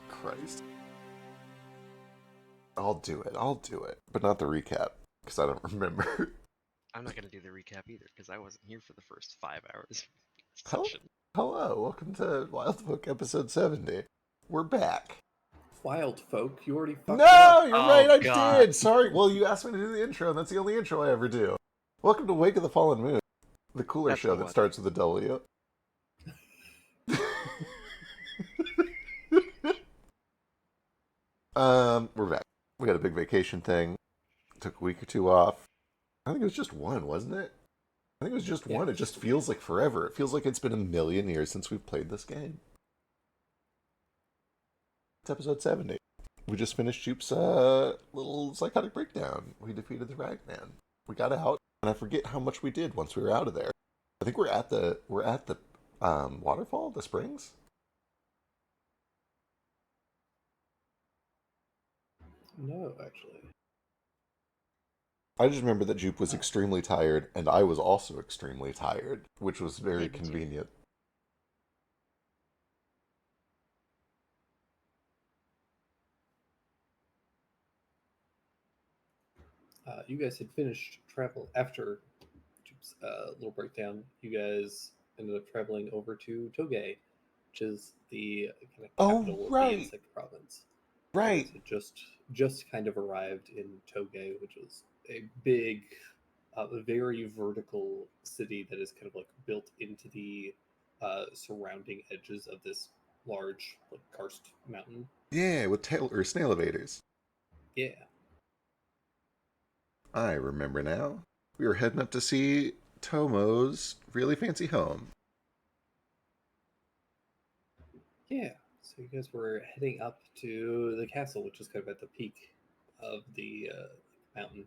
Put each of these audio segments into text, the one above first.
Christ. I'll do it, but not the recap, because I don't remember. I'm not gonna do the recap either because I wasn't here for the first 5 hours of the Hello, session. hello, welcome to Wild Book episode 70. We're back. Wild folk, you already fucked it No, up. you're Oh right, I God. did! Sorry, well, you asked me to do the intro, and that's the only intro I ever do. Welcome to Wake of the Fallen Moon, the cooler That's show the that one. starts with a W. We're back. We had a big vacation thing. Took a week or two off. I think it was just one, wasn't it? I think it was just Yeah, one. It just feels like forever. It feels like it's been a million years since we've played this game. It's episode 70. We just finished Jupe's little psychotic breakdown. We defeated the Ragman. We got out, and I forget how much we did once we were out of there. I think we're at the waterfall, the springs. no, actually. I just remember that Jupe was Uh, extremely tired, and I was also extremely tired, which was Yeah, very me too. convenient. you guys had finished travel after Jupe's little breakdown. You guys ended up traveling over to Togay, which is the kind of Oh, capital of the right, insect province. You guys right. had just kind of arrived in Togay, which is a big, very vertical city that is kind of like built into the surrounding edges of this large like karst mountain. Yeah, with tail or snail evaders. Yeah. I remember now. We were heading up to see Tomo's really fancy home. Yeah. So you guys were heading up to the castle, which is kind of at the peak of the mountain.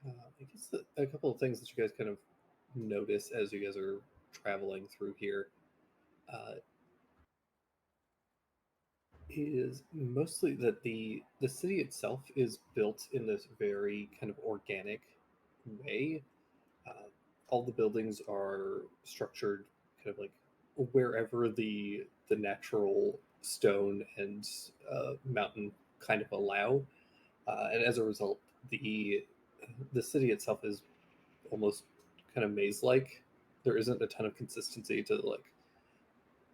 I guess a couple of things that you guys kind of notice as you guys are traveling through here uh, is mostly that the city itself is built in this very kind of organic way. Uh, all the buildings are structured kind of like wherever the natural stone and mountain kind of allow, and as a result, the city itself is almost kind of maze like. There isn't a ton of consistency to like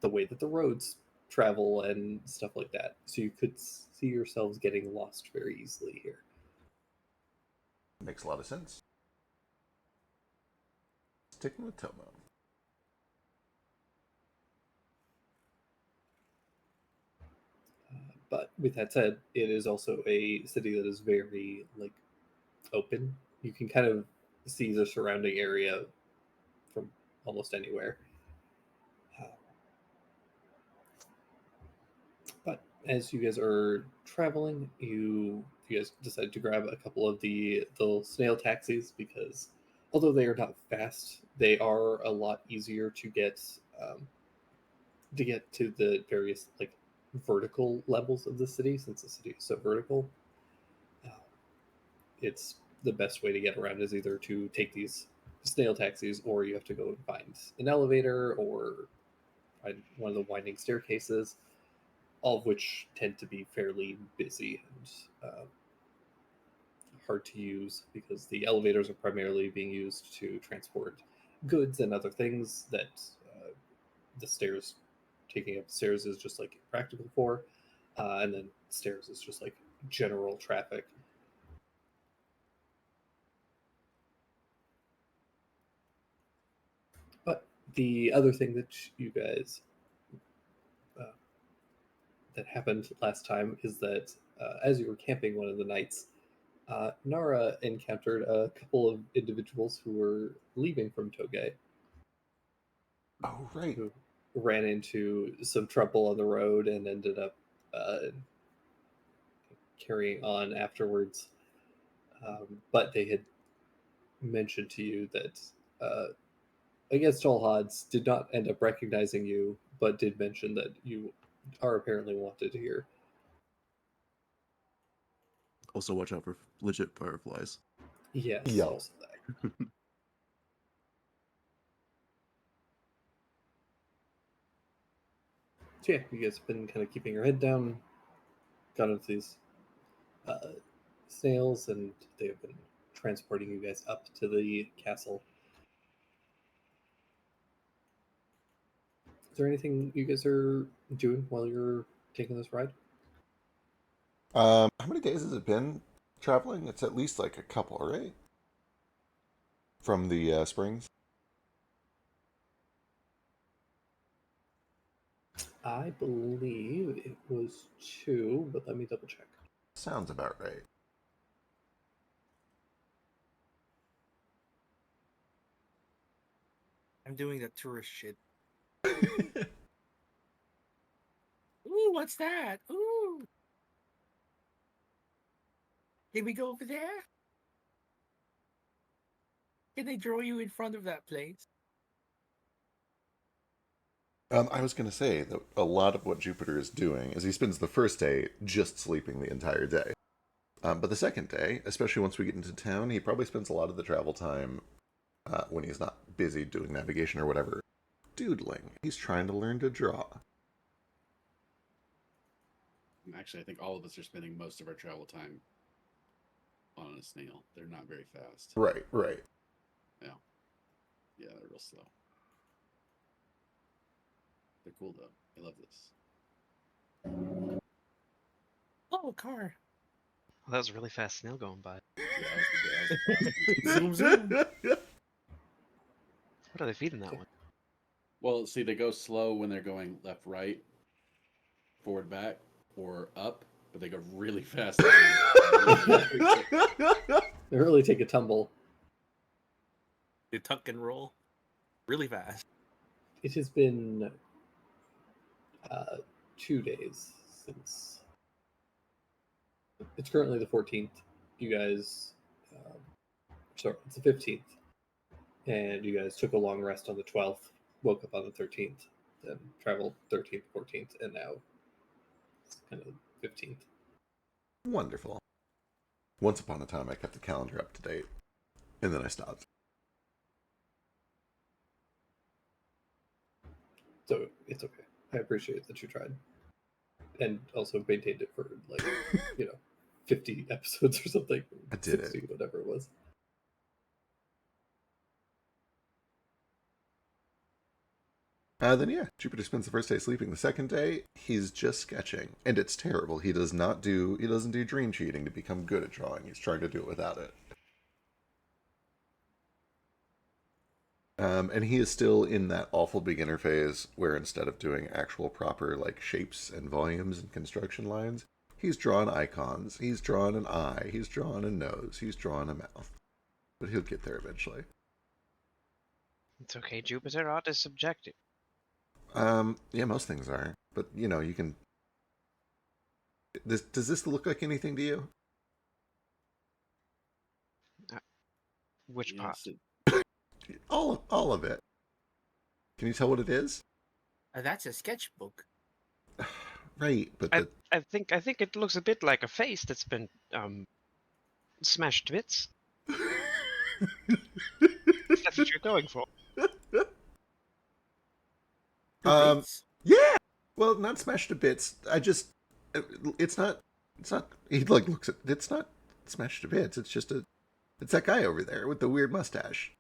the way that the roads travel and stuff like that. So you could see yourselves getting lost very easily here. Makes a lot of sense. Sticking with Tomo. But with that said, it is also a city that is very like open. You can kind of see the surrounding area from almost anywhere. Uh, but as you guys are traveling, you guys decide to grab a couple of the snail taxis because although they are not fast, they are a lot easier um, to get to the various like vertical levels of the city since the city is so vertical. Uh, it's the best way to get around is either to take these snail taxis or you have to go and find an elevator or find one of the winding staircases, all of which tend to be fairly busy and hard to use because the elevators are primarily being used to transport goods and other things that the stairs taking up the stairs is just like practical for, and then stairs is just like general traffic. But the other thing that you guys uh, that happened last time is that as you were camping one of the nights, Nara encountered a couple of individuals who were leaving from Togay Oh, right. who ran into some trouble on the road and ended up uh, carrying on afterwards. But they had mentioned to you that, uh, against all odds, did not end up recognizing you, but did mention that you are apparently wanted here. Also, watch out for legit fireflies. Yes, Yeah. also that. So yeah, you guys have been kind of keeping your head down, got into these snails, and they have been transporting you guys up to the castle. Is there anything you guys are doing while you're taking this ride? How many days has it been traveling? It's at least like a couple, right? From the springs. I believe it was 2, but let me double check. Sounds about right. I'm doing the tourist shit. Ooh, what's that? Ooh. Can we go over there? Can they draw you in front of that place? I was going to say that a lot of what Jupiter is doing is he spends the first day just sleeping the entire day. But the second day, especially once we get into town, he probably spends a lot of the travel time when he's not busy doing navigation or whatever, doodling. He's trying to learn to draw. Actually, I think all of us are spending most of our travel time on a snail. They're not very fast. Right, right. Yeah, they're real slow. They're cool though. I love this. Oh, a car. Well, that was a really fast snail going by. Yeah, Zoom, zoom. What are they feeding that one? Well, see, they go slow when they're going left, right, forward, back, or up, but they go really fast. They really take a tumble. They tuck and roll really fast. It has been 2 days since. It's currently the 14th. You guys, sorry, it's the 15th, and you guys took a long rest on the 12th. Woke up on the 13th, then traveled 13th, 14th, and now it's kind of 15th. Wonderful. Once upon a time, I kept the calendar up to date, and then I stopped. So it's okay. I appreciate that you tried, and also maintained it for 50 episodes or something. I did it. 60, whatever it was. Then yeah, Jupiter spends the first day sleeping. The second day, he's just sketching, and it's terrible. He doesn't do dream cheating to become good at drawing. He's trying to do it without it. And he is still in that awful beginner phase where instead of doing actual proper like shapes and volumes and construction lines, he's drawn icons. He's drawn an eye. He's drawn a nose. He's drawn a mouth. But he'll get there eventually. It's okay, Jupiter. Art is subjective. Yeah, most things are. But you can. Does this look like anything to you? Which part? Yes, All of it. Can you tell what it is? That's a sketchbook. Right, but I think it looks a bit like a face that's been smashed to bits. That's what you're going for. Bits. Yeah. Well, not smashed to bits. It's not. He like looks at. It's not smashed to bits. It's just It's that guy over there with the weird mustache.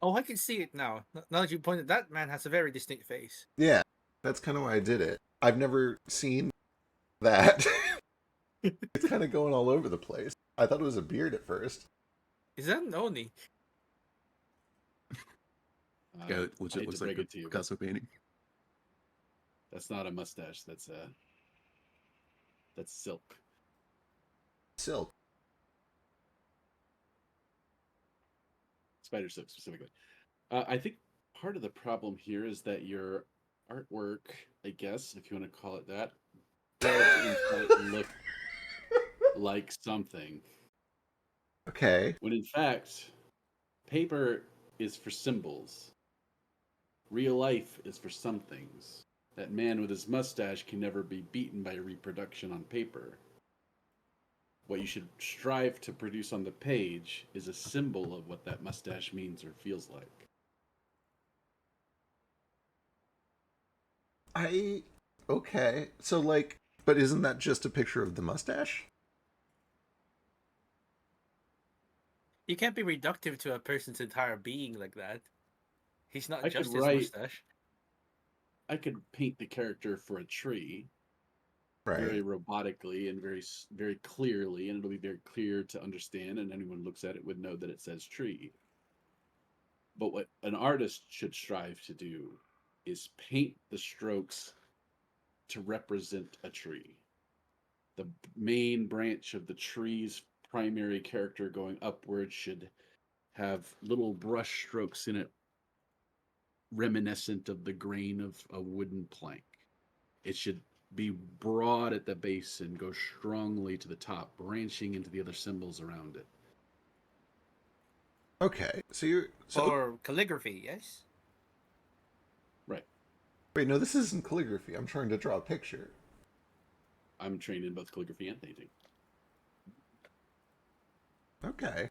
Oh, I can see it now. Now that you pointed, that man has a very distinct face. Yeah, that's kind of why I did it. I've never seen that. It's kind of going all over the place. I thought it was a beard at first. Is that an Oni? Yeah, I legit hate looks to like break a it to you, but Picasso painting. that's not a mustache. That's silk. Silk. Spider silk specifically. I think part of the problem here is that your artwork, I guess, if you want to call it that, does in fact look like something. Okay. When in fact, paper is for symbols. Real life is for some things. That man with his mustache can never be beaten by reproduction on paper. What you should strive to produce on the page is a symbol of what that mustache means or feels like. Okay. So, like, but isn't that just a picture of the mustache? You can't be reductive to a person's entire being like that. He's not I could just his write- mustache. I could paint the character for a tree Right. very robotically and very clearly, and it'll be very clear to understand, and anyone looks at it would know that it says tree. But what an artist should strive to do is paint the strokes to represent a tree. The main branch of the tree's primary character going upward should have little brush strokes in it reminiscent of the grain of a wooden plank. It should be broad at the base and go strongly to the top, branching into the other symbols around it. Okay. So you're. So, Or calligraphy, yes? Right. wait, no, this isn't calligraphy. I'm trying to draw a picture. I'm trained in both calligraphy and painting. Okay.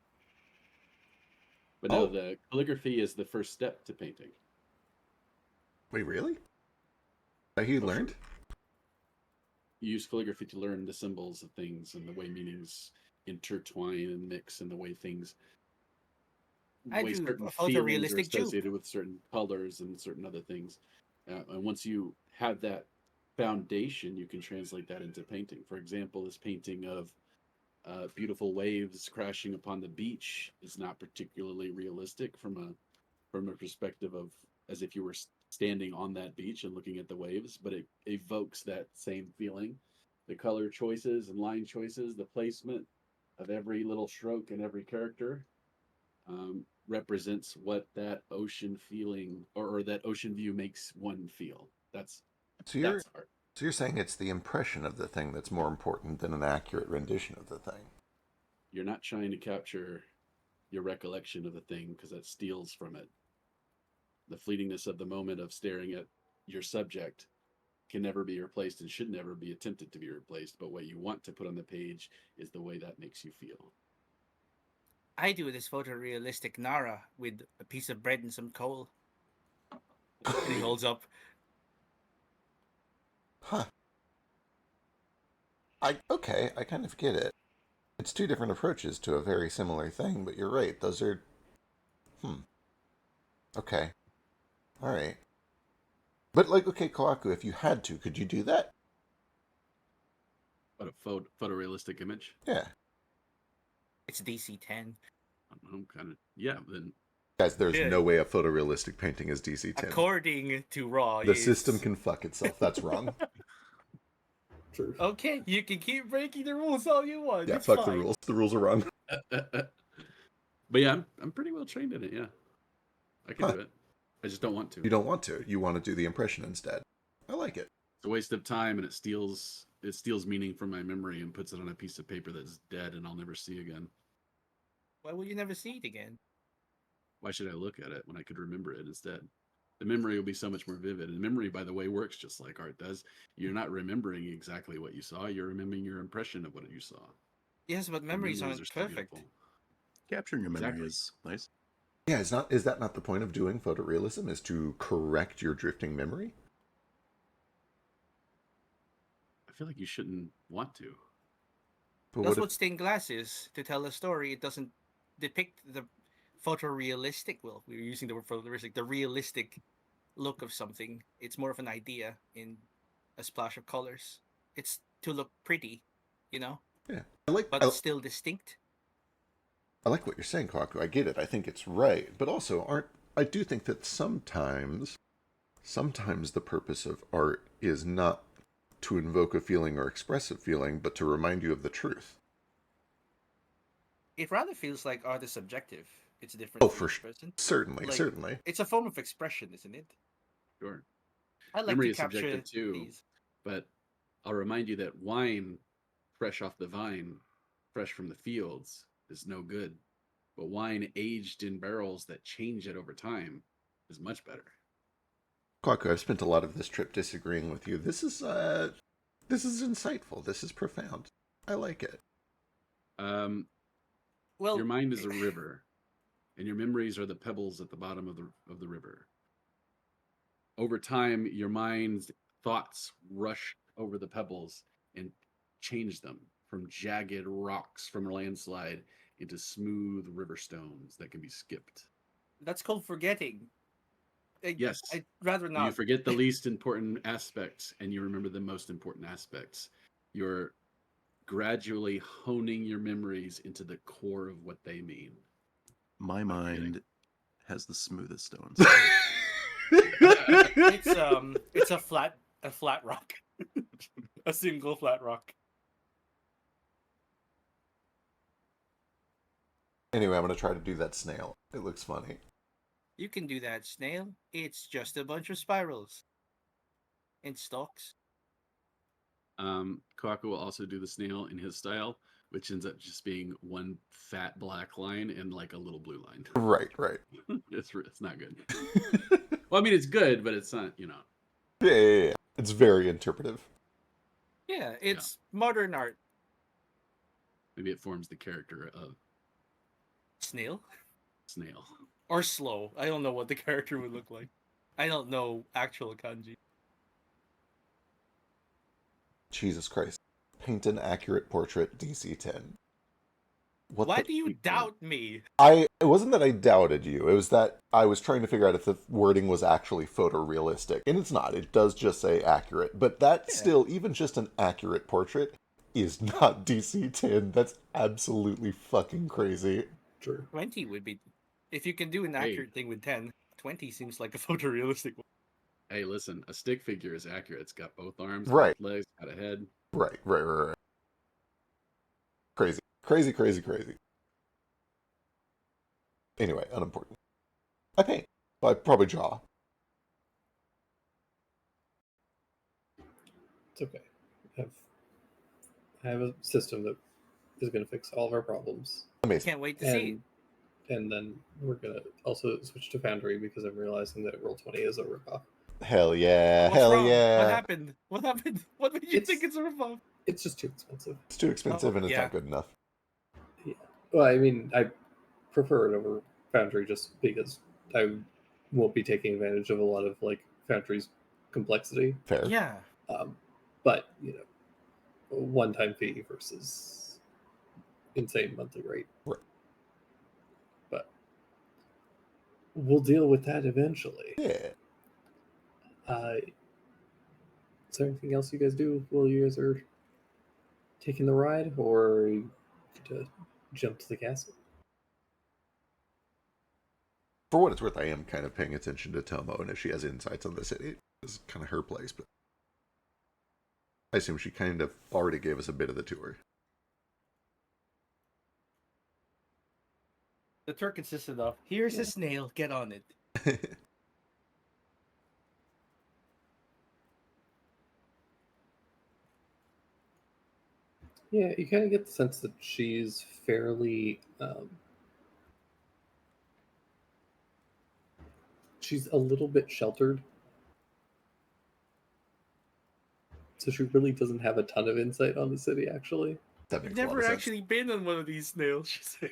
But no, Oh. the calligraphy is the first step to painting. Wait, really? That you Oh, learned? sure. You use calligraphy to learn the symbols of things and the way meanings intertwine and mix and the way things I way drew certain a feelings are photorealistic jupe. associated with certain colors and certain other things. And once you have that foundation, you can translate that into painting. For example, this painting of beautiful waves crashing upon the beach is not particularly realistic from a perspective of as if you were standing on that beach and looking at the waves, but it evokes that same feeling. The color choices and line choices, the placement of every little stroke and every character represents what that ocean feeling or that ocean view makes one feel. That's So you're that's art. so you're saying it's the impression of the thing that's more important than an accurate rendition of the thing. You're not trying to capture your recollection of the thing because that steals from it. The fleetingness of the moment of staring at your subject can never be replaced and should never be attempted to be replaced. But what you want to put on the page is the way that makes you feel. I do this photorealistic Nara with a piece of bread and some coal. And he holds up. Huh. I kind of get it. It's two different approaches to a very similar thing, but you're right. Those are Okay. All right. But like, okay, Kawaku, if you had to, could you do that? But a photorealistic image. Yeah. It's DC 10. I don't know, kind of. Yeah. Then Guys, there's Yeah. no way a photorealistic painting is DC-10. According to Raw, The it's- system can fuck itself. That's wrong. True. Okay, you can keep breaking the rules all you want. Yeah, it's fuck fine. the rules. The rules are wrong. but yeah, I'm pretty well trained in it. Yeah, I can Huh. do it. I just don't want to. You don't want to. You want to do the impression instead. I like it. It's a waste of time, and it steals meaning from my memory and puts it on a piece of paper that's dead and I'll never see again. Why will you never see it again? Why should I look at it when I could remember it instead? The memory will be so much more vivid. And memory, by the way, works just like art does. You're not remembering exactly what you saw. You're remembering your impression of what you saw. Yes, but And memories aren't are still perfect. beautiful. Capturing your memory Exactly. is nice. Yeah, is that not the point of doing photorealism? Is to correct your drifting memory? I feel like you shouldn't want to. But That's what what stained glass is. To tell a story, it doesn't depict the photorealistic. Well, we were using the word photorealistic. The realistic look of something. It's more of an idea in a splash of colors. It's to look pretty, you know, Yeah, I like but still distinct. I like what you're saying, Kawaku. I get it. I think it's right. But also, I do think that sometimes the purpose of art is not to invoke a feeling or express a feeling, but to remind you of the truth. It rather feels like art is subjective. It's different Oh, for for each sure. person. Certainly, Like- certainly. It's a form of expression, isn't it? Sure. I like Memory to is capture subjective too. these. But I'll remind you that wine, fresh off the vine, fresh from the fields, is no good. But wine aged in barrels that change it over time is much better. Kawaku, I've spent a lot of this trip disagreeing with you. This is insightful. This is profound. I like it. Well, Your mind is a river, and your memories are the pebbles at the bottom of the river. Over time, your mind's thoughts rush over the pebbles and change them from jagged rocks from a landslide into smooth river stones that can be skipped. that's called forgetting. Yes. I'd rather You not. forget the least important aspects and you remember the most important aspects. You're gradually honing your memories into the core of what they mean. My I'm mind kidding. has the smoothest stones. It's a flat rock, a single flat rock. Anyway, I'm gonna try to do that snail. It looks funny. You can do that, snail. It's just a bunch of spirals and stalks. Kawaku will also do the snail in his style, which ends up just being one fat black line and like a little blue line. Right, right. It's not good. Well, I mean, it's good, but it's not, Yeah. It's very interpretive. Yeah, it's modern art. Maybe it forms the character of Snail snail. or slow. I don't know what the character would look like. I don't know actual kanji. Jesus Christ. Paint an accurate portrait, DC 10. Why do you doubt me? It wasn't that I doubted you. It was that I was trying to figure out if the wording was actually photorealistic. And it's not. It does just say accurate. But that still, even just an accurate portrait, is not DC 10. That's absolutely fucking crazy. True. 20 would be. If you can do an Hey. accurate thing with 10, 20 seems like a photorealistic one. Hey, listen, a stick figure is accurate. It's got both arms, Right. both legs, got a head. Right. Crazy. Anyway, unimportant. I paint. I probably draw. It's okay. I have a system that is going to fix all of our problems. Amazing. Can't wait to see. And then we're going to also switch to Foundry because I'm realizing that Roll20 is a ripoff. Hell yeah. What's Hell wrong? yeah. What happened? What made you It's- think it's a ripoff? It's just too expensive. It's too expensive and it's yeah. not good enough. Well, I mean, I prefer it over Foundry just because I won't be taking advantage of a lot of like Foundry's complexity. Fair. Yeah. But a one-time fee versus insane monthly rate. Right. But we'll deal with that eventually. Yeah. Is there anything else you guys do while you guys are taking the ride, or you to jump to the castle? For what it's worth, I am kind of paying attention to Tomo, and if she has insights on the city, it's kind of her place, but I assume she kind of already gave us a bit of the tour. The tour consisted of here's a snail, get on it. Yeah, you kind of get the sense that she's fairly. She's a little bit sheltered. So she really doesn't have a ton of insight on the city, actually. That I've makes a lot never of sense. actually been on one of these snails, she says.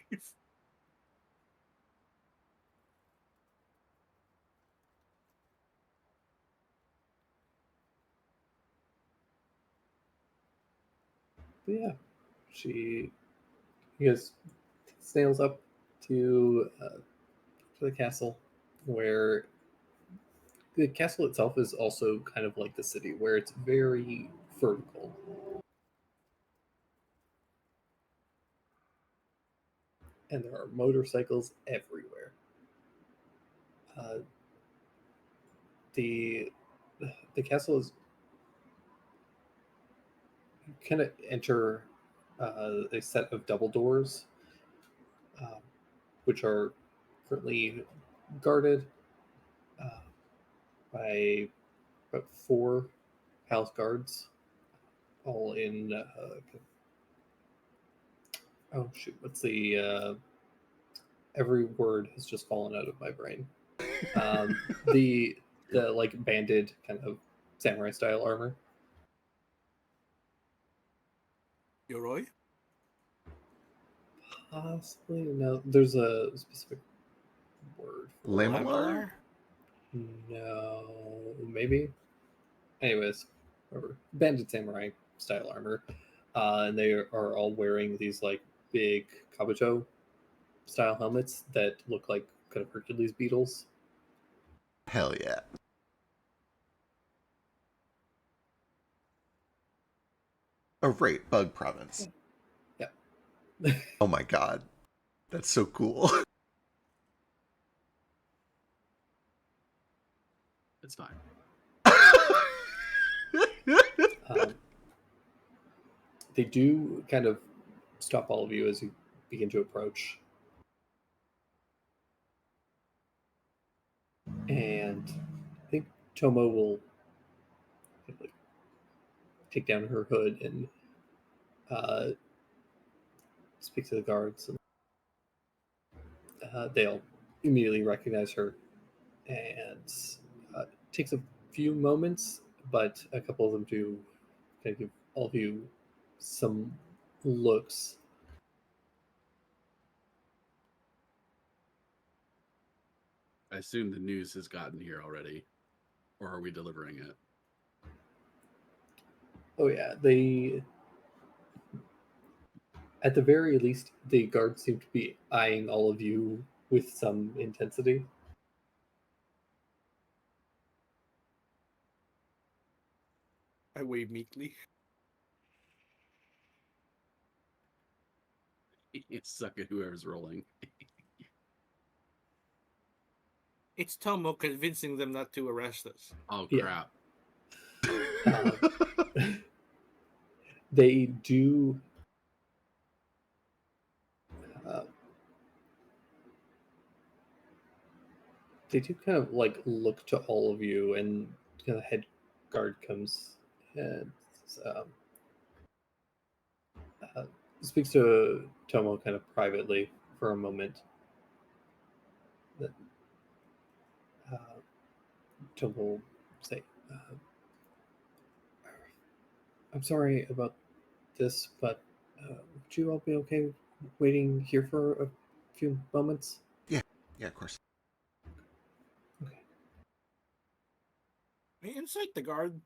But yeah, you guys take the snails up to the castle, where the castle itself is also kind of like the city, where it's very vertical. And there are motorcycles everywhere. The castle is, you kind of enter a set of double doors, which are currently guarded by about 4 palace guards, all in. Oh shoot! What's the? Every word has just fallen out of my brain. The like banded kind of samurai style armor. Yoroi? Possibly no. There's a specific word. For it. Lamellar? No, maybe. Anyways, whatever. Bandit samurai style armor, and they are all wearing these like big kabuto style helmets that look like kind of Hercules beetles. Hell yeah. Oh, right, Bug Province. Yeah. Oh my god. That's so cool. It's fine. Um, they do kind of stop all of you as you begin to approach. And I think Tomo will like, take down her hood and speak to the guards. And, they'll immediately recognize her. And it takes a few moments, but a couple of them do kind of give all of you some looks. I assume the news has gotten here already, or are we delivering it? Oh yeah, they. At the very least, the guards seem to be eyeing all of you with some intensity. I wave meekly. You suck at whoever's rolling. It's Tomo convincing them not to arrest us. Oh Yeah. crap! They do. They do kind of like look to all of you, and kind of head guard comes and uh, speaks to Tomo kind of privately for a moment. Then Tomo will say, "I'm sorry about this, but would you all be okay waiting here for a few moments?" Yeah, of course. Okay. May I incite the guard?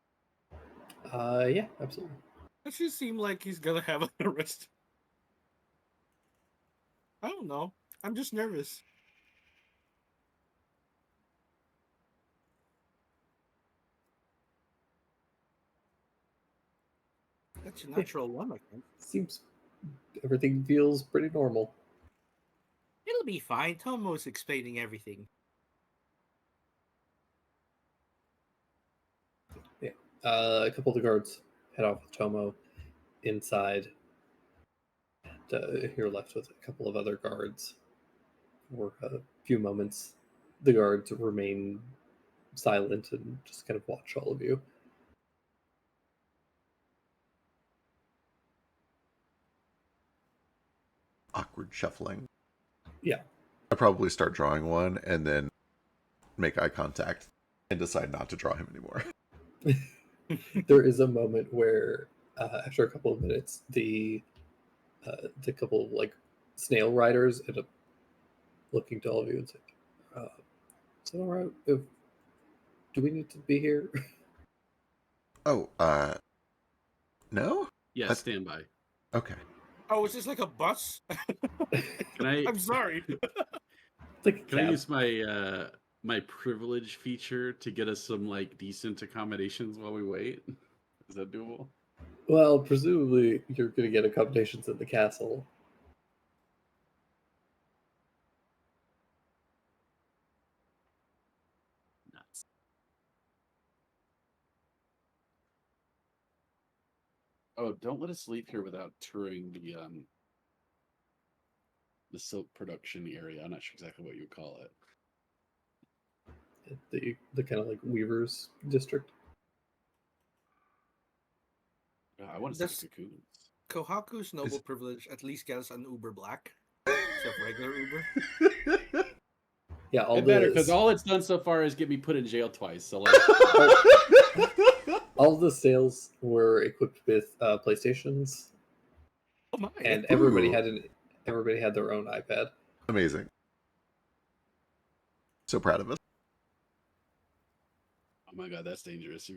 Yeah, absolutely. That should seem like he's gonna have an arrest. I don't know. I'm just nervous. That's a natural one, I think. Seems everything feels pretty normal. It'll be fine. Tomo's explaining everything. Yeah. A couple of the guards head off with Tomo inside. And, you're left with a couple of other guards for a few moments. The guards remain silent and just kind of watch all of you. Awkward shuffling. Yeah. I probably start drawing one and then make eye contact and decide not to draw him anymore. There is a moment where, after a couple of minutes, the couple of like snail riders end up looking to all of you and say, "Is it all right? Do we need to be here?" Oh, no? Yeah, That's- stand by. Okay. Oh, is this like a bus? Can I? I'm sorry. Like, Can I use my my privilege feature to get us some like decent accommodations while we wait? Is that doable? well, presumably you're going to get accommodations in the castle. Nuts. Oh, don't let us leave here without touring the silk production area. I'm not sure exactly what you would call it. The kind of like Weavers district. I want to That's- see cocoons. Kohaku's noble Is- privilege at least gets us an Uber Black. Instead of regular Uber. Yeah, all It better because the all it's done so far is get me put in jail twice. So like, all the sales were equipped with PlayStations, Oh my. and everybody Ooh. had an Everybody had their own iPad. Amazing. So proud of us. Oh my god, that's dangerous.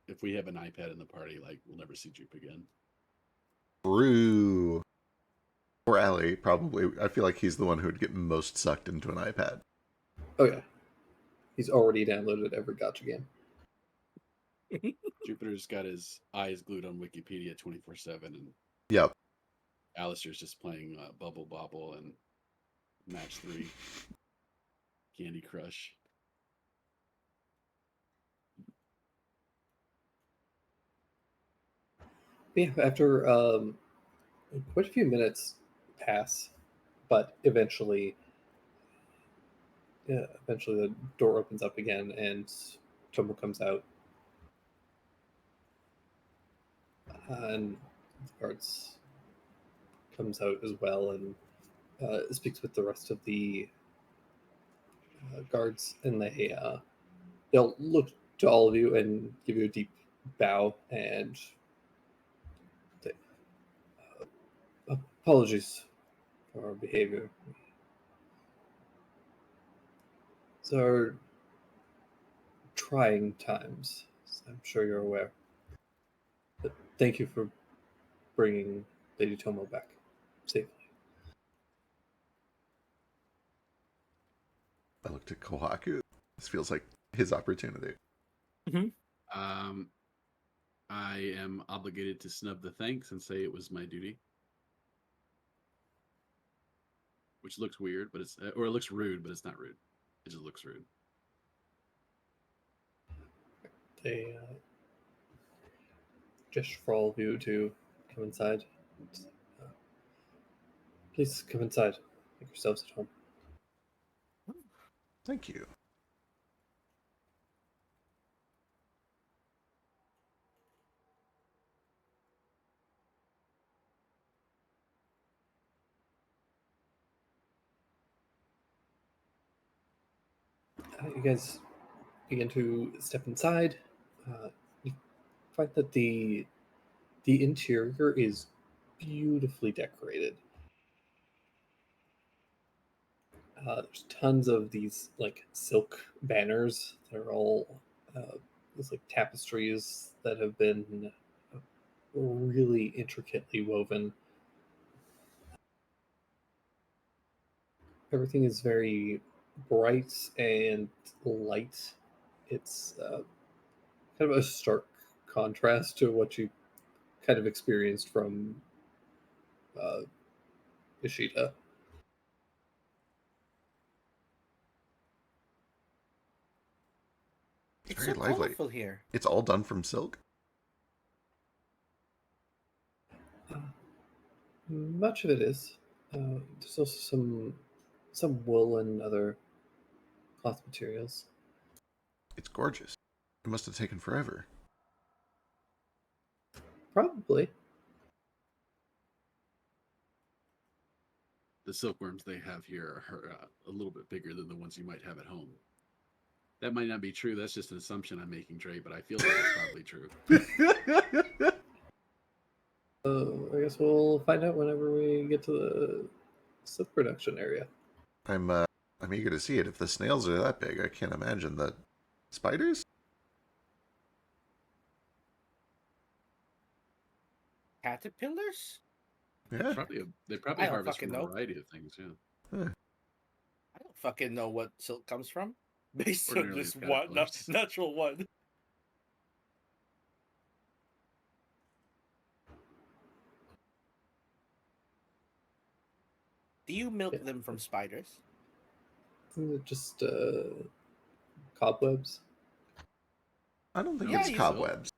If we have an iPad in the party, like we'll never see Jupe again. True. Or Allie, probably. I feel like he's the one who would get most sucked into an iPad. Oh yeah, he's already downloaded every gotcha game. Jupiter's got his eyes glued on Wikipedia 24/7, and Yep. Alistair's just playing Bubble Bobble and Match 3, Candy Crush. Yeah, after quite a few minutes pass, but eventually the door opens up again and Tomo comes out. And the guards comes out as well and speaks with the rest of the guards, and they'll look to all of you and give you a deep bow and say, apologies for our behavior. These are trying times, as I'm sure you're aware. But thank you for bringing Lady Tomo back safely. I looked at Kohaku. This feels like his opportunity. I am obligated to snub the thanks and say it was my duty. Which looks weird, but it looks rude, but it's not rude. It just looks rude. They gesture for all of you to come inside. Please come inside. Make yourselves at home. Thank you. You guys begin to step inside. You find that the interior is beautifully decorated. There's tons of these like silk banners that are all these like tapestries that have been really intricately woven. Everything is very bright and light. It's kind of a stark contrast to what you kind of experienced from Ishida. It's Very so lively. colorful here. It's all done from silk. Much of it is. There's also some wool and other cloth materials. It's gorgeous. It must have taken forever. Probably. The silkworms they have here are a little bit bigger than the ones you might have at home. That might not be true. That's just an assumption I'm making, Trey, but I feel like it's probably true. I guess we'll find out whenever we get to the silk production area. I'm eager to see it. If the snails are that big, I can't imagine the spiders. Caterpillars? Yeah. They probably I don't harvest from fucking a know. variety of things, yeah. I don't fucking know what silk comes from. Based on Ordinarily just it's one caterpillars. natural one. Do you milk Yeah. them from spiders? Isn't it just cobwebs? I don't think Yeah, it's you- cobwebs.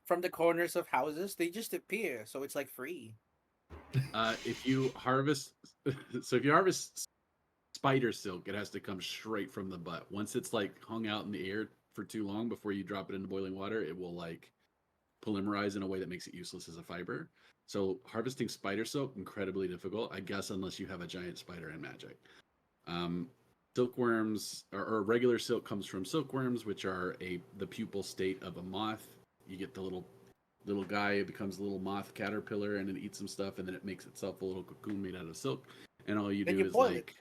From the corners of houses? They just appear, so it's like free. If you harvest, so if you harvest spider silk, it has to come straight from the butt. Once it's like hung out in the air for too long before you drop it into boiling water, it will like polymerize in a way that makes it useless as a fiber. So harvesting spider silk incredibly difficult, I guess, unless you have a giant spider in Magic. Silkworms or regular silk comes from silkworms, which are the pupal state of a moth. You get the little little guy. It becomes a little moth caterpillar, and it eats some stuff, and then it makes itself a little cocoon made out of silk. And all you Then do you is boil like,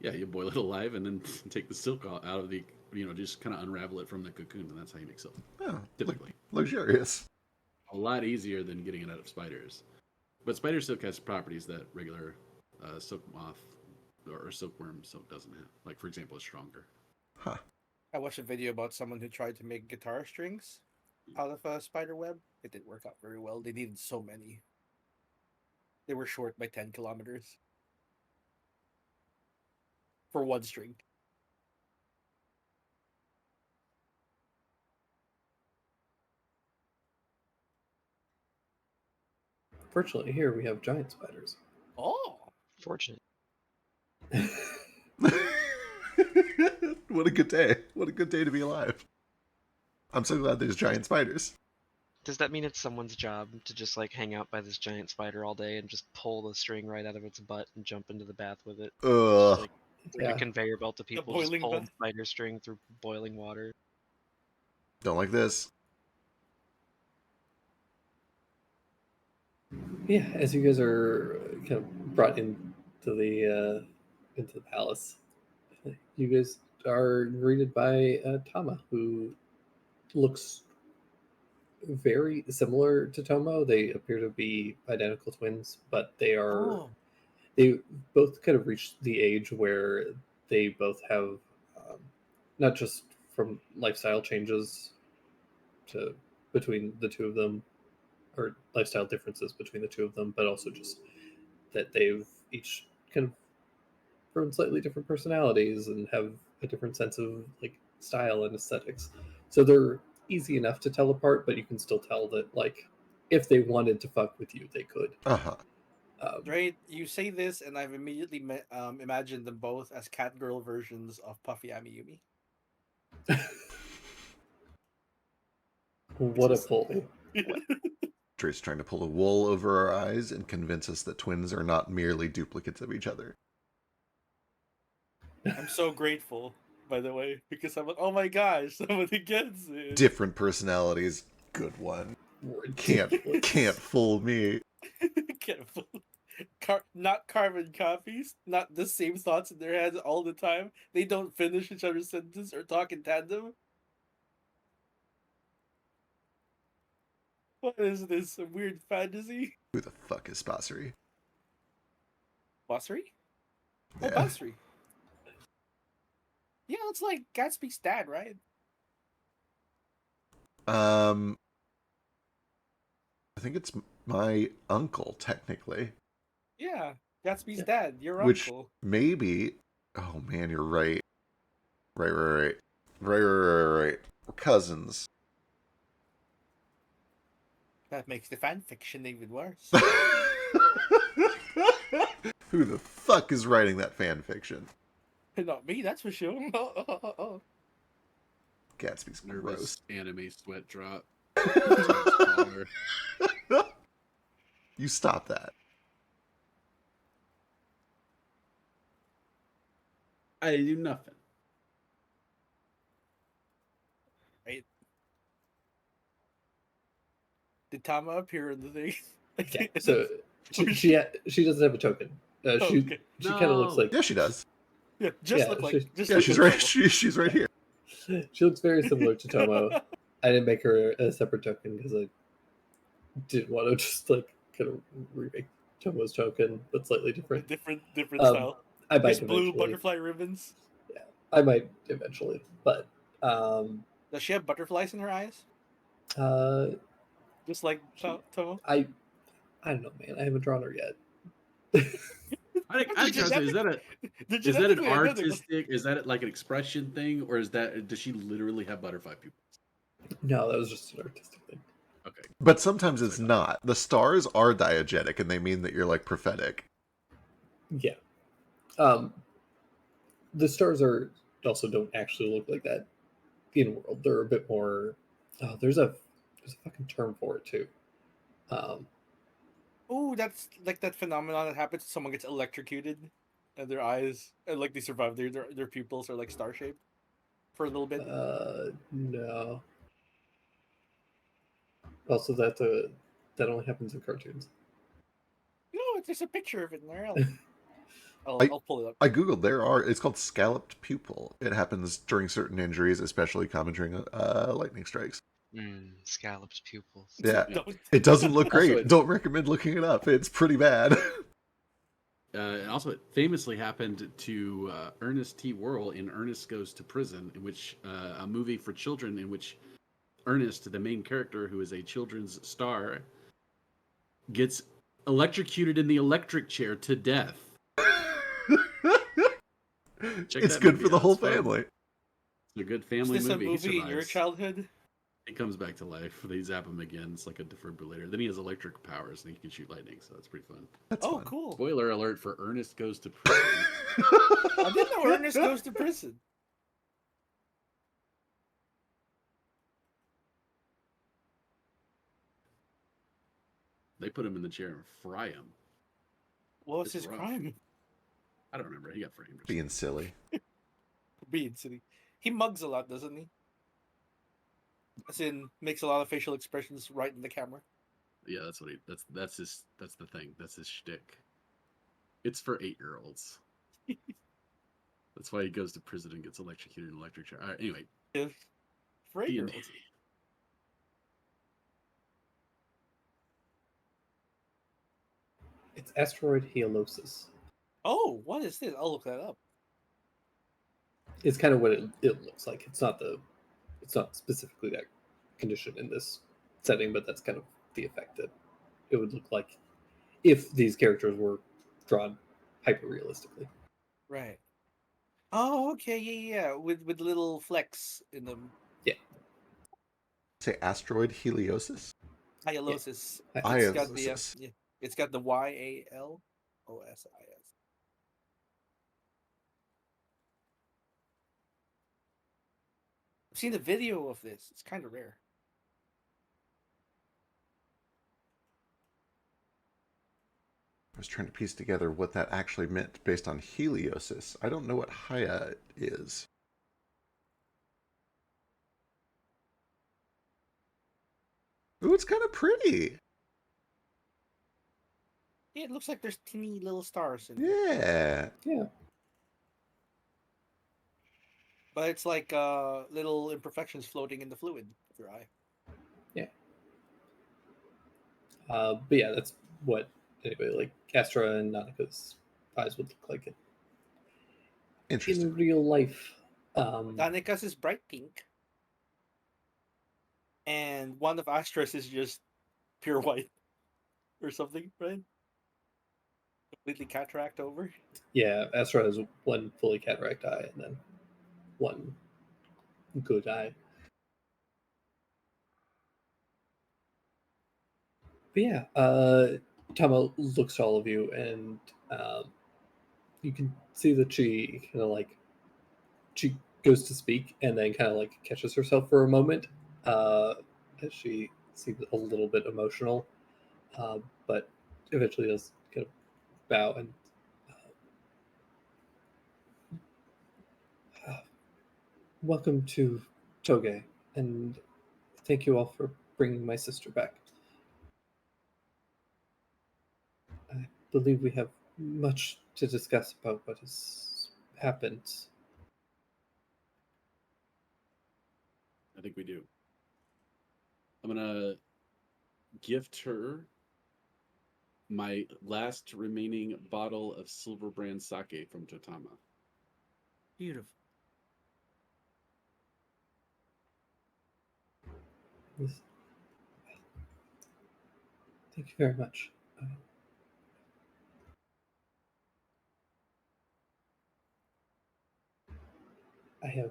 yeah, you boil it alive, and then take the silk out of the, just kind of unravel it from the cocoon, and that's how you make silk. Oh, Typically, luxurious. a lot easier than getting it out of spiders. But spider silk has properties that regular silk moth or silkworm silk doesn't have. Like, for example, it's stronger. Huh. I watched a video about someone who tried to make guitar strings out of a spider web. It didn't work out very well. They needed so many. They were short by 10 kilometers for one string. Fortunately, here we have giant spiders. Oh, Fortunate. What a good day. What a good day to be alive. I'm so glad there's giant spiders. Does that mean it's someone's job to just like hang out by this giant spider all day and just pull the string right out of its butt and jump into the bath with it? Ugh. Like Yeah. a conveyor belt of people just boiling pulling bath. spider string through boiling water. Don't like this. Yeah, as you guys are kind of brought into the palace, you guys are greeted by Tama, who looks very similar to Tomo. They appear to be identical twins, but they both kind of reached the age where they both have not just from lifestyle changes to between the two of them, or lifestyle differences between the two of them, but also just that they've each kind of grown slightly different personalities and have a different sense of like style and aesthetics. So they're easy enough to tell apart, but you can still tell that like if they wanted to fuck with you, they could. Uh-huh. Right, you say this, and I've immediately imagined them both as catgirl versions of Puffy Amiyumi. What a pull. Trace trying to pull a wool over our eyes and convince us that twins are not merely duplicates of each other. I'm so grateful, by the way, because I'm like, oh my gosh, somebody gets it. Different personalities. Good one. Can't fool me. Careful. Not carbon copies, not the same thoughts in their heads all the time. They don't finish each other's sentence or talk in tandem. What is this? A weird fantasy? Who the fuck is Basri? Basri? Yeah. Oh, Basri. Yeah, it's like Gatsby's dad, right? I think it's my uncle, technically. Yeah, Gatsby's dad, your Which uncle. maybe... Oh, man, you're right. Right. We're cousins. That makes the fan fiction even worse. Who the fuck is writing that fan fiction? Not me, that's for sure. Gatsby's gross. Nervous anime sweat drop. You stop that. I do nothing. Right? Did Tama appear in the thing? Yeah, so she doesn't have a token. She kind of looks like Yeah, she does. Yeah, just Yeah, look like. she- Just Yeah, look she's like right. Tama. She's right here. she looks very similar to Tomo. I didn't make her a separate token because I didn't want to just like kind of remake Tomo's token, but slightly different. different style. I might Just blue eventually. butterfly ribbons. I might eventually, but Does she have butterflies in her eyes? Just like Tomo? I don't know, man. I haven't drawn her yet. I think is that an artistic? Is that like an expression thing, or does she literally have butterfly pupils? No, that was just an artistic thing. Okay. But sometimes it's not. The stars are diegetic, and they mean that you're like prophetic. Yeah. The stars are also don't actually look like that in world. They're a bit more. Oh, there's a fucking term for it too. Oh, that's like that phenomenon that happens. Someone gets electrocuted, and their eyes, and like they survive. Their pupils are like star shaped for a little bit. No. Also, that only happens in cartoons. No, there's a picture of it in there. I- I'll pull it up. I googled. It's called scalloped pupil. It happens during certain injuries, especially common during lightning strikes. Scalloped pupils. Yeah, Don't- it doesn't look Also, great. Don't recommend looking it up. It's pretty bad. And also, it famously happened to Ernest T. Worrell in Ernest Goes to Prison, in which a movie for children in which Ernest, the main character, who is a children's star, gets electrocuted in the electric chair to death. It's that good movie for the out. whole It's fun. family. It's a good Is family this movie. a He movie in your survives. childhood? He comes back to life. They zap him again. It's like a defibrillator. Then he has electric powers and he can shoot lightning, so that's pretty fun. That's Oh, fun. cool. Spoiler alert for Ernest Goes to Prison. I didn't know Ernest goes to prison. They put him in the chair and fry him. What was It's his rough. crime? I don't remember. He got framed. Being silly. Being city. He mugs a lot, doesn't he? As in, makes a lot of facial expressions right in the camera. Yeah, that's what he. That's the thing. That's his shtick. It's for 8-year-olds. That's why he goes to prison and gets electrocuted in an electric chair. All right, anyway, If for D&D. 8-year-olds. It's asteroid healosis. Oh, what is this? I'll look that up. It's kind of what it looks like. It's not specifically that condition in this setting, but that's kind of the effect that it would look like if these characters were drawn hyper realistically. Right. Oh, okay, yeah. With little flecks in them. Say asteroid heliosis? Hyalosis. Yeah. It's got the Hyalosis. yeah. It's got the YALOSIS. I've seen the video of this. It's kind of rare. I was trying to piece together what that actually meant based on heliosis. I don't know what Haya is. Ooh, it's kind of pretty. Yeah, it looks like there's teeny little stars in it. Yeah. Yeah. But it's like little imperfections floating in the fluid of your eye. But yeah, that's what anyway. Like Astra and Nanika's eyes would look like it Interesting. in real life. Danika's is bright pink. And one of Astra's is just pure white. Or something, right? Completely cataract over. Yeah, Astra has one fully cataract eye and then one good eye. But yeah, Tama looks to all of you, and you can see that she kind of like she goes to speak, and then kind of like catches herself for a moment, as she seems a little bit emotional, but eventually does kind of bow and welcome to Toge, and thank you all for bringing my sister back. I believe we have much to discuss about what has happened. I think we do. I'm gonna gift her my last remaining bottle of Silver Brand sake from Totama. Beautiful. Yes. Thank you very much. I have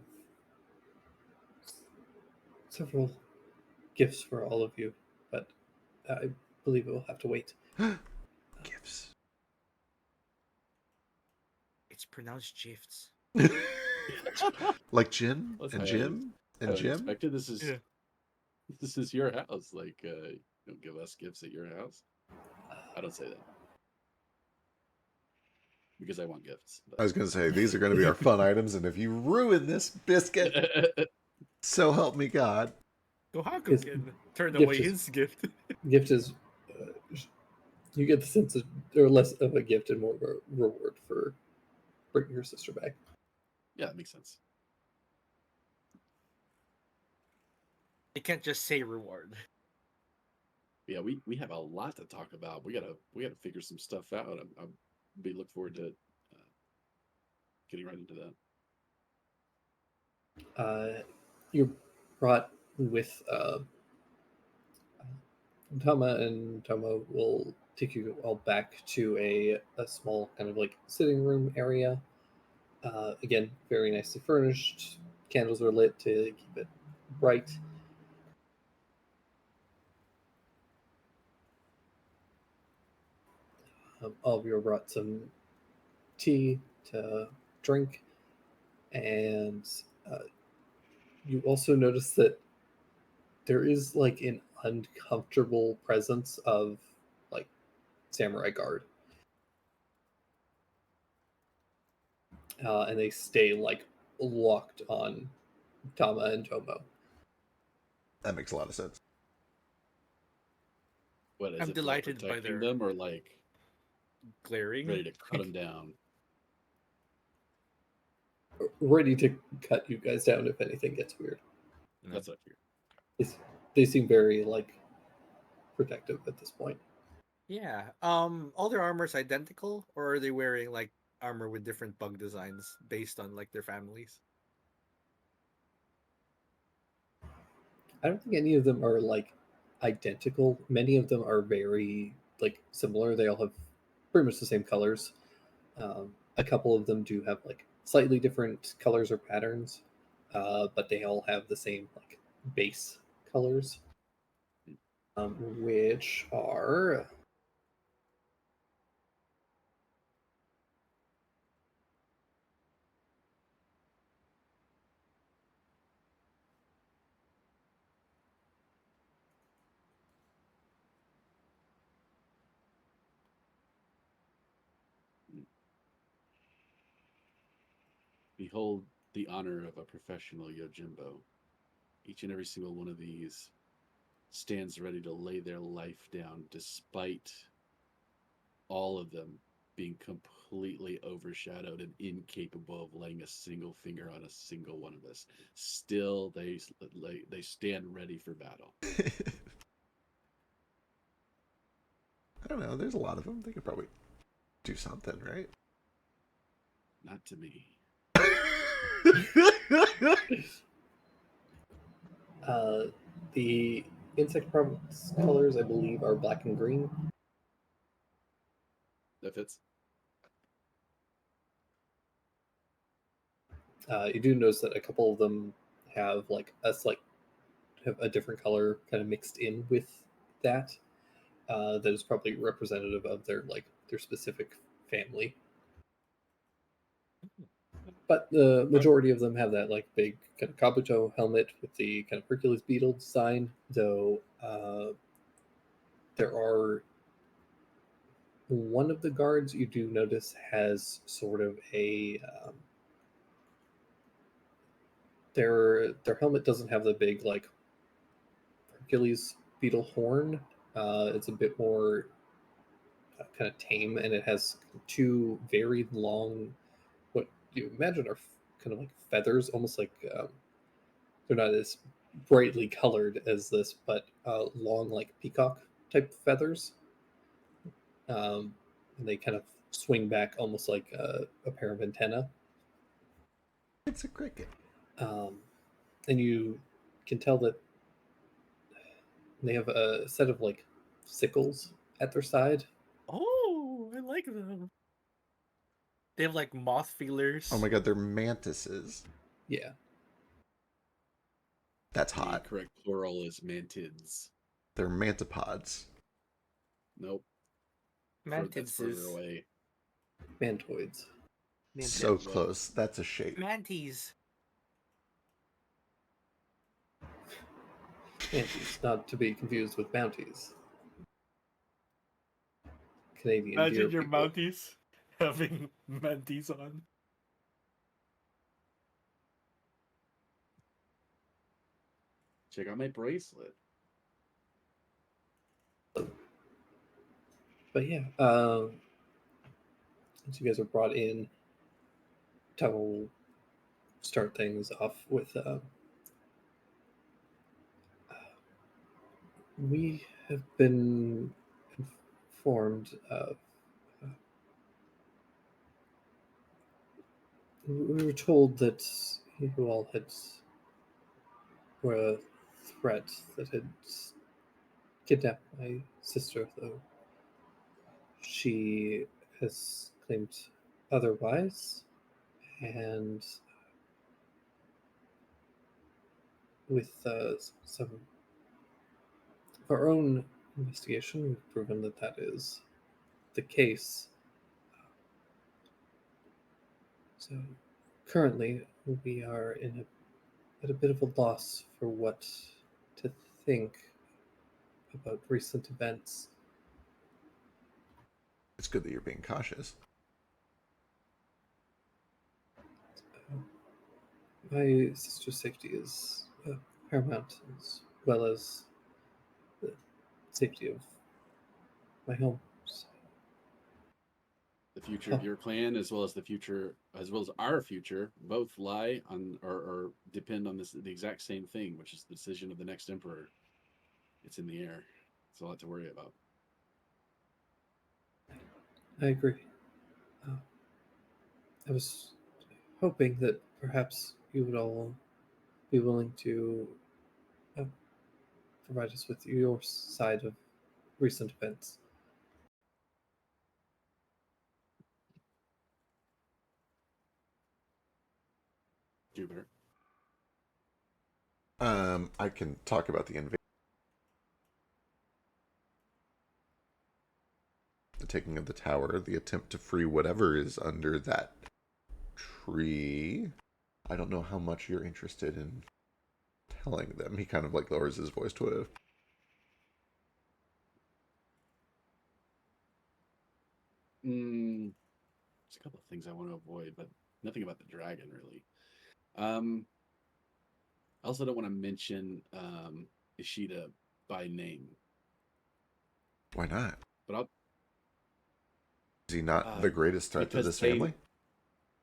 several gifts for all of you, but I believe it will have to wait. Gifts. It's pronounced gifts. Like Jin That's and how I- Jim and Jim? Expected. This is Yeah. this is your house. Like you don't give us gifts at your house. I don't say that because I want gifts. I was going to say, these are going to be our fun items, and if you ruin this biscuit, so help me God. Kohaku His can turn gift away is- his gift. Gift is, you get the sense of, or less of a gift and more of a reward for bringing your sister back. Yeah, that makes sense. You can't just say reward. Yeah, we have a lot to talk about. We gotta figure some stuff out. I'm be look forward to getting right into that. You're brought with Tama, and Tama will take you all back to a small kind of like sitting room area. Again, very nicely furnished. Candles are lit to keep it bright. All of you are brought some tea to drink, and you also notice that there is like an uncomfortable presence of like samurai guard, and they stay like locked on Tama and Tomo. That makes a lot of sense. What is I'm it? For, like, delighted by protecting their- them, or like Glaring. ready to cut them down? Ready to cut you guys down if anything gets weird. That's what I figured. They seem very like protective at this point. Yeah. All their armor's identical, or are they wearing like armor with different bug designs based on like their families? I don't think any of them are like identical. Many of them are very like similar. They all have pretty much the same colors. A couple of them do have like slightly different colors or patterns, but they all have the same like base colors, which are Behold the honor of a professional Yojimbo. Each and every single one of these stands ready to lay their life down, despite all of them being completely overshadowed and incapable of laying a single finger on a single one of us. Still, they stand ready for battle. I don't know. There's a lot of them. They could probably do something, right? Not to me. the insect province colors, I believe, are black and green. That fits. You do notice that a couple of them have like have a different color kind of mixed in with that. That is probably representative of their specific family. But the majority of them have that like big kind of Kabuto helmet with the kind of Hercules beetle design, though there are one of the guards you do notice has sort of a their helmet doesn't have the big like Hercules beetle horn. It's a bit more kind of tame, and it has two very long, what you imagine are kind of like feathers, almost like they're not as brightly colored as this, but long like peacock type feathers. And they kind of swing back almost like a pair of antennae. It's a cricket. And you can tell that they have a set of like sickles at their side. Oh, I like them. They have like moth feelers. Oh my god, they're mantises. Yeah. That's The hot. correct plural is mantids. They're mantipods. Nope. That's Mantids further is away. Mantoids. So Mantids. close. That's a shape. manties. Manties, not to be confused with bounties. Canadian Imagine deer your people. mounties having manties on. Check out my bracelet. But yeah, once you guys are brought in, Tom will start things off with we have been informed of. We were told that you all were a threat that had kidnapped my sister, though she has claimed otherwise. And with some of our own investigation, we've proven that that is the case. So currently, we are at a bit of a loss for what to think about recent events. It's good that you're being cautious. My sister's safety is paramount, as well as the safety of my home. So, The future of your clan, as well as the future, as well as our future, both lie on or depend on the exact same thing, which is the decision of the next emperor. It's in the air. It's a lot to worry about. I agree. I was hoping that perhaps you would all be willing to provide us with your side of recent events. Jupiter. I can talk about the invasion. The taking of the tower, the attempt to free whatever is under that tree. I don't know how much you're interested in telling them. He kind of like lowers his voice to a... There's a couple of things I want to avoid, but nothing about the dragon really. I also don't want to mention Ishida by name. Why not? But I'll... Is he not the greatest threat to this family?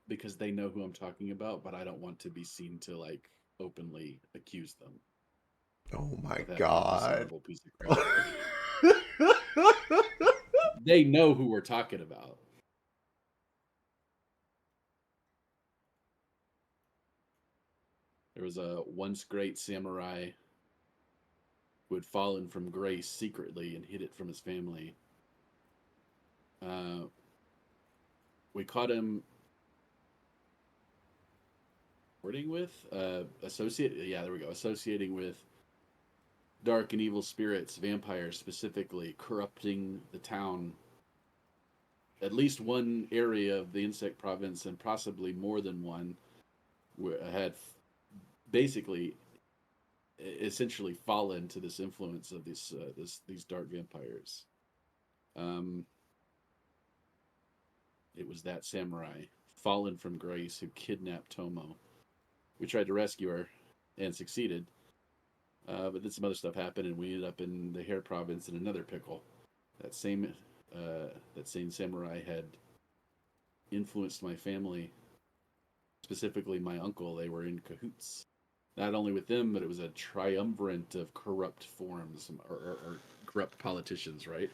Because they know who I'm talking about, but I don't want to be seen to like openly accuse them. Oh my Of having a god. dishonorable piece of crap. They know who we're talking about. There was a once great samurai who had fallen from grace secretly and hid it from his family. We caught him associating with dark and evil spirits, vampires specifically, corrupting the town. At least one area of the insect province, and possibly more than one, had basically essentially fallen to this influence of these dark vampires. It was that samurai, fallen from grace, who kidnapped Tomo. We tried to rescue her and succeeded, but then some other stuff happened, and we ended up in the Hair province in another pickle. That same samurai had influenced my family, specifically my uncle. They were in cahoots, not only with them, but it was a triumvirate of corrupt forms or corrupt politicians, right?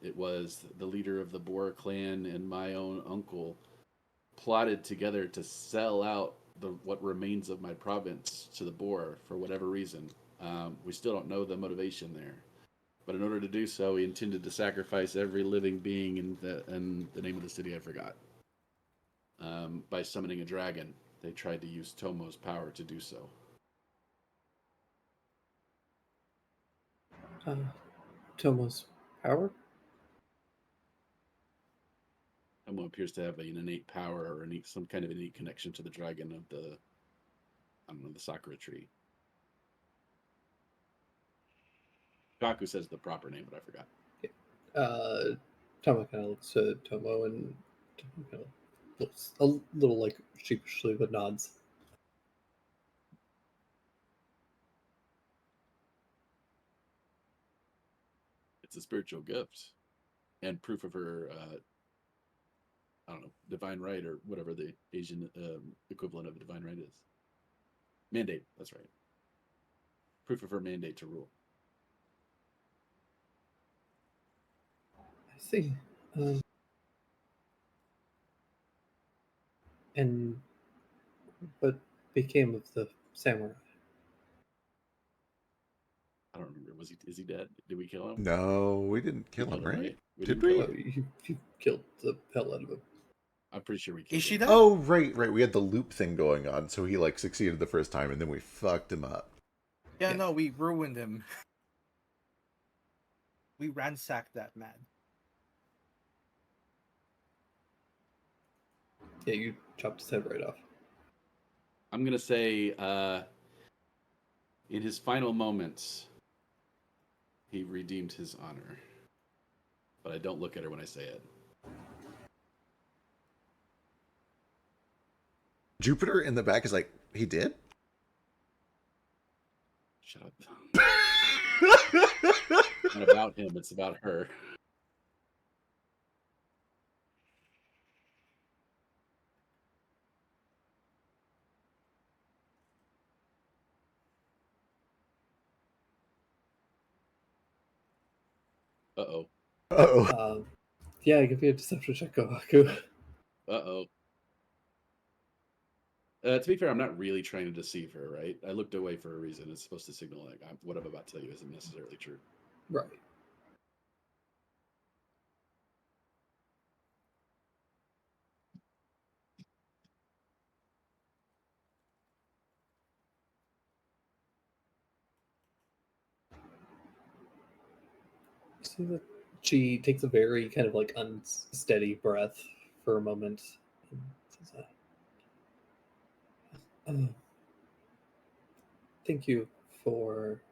It was the leader of the Boer clan and my own uncle plotted together to sell out what remains of my province to the Boer for whatever reason. We still don't know the motivation there, but in order to do so, he intended to sacrifice every living being in the name of the city I forgot. By summoning a dragon, they tried to use Tomo's power to do so. Tomo's power? Tomo appears to have an innate power or some kind of innate connection to the dragon of the Sakura tree. Kaku says the proper name, but I forgot. Tomo kind of looks to Tomo and Tomo kind of looks a little like sheepishly but nods. It's a spiritual gift and proof of her, I don't know, divine right or whatever the Asian equivalent of a divine right is. Mandate, that's right. Proof of her mandate to rule. I see. And what became of the samurai? I don't remember. Is he dead? Did we kill him? No, we didn't We kill him, killed right? We Did didn't kill we? Oh, him. you killed the hell out of him. I'm pretty sure we killed Ishida? him. Oh, right. We had the loop thing going on, so he like succeeded the first time, and then we fucked him up. Yeah, Yeah. no, we ruined him. We ransacked that man. Yeah, you chopped his head right off. I'm gonna say, in his final moments, he redeemed his honor. But I don't look at her when I say it. Jupiter in the back is like, he did? Shut up. It's not about him, it's about her. Uh-oh. Uh-oh. Yeah, give me a deception check, Gohaku. Uh-oh. To be fair, I'm not really trying to deceive her, right? I looked away for a reason. It's supposed to signal like what I'm about to tell you isn't necessarily true. Right. See that she takes a very kind of like unsteady breath for a moment. And says, thank you for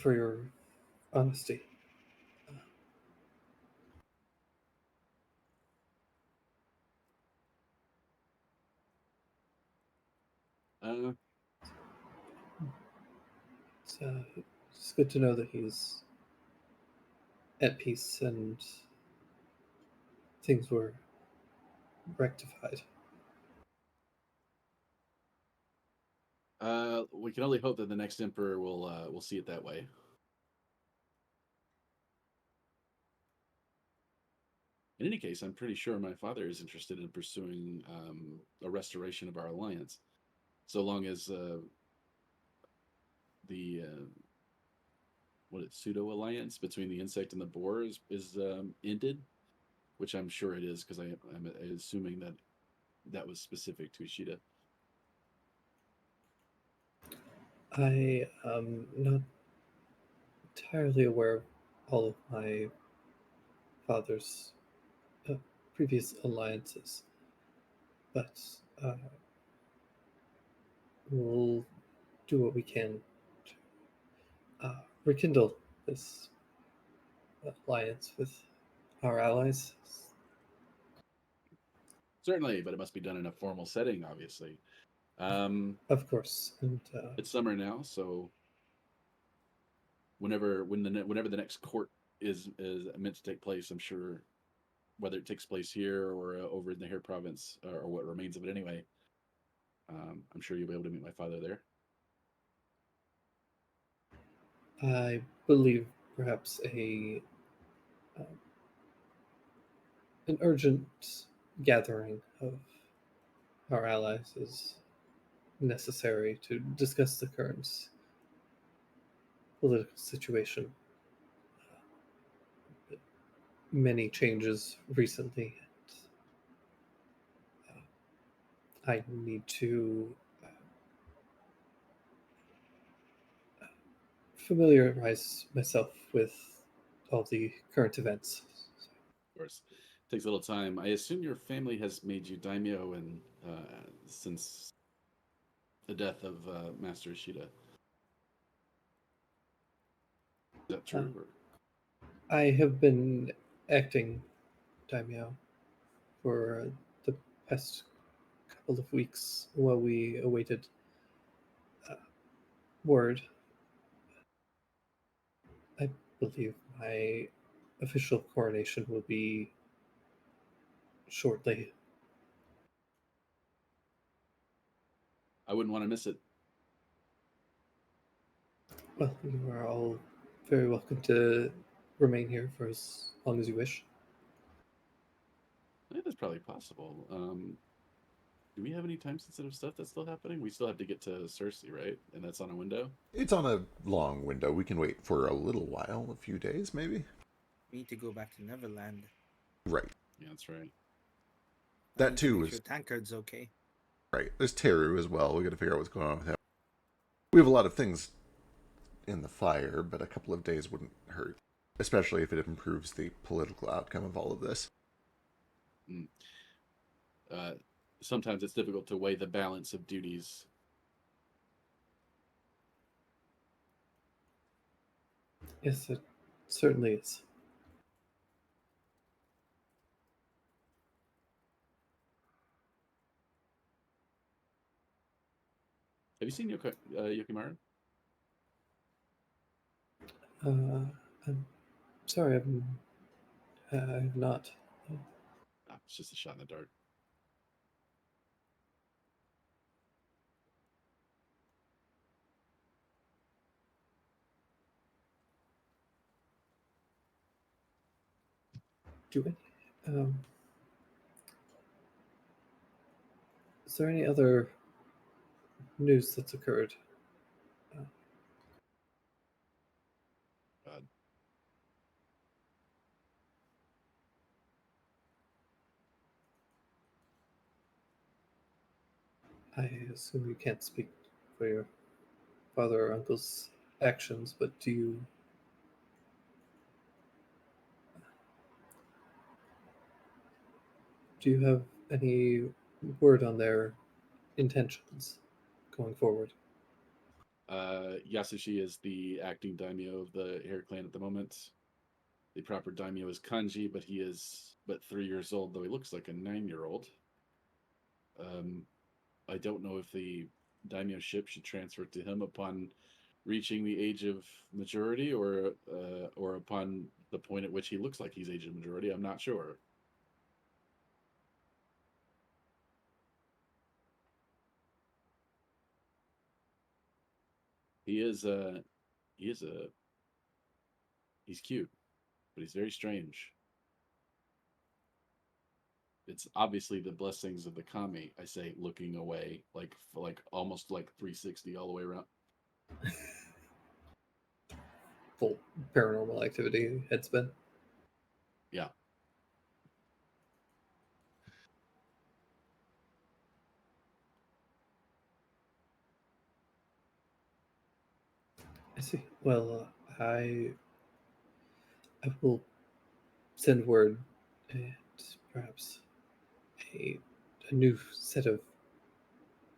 your honesty. It's good to know that he's at peace and things were rectified. We can only hope that the next emperor will see it that way. In any case, I'm pretty sure my father is interested in pursuing a restoration of our alliance, so long as the pseudo alliance between the insect and the boar is ended, which I'm sure it is because I'm assuming that was specific to Ishida. I am not entirely aware of all of my father's previous alliances, but we'll do what we can to rekindle this alliance with our allies. Certainly, but it must be done in a formal setting, obviously. Of course, and It's summer now, so whenever the next court is meant to take place, I'm sure whether it takes place here or over in the Hare province or what remains of it anyway, I'm sure you'll be able to meet my father there. I believe perhaps an urgent gathering of our allies is necessary to discuss the current political situation. Many changes recently. I need to familiarize myself with all the current events. Of course, it takes a little time. I assume your family has made you daimyo and since the death of Master Ishida. Is that true? I have been acting daimyo for the past couple of weeks while we awaited word. I believe my official coronation will be shortly. I wouldn't want to miss it. Well, you are all very welcome to remain here for as long as you wish. I think that's probably possible. Do we have any time-sensitive stuff that's still happening? We still have to get to Cersei, right? And that's on a window? It's on a long window. We can wait for a little while, a few days maybe. We need to go back to Neverland. Right. Yeah, that's right. I That need to too make is sure Tankard's okay. right. There's Teru as well. We got to figure out what's going on with him. We have a lot of things in the fire, but a couple of days wouldn't hurt, especially if it improves the political outcome of all of this. Sometimes it's difficult to weigh the balance of duties. Yes, it certainly is. Have you seen Yokimaru? I'm sorry, I have not. Ah, it's just a shot in the dark. Do it. Is there any other news that's occurred? God. I assume you can't speak for your father or uncle's actions, but do you have any word on their intentions going forward? Yasushi is the acting daimyo of the Hair Clan at the moment. The proper daimyo is Kanji, but he is but 3 years old, though he looks like a 9-year-old. I don't know if the daimyo-ship should transfer to him upon reaching the age of majority, or upon the point at which he looks like he's age of majority. I'm not sure. He is he's cute, but he's very strange. It's obviously the blessings of the kami. I say, looking away, like almost like 360 all the way around. Full paranormal activity headspin. Yeah. I see. Well, I will send word, and perhaps a new set of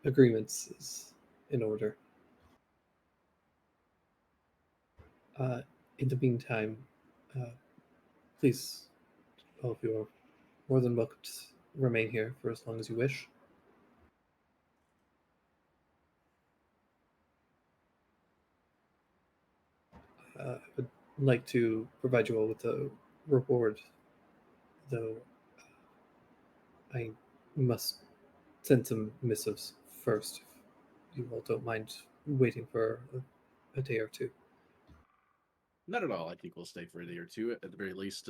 agreements is in order. In the meantime, uh, please, all of you are more than welcome to remain here for as long as you wish. I would like to provide you all with a reward, though I must send some missives first, if you all don't mind waiting for a day or two. Not at all. I think we'll stay for a day or two at the very least.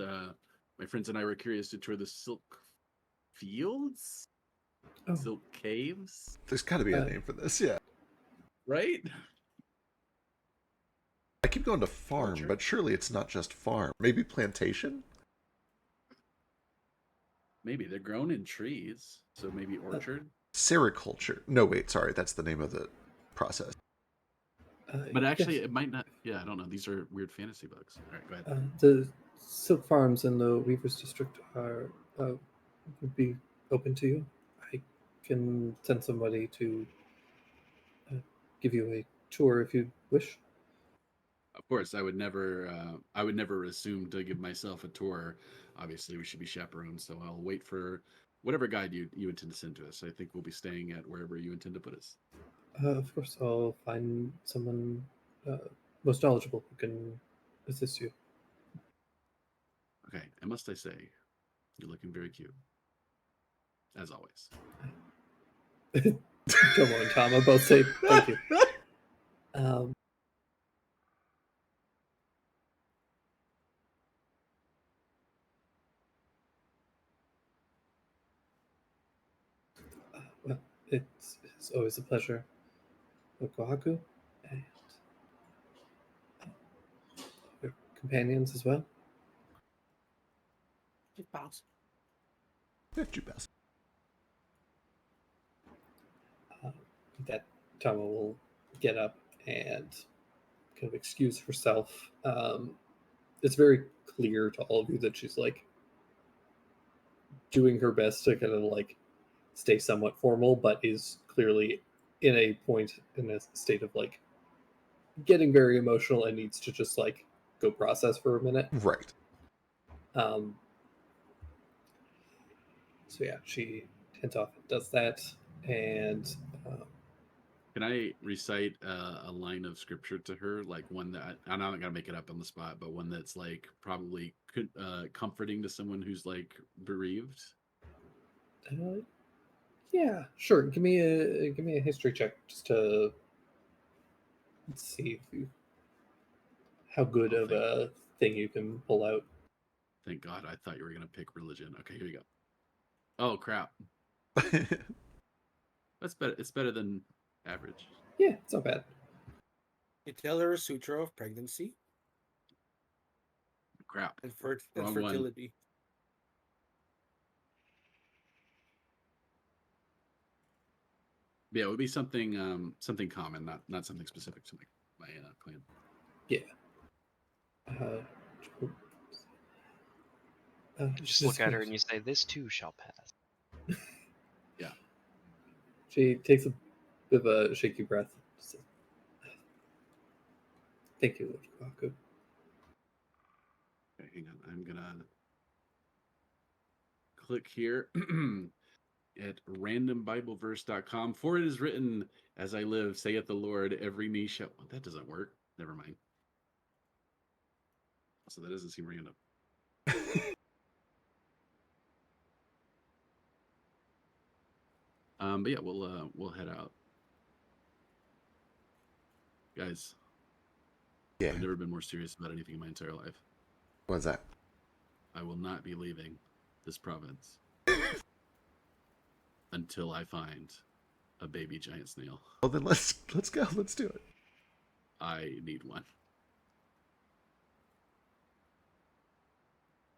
My friends and I were curious to tour the Silk Fields, Oh, Silk Caves, There's got to be a name for this, yeah. right? I keep going to farm, Orchard? but surely it's not just farm. Maybe plantation? Maybe they're grown in trees, so maybe orchard. Sericulture. No, wait, sorry. That's the name of the process. But actually, yes. it might not. Yeah, I don't know. These are weird fantasy books. All right, go ahead. The silk farms in the Weavers District are would be open to you. I can send somebody to give you a tour if you wish. Of course, I would never assume to give myself a tour. Obviously, we should be chaperones, so I'll wait for whatever guide you intend to send to us. I think we'll be staying at wherever you intend to put us. Of course, I'll find someone most knowledgeable who can assist you. Okay, and must I say, you're looking very cute, as always. Tomo and Tama both say thank you. Um, well, it's always a pleasure. Okohaku and your companions as well. It bows. Did you best? That Tama will get up and kind of excuse herself. It's very clear to all of you that she's like doing her best to kind of like stay somewhat formal, but is clearly in a state of like getting very emotional and needs to just like go process for a minute. Right. So yeah, she heads off and does that, and Can I recite a line of scripture to her, like one that I'm not gonna make it up on the spot, but one that's like probably comforting to someone who's like bereaved? yeah, sure. Give me a history check just to let's see if you, how good Oh, of a thing you can pull out. Thank God, I thought you were gonna pick religion. Okay, here you go. Oh crap, that's better. It's better than average. Yeah, it's not bad. You tell her a sutra of pregnancy Crap, and, Wrong one. fertility. Yeah, it would be something common, not something specific to my clan. Yeah. You just look at her and you say, "This too shall pass." Yeah. She takes a bit of a shaky breath. Says, thank you, Lord Kaku. Okay, hang on. I'm gonna click here at randombibleverse.com. For it is written, "As I live, saith the Lord, every knee shall." Oh, that doesn't work. Never mind. So that doesn't seem random. But yeah, we'll head out, guys. Yeah. I've never been more serious about anything in my entire life. What's that? I will not be leaving this province until I find a baby giant snail. Well, then let's go. Let's do it. I need one.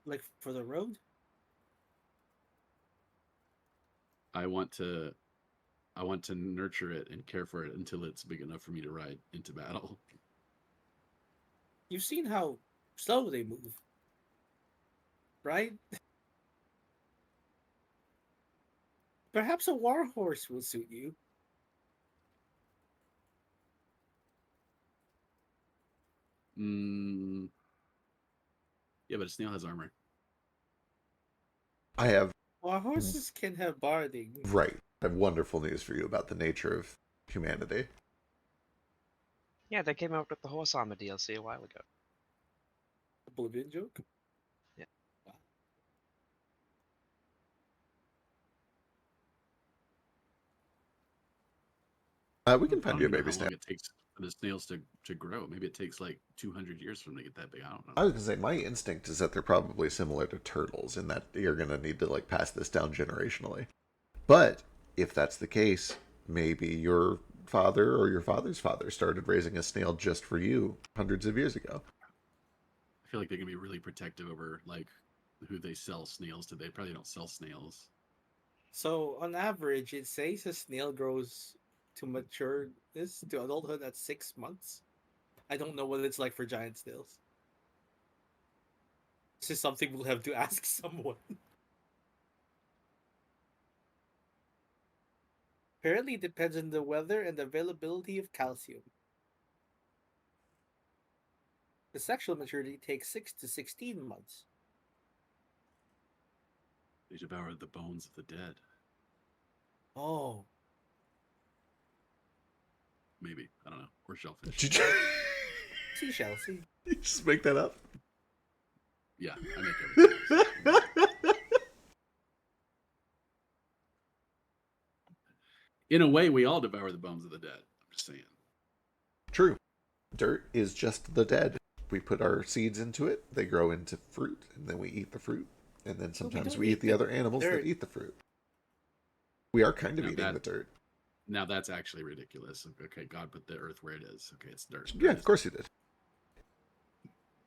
Like for the road? I want to nurture it and care for it until it's big enough for me to ride into battle. You've seen how slow they move, right? Perhaps a war horse will suit you. Yeah, but a snail has armor. I have War horses can have barding. right. I have wonderful news for you about the nature of humanity. Yeah, they came out with the Horse-Armor DLC a while ago. Oblivion joke? Yeah. Wow. We can I find don't you a even know baby how snail. long it takes for the snails to grow. Maybe it takes like 200 years for them to get that big. I don't know. I was gonna say my instinct is that they're probably similar to turtles in that you're gonna need to like pass this down generationally. But if that's the case, maybe your father or your father's father started raising a snail just for you hundreds of years ago. I feel like they're gonna be really protective over like who they sell snails to. They probably don't sell snails. So on average, it says a snail grows to matureness to adulthood at 6 months. I don't know what it's like for giant snails. This is something we'll have to ask someone. Apparently, it depends on the weather and the availability of calcium. The sexual maturity takes 6 to 16 months. They devoured the bones of the dead. Oh, Maybe. I don't know. Or shellfish. Did you seashell. See, you just make that up? Yeah, I make everything. In a way, we all devour the bones of the dead. I'm just saying. True. Dirt is just the dead. We put our seeds into it, they grow into fruit, and then we eat the fruit. And then sometimes don't we eat eat the the other animals that dirt. eat the fruit. We are kind of Now eating that- the dirt. Now that's actually ridiculous. Okay, God put the earth where it is. Okay, it's dirt. Yeah, of course he did.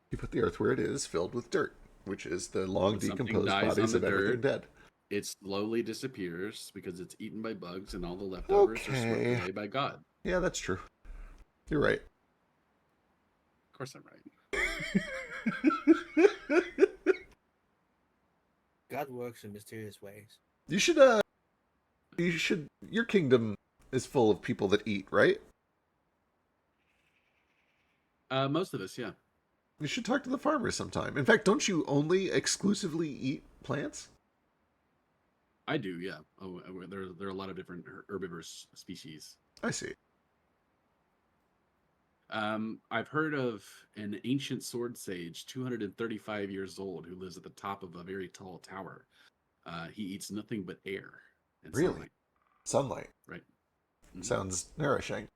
He put the earth where it is, filled with dirt, which is the long When something decomposed dies bodies on of the everything dirt, dead. It slowly disappears because it's eaten by bugs and all the leftovers are swept Okay. away by God. Yeah, that's true. You're right. Of course I'm right. God works in mysterious ways. You should, your kingdom is full of people that eat, right? Most of us, yeah. You should talk to the farmers sometime. In fact, don't you only exclusively eat plants? I do, yeah. Oh, there are a lot of different herbivorous species. I see. I've heard of an ancient sword sage, 235 years old, who lives at the top of a very tall tower. He eats nothing but air and Really? sunlight. Sunlight. Right. Mhm. Sounds nourishing.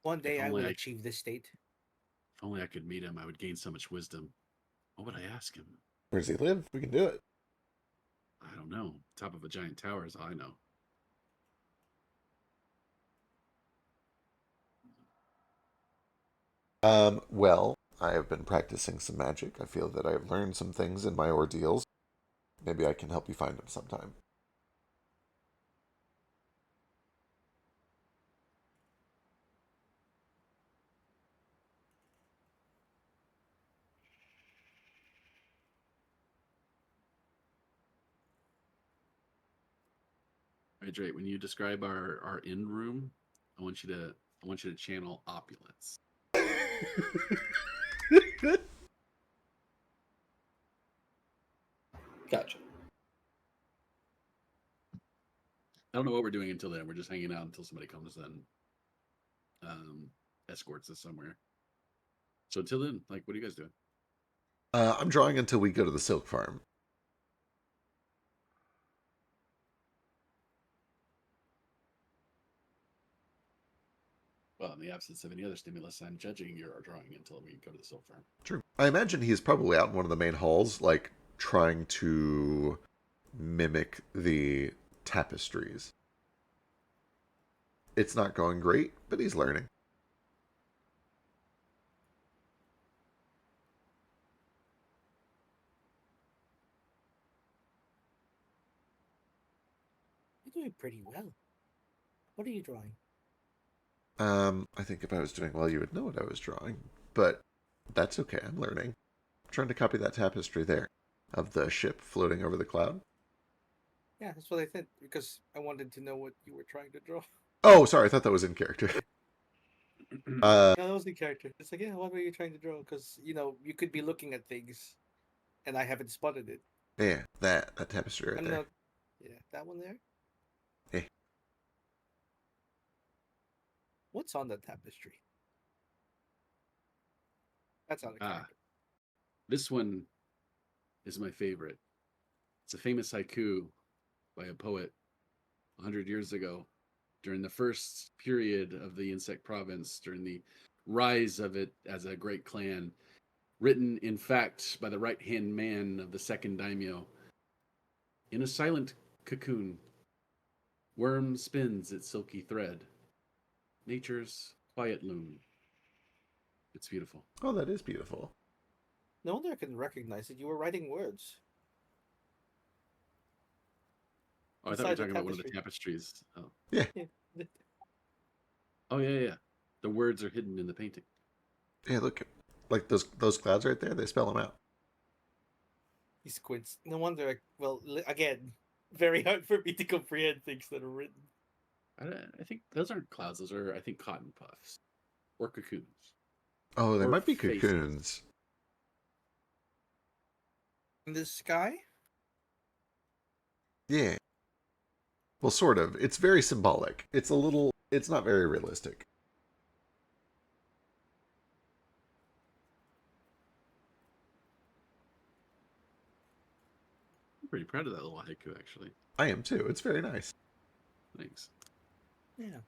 One day I only will I- achieve this state. If only I could meet him, I would gain so much wisdom. What would I ask him? Where does he live? We can do it. I don't know. Top of a giant tower is all I know. Well, I have been practicing some magic. I feel that I have learned some things in my ordeals. Maybe I can help you find them sometime. All right, Drake, when you describe our inn room, I want you to channel opulence. Gotcha. I don't know what we're doing until then. We're just hanging out until somebody comes and escorts us somewhere. So until then, like, what are you guys doing? I'm drawing until we go to the silk farm. Well, in the absence of any other stimulus, I'm judging your drawing until we go to the silk farm. True. I imagine he's probably out in one of the main halls, like, trying to mimic the tapestries. It's not going great, but he's learning. You're doing pretty well. What are you drawing? I think if I was doing well, you would know what I was drawing, but that's okay. I'm learning. I'm trying to copy that tapestry there of the ship floating over the cloud. Yeah, that's what I said because I wanted to know what you were trying to draw. Oh, sorry. I thought that was in character. No, that was the character. It's like, yeah, what were you trying to draw? Because you could be looking at things, and I haven't spotted it. Yeah, that tapestry right I'm there. not. Yeah, that one there. Yeah. What's on the tapestry? That's on the character. This one is my favorite. It's a famous haiku by a poet 100 years ago during the first period of the insect province, during the rise of it as a great clan, written, in fact, by the right-hand man of the second daimyo. In a silent cocoon, worm spins its silky thread. Nature's quiet loom. It's beautiful. Oh, that is beautiful. No wonder I can recognize it. You were writing words. Oh, I thought we were Inside the talking about one of the tapestry. tapestries. Oh. Yeah. Oh, yeah. The words are hidden in the painting. Yeah, look, like those clouds right there. They spell them out. He squints. No wonder. Again, very hard for me to comprehend things that are written. I think those aren't clouds. Those are, I think, cotton puffs or cocoons. Oh, they Or might be faces. cocoons. In the sky? Yeah. Well, sort of. It's very symbolic. It's a little. It's not very realistic. I'm pretty proud of that little haiku, actually. I am too. It's very nice. Thanks. Yeah.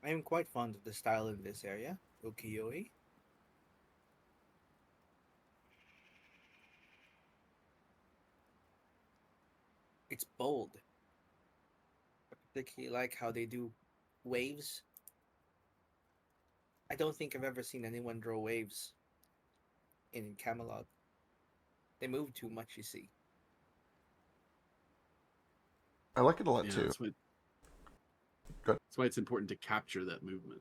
I am quite fond of the style in this area, ukiyo-e. It's bold. I particularly like how they do waves. I don't think I've ever seen anyone draw waves in Camelot. They move too much, you see. I like it a lot Yeah, too. that's why, Good. that's why it's important to capture that movement.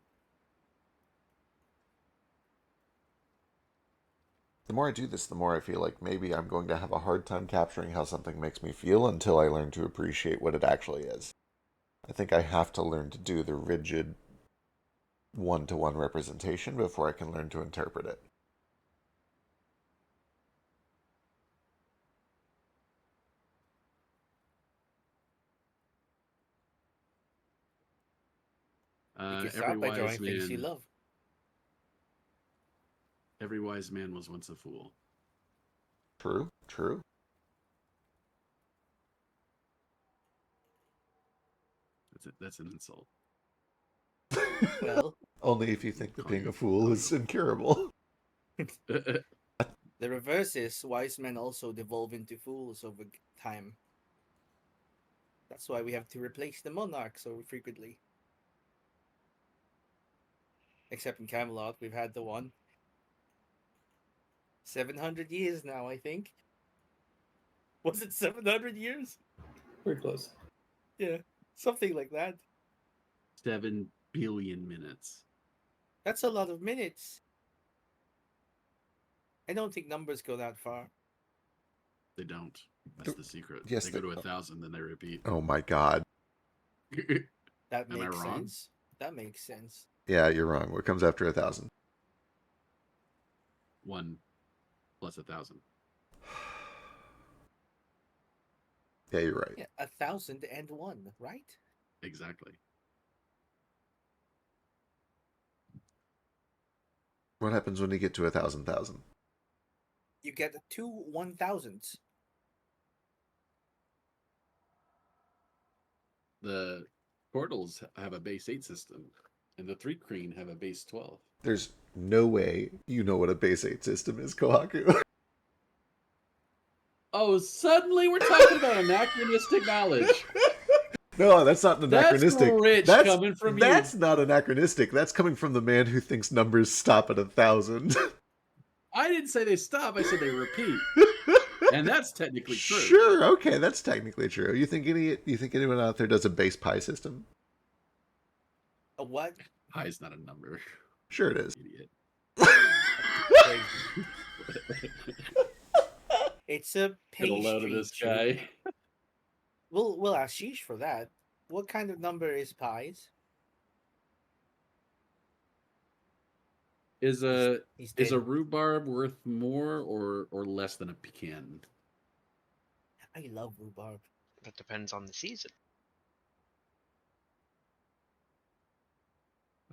The more I do this, the more I feel like maybe I'm going to have a hard time capturing how something makes me feel until I learn to appreciate what it actually is. I think I have to learn to do the rigid one-to-one representation before I can learn to interpret it. You can Every start by drawing things you man, love. every wise man was once a fool. True, true. That's an insult. Well, Only if you think that being a fool is incurable. the reverse is wise men also devolve into fools over time. That's why we have to replace the monarch so frequently. Except in Camelot, we've had the one 700 years now, I think. Was it 700 years? Very close. Yeah, something like that. 7 billion minutes. That's a lot of minutes. I don't think numbers go that far. They don't. That's the secret. Yes, they go they- to 1,000, then they repeat. Oh my god. That Am I makes wrong? sense. That makes sense. Yeah, you're wrong. What comes after 1,000? 1 plus 1,000. Yeah, you're right. Yeah, 1,001, right? Exactly. What happens when you get to 1,000,000? You get 2 1,000s. The portals have a base 8 system, and the 3 Kreen have a base 12. There's no way you know what a base 8 system is, Kohaku. Oh, suddenly we're talking about anachronistic knowledge. No, that's not anachronistic. That's rich coming from you. That's not anachronistic. That's coming from the man who thinks numbers stop at 1,000. I didn't say they stop. I said they repeat, and that's technically true. Sure, okay, that's technically true. You think anyone out there does a base pi system? A what? Pi is not a number. Sure it is. Idiot. Crazy. It's a Get a load of pastry. this Jude. guy. We'll ask Sheesh for that. What kind of number is pies? Is a He's is a dead. rhubarb worth more or less than a pecan? I love rhubarb. That depends on the season.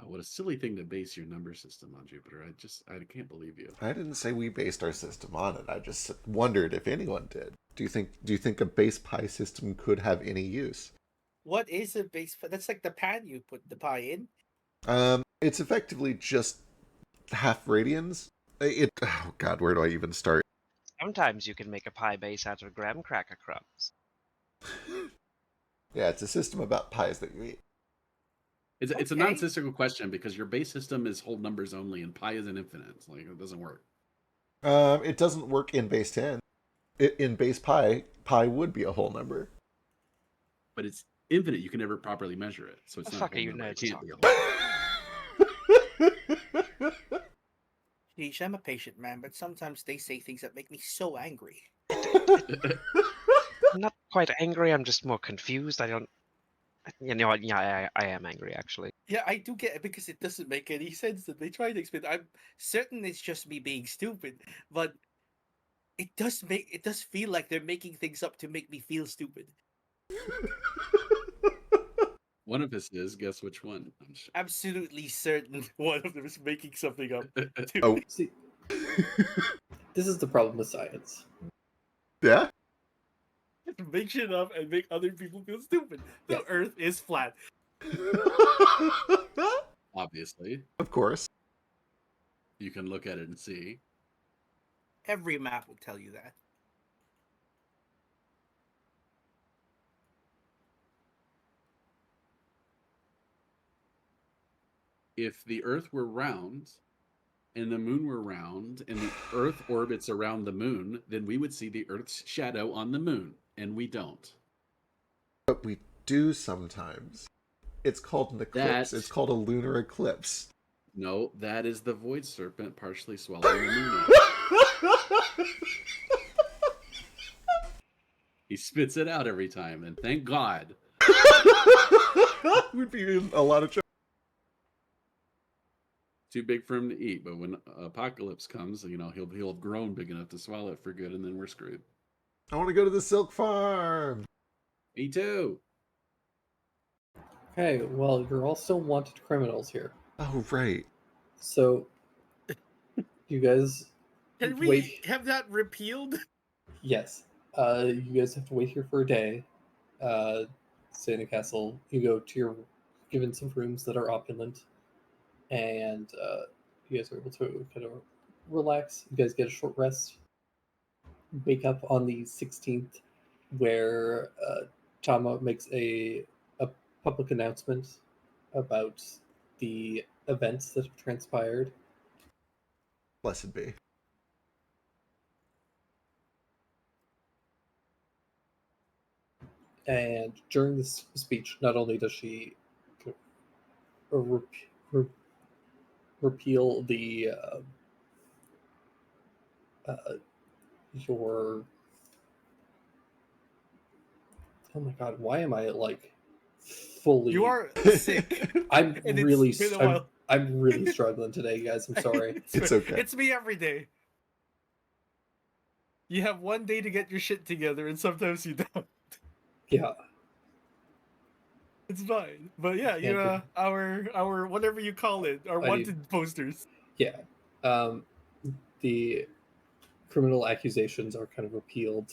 What a silly thing to base your number system on, Jupiter. I can't believe you. I didn't say we based our system on it. I just wondered if anyone did. Do you think a base pi system could have any use? What is a base? That's like the pan you put the pie in. It's effectively just half radians. Oh god, where do I even start? Sometimes you can make a pie base out of graham cracker crumbs. Yeah, it's a system about pies that you eat. It's a Okay. nonsensical question because your base system is whole numbers only, and pi is an infinite. It's like it doesn't work. It doesn't work in base 10. In base pi would be a whole number. But it's infinite. You can never properly measure it, so it's The not fuck a whole are you number. It nerds can't be a whole. Sheesh, I'm a patient man, but sometimes they say things that make me so angry. I'm not quite angry, I'm just more confused. I don't... You know what? Yeah, I am angry, actually. Yeah, I do get it because it doesn't make any sense that they try to explain. I'm certain it's just me being stupid, but It does feel like they're making things up to make me feel stupid. One of us is. Guess which one? I'm sure. Absolutely certain one of them is making something up. To Oh, See, this is the problem with science. yeah? make shit up and make other people feel stupid. The Yeah. Earth is flat. Obviously, Of course. you can look at it and see. Every map would tell you that. If the Earth were round and the moon were round and the Earth orbits around the moon, then we would see the Earth's shadow on the moon, and we don't. But we do sometimes. It's called an eclipse. That- It's called a lunar eclipse. No, that is the void serpent partially swallowing the moon. He spits it out every time, and thank God. We'd be in a lot of trouble. Too big for him to eat, but when apocalypse comes, he'll have grown big enough to swallow it for good, and then we're screwed. I want to go to the silk farm. Me too. Okay, well, you're all still wanted criminals here. Oh, right. So, you guys Can we wait. have that repealed? Yes. You guys have to wait here for a day. Stay in the castle. You go to your given some rooms that are opulent, and you guys are able to kind of relax. You guys get a short rest. Wake up on the 16th, where Tama makes a public announcement about the events that have transpired. Blessed be. And during this speech, not only does she repeal the your oh my god, why am I like fully? You are sick. I'm and it's really been a I'm, while. I'm really struggling today, you guys. I'm sorry. It's okay. It's me every day. You have one day to get your shit together, and sometimes you don't. Yeah. It's fine. But yeah, you Yeah, our whatever you call it, our I wanted posters. Yeah. The criminal accusations are kind of repealed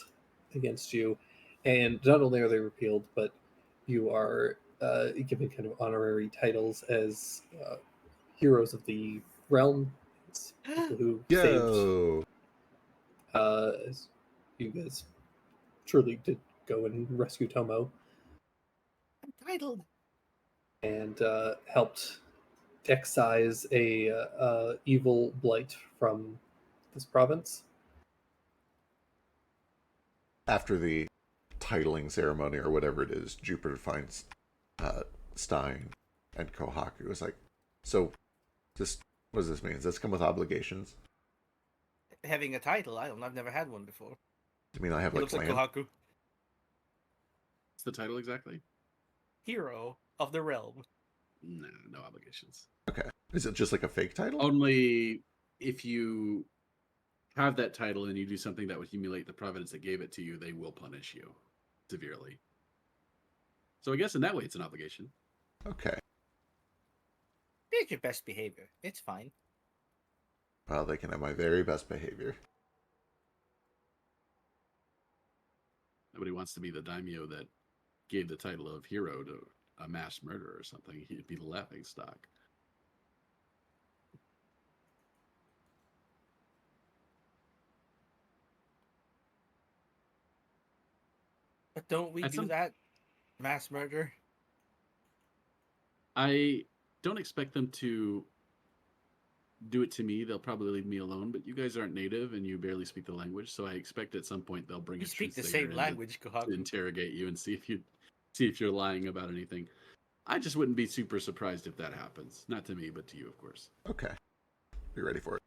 against you. And not only are they repealed, but you are given kind of honorary titles as heroes of the realm, as people who saved. Yo. As you guys truly did go and rescue Tomo Titled. and helped excise a evil blight from this province. After the titling ceremony or whatever it is, Jupiter finds Stein and Kohaku. It's like, so this, what does this mean? Does this come with obligations? Having a title, I've never had one before. I mean, I have It like looks like land. Kohaku. What's the title exactly? Hero of the realm. No obligations. Okay. Is it just like a fake title? Only if you have that title and you do something that would humiliate the providence that gave it to you, they will punish you severely. So I guess in that way, it's an obligation. Okay. Be your best behavior. It's fine. Well, they can have my very best behavior. Nobody wants to be the daimyo that gave the title of hero to a mass murderer or something. He'd be the laughing stock. But don't we At do some- that? Mass murder? I don't expect them to do it to me. They'll probably leave me alone, but you guys aren't native and you barely speak the language, so I expect at some point they'll bring You a speak the truth same sayer in language, to Kohaku. interrogate you and see if you're lying about anything. I just wouldn't be super surprised if that happens. Not to me, but to you, of course. Okay. Be ready for it.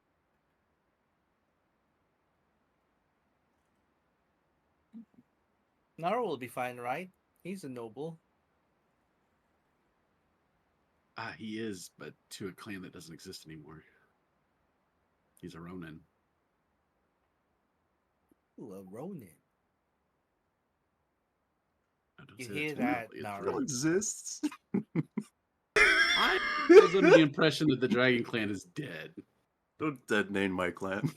Naro will be fine, right? He's a noble. He is, but to a clan that doesn't exist anymore. He's a Ronin. Ooh, a Ronin. I don't You say hear too that, loudly. It Nara? still exists. I was under the impression that the Dragon Clan is dead. Don't dead name my clan.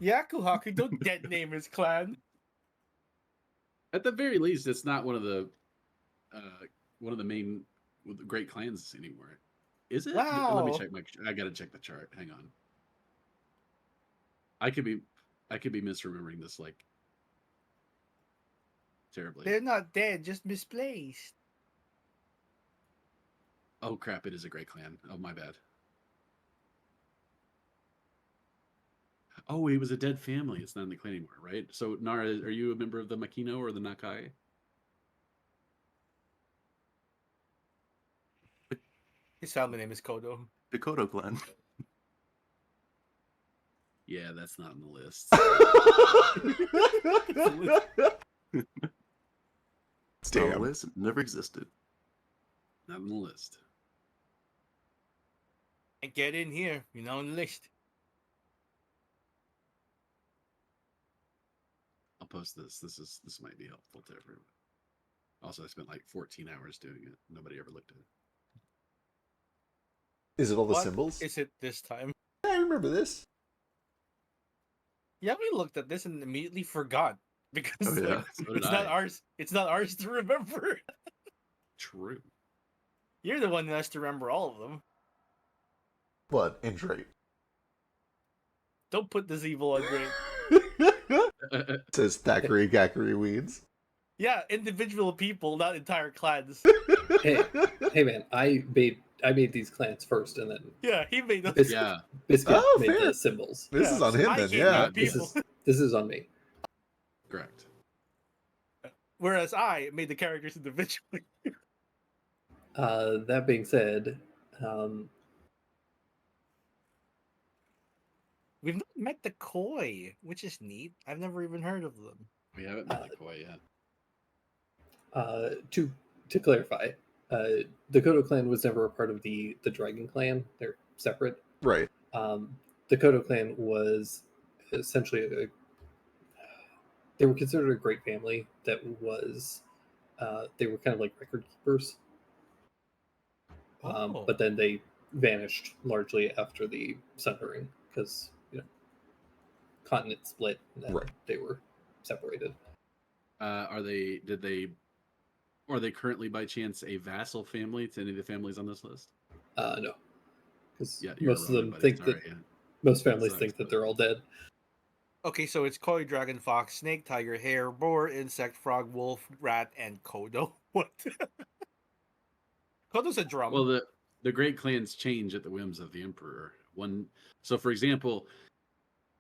Yakuhaku, don't dead name his clan. At the very least, it's not one of the main great clans anymore. Is it? Let me Wow. check I gotta check the chart. Hang on. I could be misremembering this like terribly. They're not dead, just misplaced. Oh crap! It is a great clan. Oh my bad. Oh, he was a dead family. It's not in the clan anymore, right? So Nara, are you a member of the Makino or the Nakai? His family name is Kodo. The Kodo clan. Yeah, that's not on the list. It's not on the Damn. list. It never existed. Not on the list. And get in here, you're not on the list. I'll post this. This might be helpful to everyone. Also, I spent like 14 hours doing it. Nobody ever looked at it. Is it all the What symbols? is it this time? I remember this. Yeah, we looked at this and immediately forgot because Oh, yeah. like, So did it's not I. ours. It's not ours to remember. True. You're the one that has to remember all of them. What? Injury. Don't put this evil on Great. Says Thackeray Gackery Weeds. Yeah, individual people, not entire clans. Hey, hey, man, I made these clans first, and then Yeah, he made those. Biscuit, Yeah. Biscuit Oh, made fair. the symbols. This Yeah, is on him I then, gave yeah. you This people. is on me. Correct. Whereas I made the characters individually. That being said, We've not met the Koi, which is neat. I've never even heard of them. We haven't met the Koi yet. to clarify, the Kodo clan was never a part of the Dragon clan. They're separate. Right. The Kodo clan was essentially they were considered a great family that was they were kind of like record keepers. Oh. But then they vanished largely after the Sundering because continent split and Right. they were separated. Are they currently by chance a vassal family to any of the families on this list? No, because Yeah, you're most of a Ronin, them buddy. think Sorry, that yeah. most families Sucks, think that but- they're all dead. Okay, so it's Koi, Dragon, Fox, Snake, Tiger, Hare, Boar, Insect, Frog, Wolf, Rat, and Kodo. What? Kodo's a drum. Well, the great clans change at the whims of the emperor. So for example,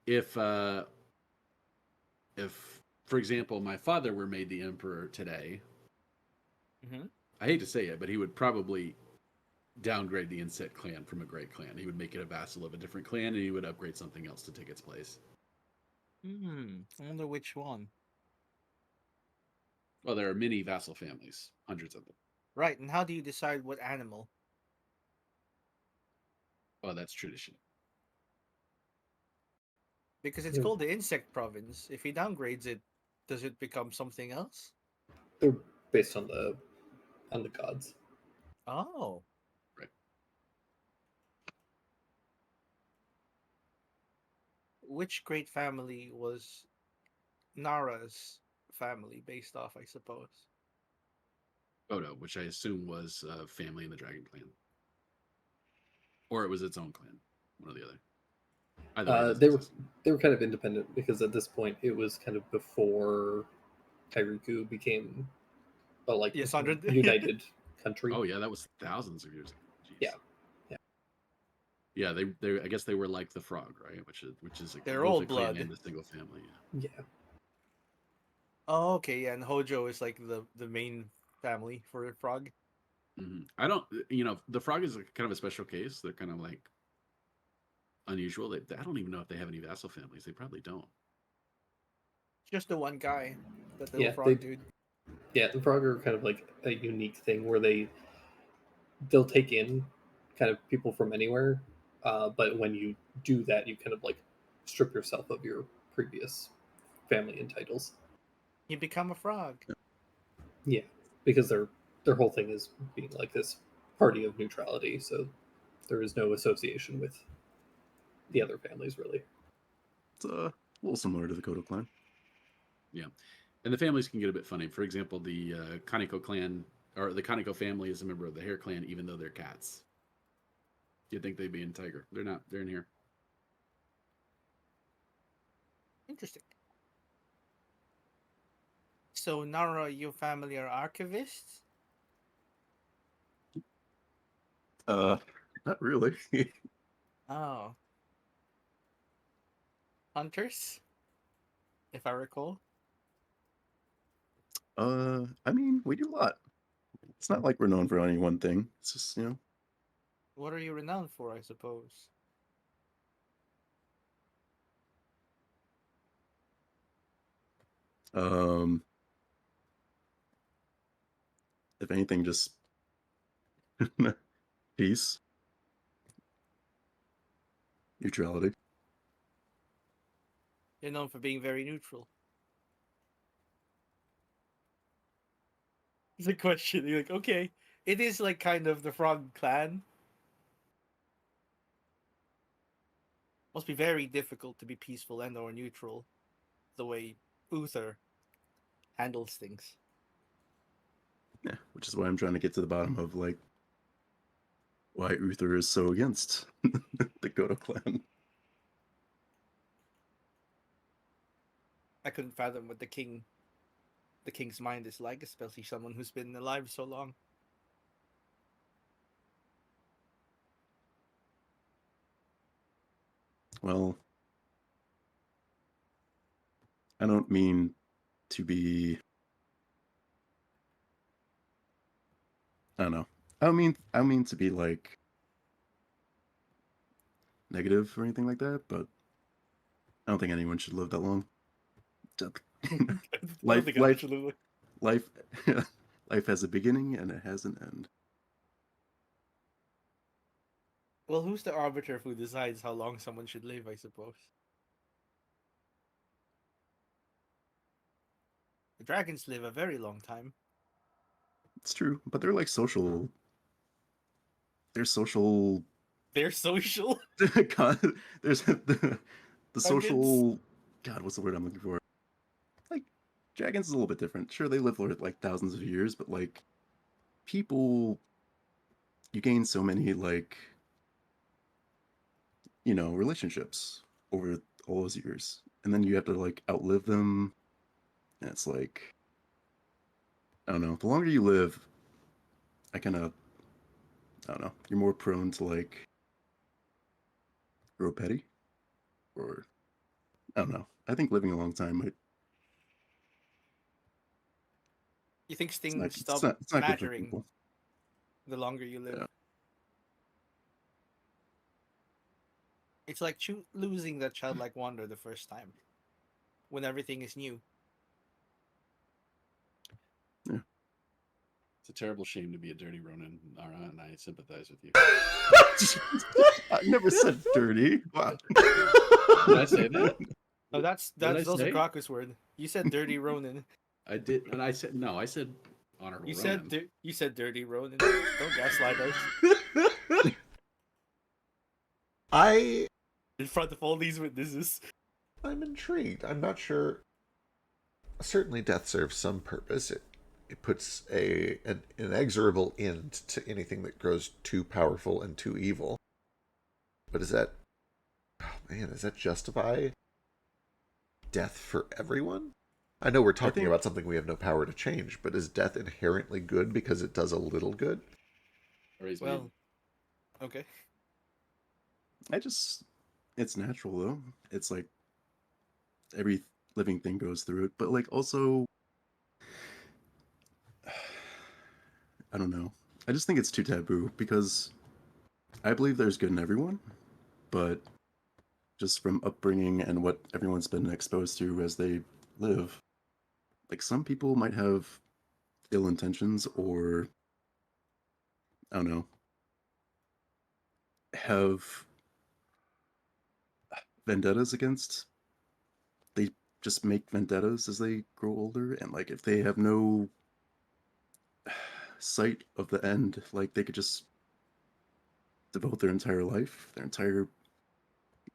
if for example my father were made the emperor today, Mhm. I hate to say it, but he would probably downgrade the Insect clan from a great clan. He would make it a vassal of a different clan, and he would upgrade something else to take its place. I wonder which one. Well, there are many vassal families, hundreds of them. Right, and how do you decide what animal? Well, that's tradition. Because it's Yeah. called the Insect Province. If he downgrades it, does it become something else? They're based on the gods. Oh. Right. Which great family was Nara's family based off, I suppose? Odo, which I assume was a family in the Dragon Clan. Or it was its own clan. One or the other. Either way, it doesn't exist. They were kind of independent because at this point it was kind of before Kairiku became Yes, a united country. Oh yeah, that was thousands of years ago. Jeez. Yeah. Yeah, they I guess they were like the frog, right? Which is like They're both all a clan blood. and a single family. Yeah. Yeah. Oh, okay, yeah, and Hojo is like the main family for the frog. I don't, the frog is kind of a special case. They're kind of like unusual. I don't even know if they have any vassal families. They probably don't. Just the one guy, that little Yeah, frog dude. Yeah, the frog are kind of like a unique thing where they'll take in kind of people from anywhere, but when you do that, you kind of like strip yourself of your previous family and titles. You become a frog. Yeah, because their whole thing is being like this party of neutrality, so there is no association with the other families really. It's a little similar to the Kodo clan. Yeah, and the families can get a bit funny. For example, the Kaneko clan or the Kaneko family is a member of the Hare clan, even though they're cats. You'd think they'd be in Tiger. They're not. They're in here. Interesting. So, Nara, your family are archivists? Not really. Oh. Hunters? If I recall. I mean, we do a lot. It's not like we're known for any one thing. It's just, What are you renowned for, I suppose? um, if anything, just peace, neutrality. You're known for being very neutral. It's a question. You're like, okay. It is like kind of the frog clan. Must be very difficult to be peaceful and or neutral the way Uther handles things. Yeah, which is why I'm trying to get to the bottom of like why Uther is so against the Kodo clan. I couldn't fathom what the king's mind is like, especially someone who's been alive so long. Well, I don't mean to be. I don't know. I mean to be like negative or anything like that, but I don't think anyone should live that long. life, life, life, life has a beginning and it has an end. Well, who's the arbiter who decides how long someone should live, I suppose? The dragons live a very long time. It's true, but they're like social. They're social. They're social. God, there's the Dragons? social. God, what's the word I'm looking for? Like, dragons is a little bit different. Sure, they live for like thousands of years, but like, people, you gain so many like, relationships over all those years, and then you have to like outlive them. And it's like, I don't know. The longer you live, I don't know. You're more prone to like grow petty, or I don't know. I think living a long time might. You think It's things not. stop It's not good for mattering people. the longer you live? Yeah. It's like losing that childlike wonder the first time, when everything is new. Yeah. It's a terrible shame to be a dirty Ronin, Nara, and I sympathize with you. I never said dirty. Wow. Did I say that? No, that's What did I those are say? Crocus word. You said dirty Ronin. I did, and I said no. I said honorable You Ronin. said you said dirty Ronin. Don't gaslight us I in front of all these witnesses. I'm intrigued. I'm not sure. Certainly, death serves some purpose. It puts an inexorable end to anything that grows too powerful and too evil. But does that justify death for everyone? I know we're talking about something we have no power to change, but is death inherently good because it does a little good? Well, okay. It's natural though. It's like every living thing goes through it, but like also, I don't know. I just think it's too taboo because I believe there's good in everyone, but just from upbringing and what everyone's been exposed to as they live, like some people might have ill intentions or I don't know, have vendettas against. They just make vendettas as they grow older, and like if they have no sight of the end, like they could just devote their entire life, their entire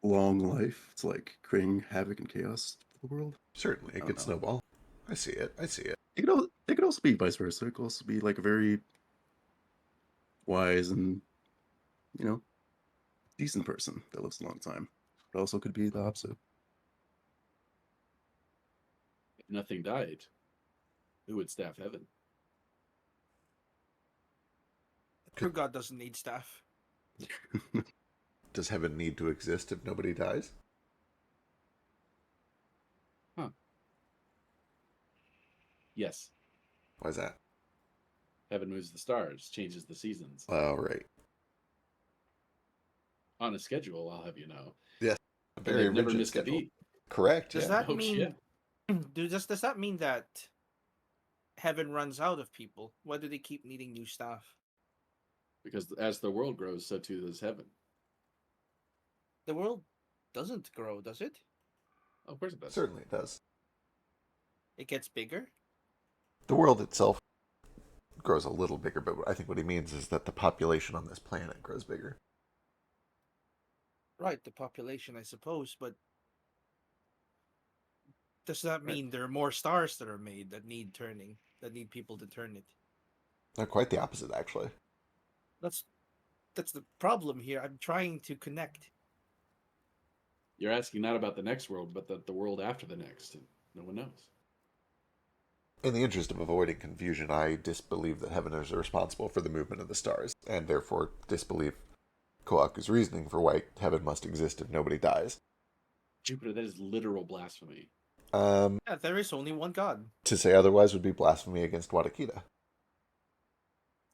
long life, to like creating havoc and chaos for the world. Certainly, I it don't could know. snowball. I see it. I see it. It could also be vice versa. It could also be like a very wise and, you know, decent person that lives a long time. It also could be the opposite. If nothing died, who would staff heaven? True God doesn't need staff. Does heaven need to exist if nobody dies? Yes. Why is that? Heaven moves the stars, changes the seasons. Oh, right. On a schedule, I'll have you know. Yes. A And very they've never rigid missed schedule. a beat. Correct. Does Yeah. that Oh, mean shit. does that mean that heaven runs out of people? Why do they keep needing new staff? Because as the world grows, so too does heaven. The world doesn't grow, does it? Oh, of course it does. Certainly it does. It gets bigger. The world itself grows a little bigger, but I think what he means is that the population on this planet grows bigger. Right, the population, I suppose, but does that Right. mean there are more stars that are made that need turning, that need people to turn it? Not quite the opposite, actually. That's the problem here. I'm trying to connect. You're asking not about the next world, but the world after the next. And no one knows. In the interest of avoiding confusion, I disbelieve that heaven is responsible for the movement of the stars, and therefore disbelieve Koaku's reasoning for why heaven must exist if nobody dies. Jupiter, that is literal blasphemy. Yeah, there is only one God. To say otherwise would be blasphemy against Wadakita.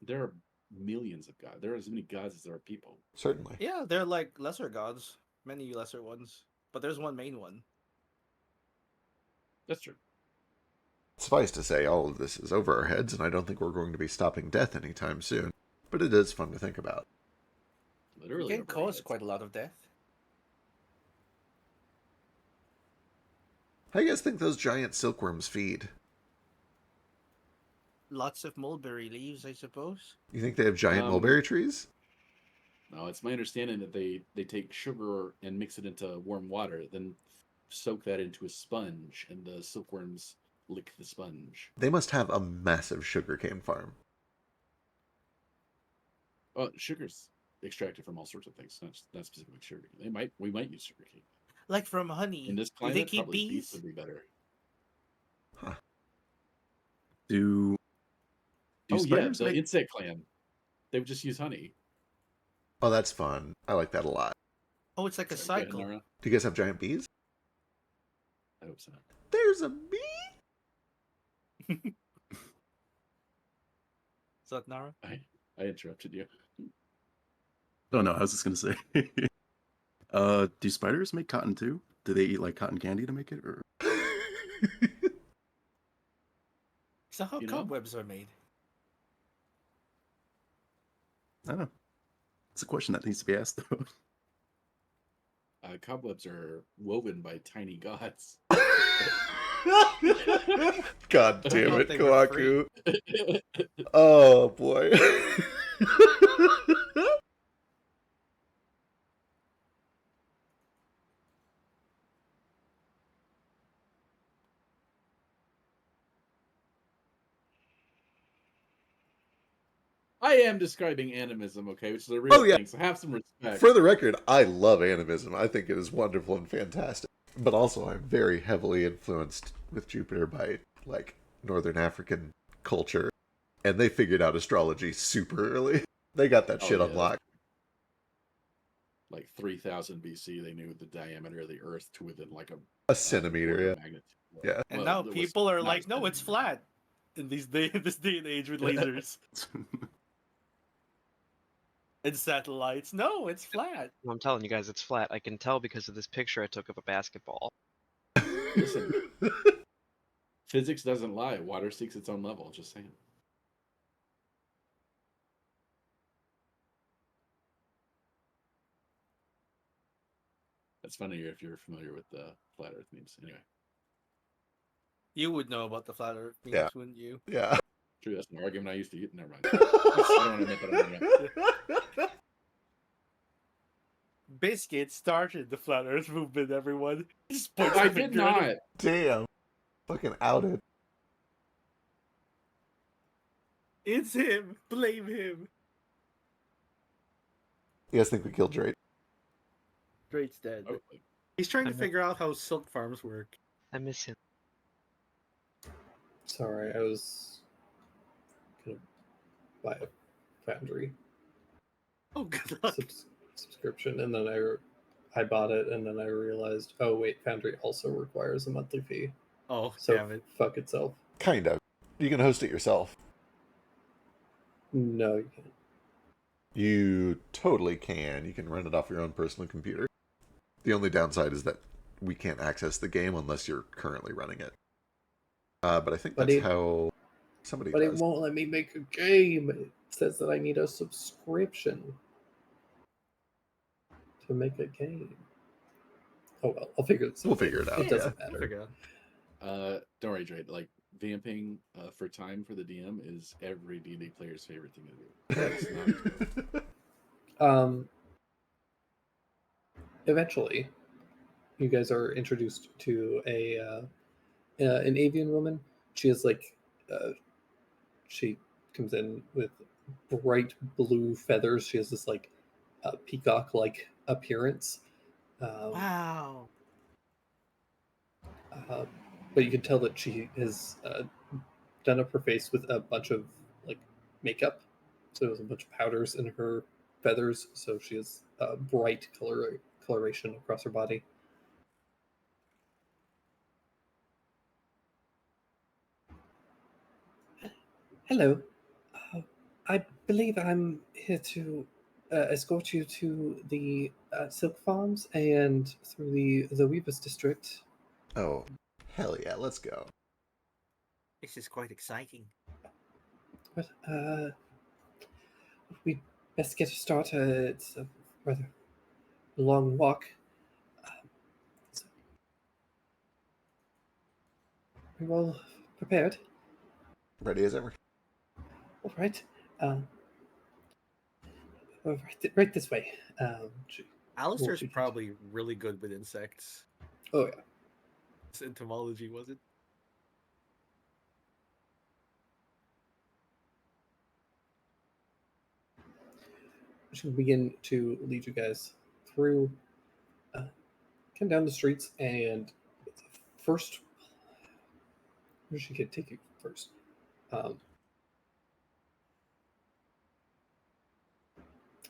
There are millions of gods. There are as many gods as there are people. Certainly. Yeah, they're like lesser gods, many lesser ones, but there's one main one. That's true. Suffice to say, all of this is over our heads, and I don't think we're going to be stopping death anytime soon. But it is fun to think about. Literally. It can over our cause heads. quite a lot of death. How do you guys think those giant silkworms feed? Lots of mulberry leaves, I suppose. You think they have giant mulberry trees? No, it's my understanding that they take sugar and mix it into warm water, then soak that into a sponge, and the silkworms lick the sponge. They must have a massive sugarcane farm. Oh, sugar's extracted from all sorts of things, not specifically sugar. We might use sugar cane. Like from honey. In this Do climate, they keep probably beef bees? would be better. Huh. Do Oh yeah, spiders the make insect clan. They would just use honey. Oh, that's fun. I like that a lot. Oh, it's like a Sorry, go ahead, cycle. Nora. Do you guys have giant bees? I hope so. There's a bee? Is that Nara? I interrupted you. Oh no, I was just gonna say. Do spiders make cotton too? Do they eat like cotton candy to make it, or Is that how You know? cobwebs are made? I don't know. It's a question that needs to be asked though. Cobwebs are woven by tiny gods. God damn thought it, they were free. Koaku. Oh, boy. I am describing animism, okay, which is a real yeah. thing, so have some respect. For the record, I love animism. I think it is wonderful and fantastic. But also, I'm very heavily influenced with Jupiter by, like, Northern African culture. And they figured out astrology super early. They got that Oh, shit yeah, unlocked. Like 3000 BC, they knew the diameter of the Earth to within like A centimeter, order yeah. of magnitude. Yeah. And Well, now it was people are not like, a no, it's centimeter. flat. In this day and age with lasers and satellites. No, it's flat. I'm telling you guys, it's flat. I can tell because of this picture I took of a basketball. Listen. Physics doesn't lie. Water seeks its own level. Just saying. That's funnier if you're familiar with the flat Earth memes. Anyway, You would know about the flat Earth memes, Yeah. wouldn't you? Yeah. true. That's an argument I used to get. Never mind. I don't want to admit that I'm wrong. Biscuit started the flat Earth movement. Everyone, just points I the did finger at him. not. Damn. Fucking outed. It's him. Blame him. You guys think we killed Drake? Drake's dead. Oh, He's trying to I'm- figure out how silk farms work. I miss him. Sorry, I was gonna buy a Foundry Oh, good luck. subscription, and then I bought it, and then I realized, oh wait, Foundry also requires a monthly fee. Oh, So damn it. fuck itself. Kind of. You can host it yourself. No, you can't. You totally can. You can run it off your own personal computer. The only downside is that we can't access the game unless you're currently running it. But I think But that's it- how somebody But it does. won't let me make a game. It says that I need a subscription to make a game. Oh well, I'll figure this out. We'll figure it out. It doesn't We'll matter. figure it out. don't worry, Drake. Like vamping for time for the DM is every D&D player's favorite thing to do. That's not a joke. Eventually, you guys are introduced to an avian woman. She is like, she comes in with bright blue feathers. She has this like peacock-like appearance. Wow. But you can tell that she has done up her face with a bunch of like makeup. So there's a bunch of powders in her feathers. So she has bright coloration across her body. Hello. I believe I'm here to escort you to the silk farms and through the Weavers district. Oh, hell yeah, let's go. This is quite exciting. But we best get a start. It's a rather long walk. So we're all prepared. Ready as ever. All right. Right this way. Alistair's we can- probably really good with insects. Oh yeah. It's entomology, was it? I'm just going to begin to lead you guys through, come down the streets, and first, where she could take you first. I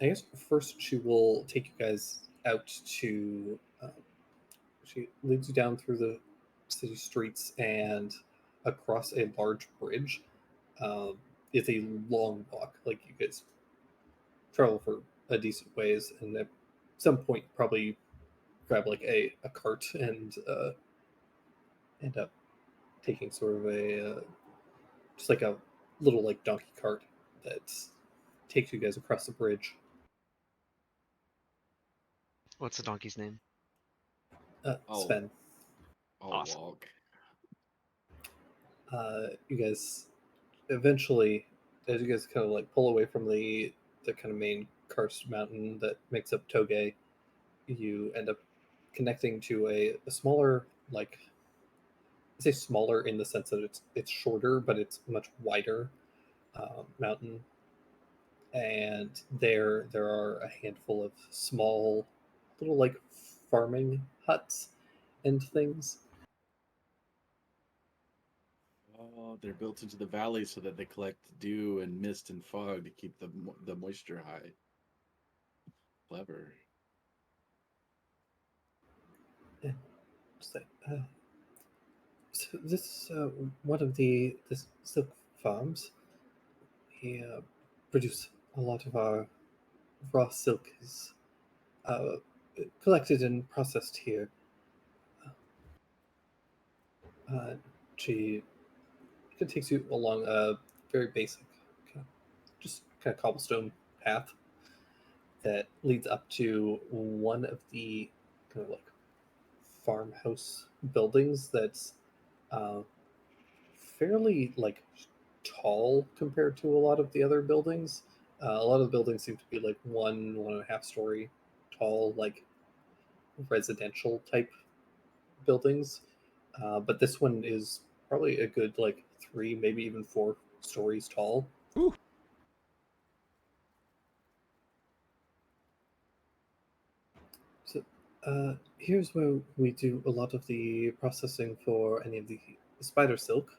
guess first she will take you guys out to. She leads you down through the city streets and across a large bridge. It's a long walk. Like you guys travel for a decent ways, and at some point probably grab like a cart and end up taking sort of a just like a little like donkey cart that takes you guys across the bridge. What's the donkey's name? Oh. Sven, I'll Awesome. walk. you guys eventually, as you guys kind of like pull away from the kind of main karst mountain that makes up Toge, you end up connecting to a smaller, like I say smaller in the sense that it's shorter, but it's much wider mountain. And there are a handful of small, little like farming huts and things. Oh, they're built into the valley so that they collect dew and mist and fog to keep the moisture high. Clever. So, so this is one of the silk farms. We produce a lot of our raw silk is collected and processed here. She takes you along a very basic, just kind of cobblestone path that leads up to one of the kind of like farmhouse buildings that's uh, fairly like tall compared to a lot of the other buildings. A lot of the buildings seem to be like 1.5 story tall, like residential type buildings. But this one is probably a good like 3, maybe even 4 stories tall. Ooh. So here's where we do a lot of the processing for any of the spider silk.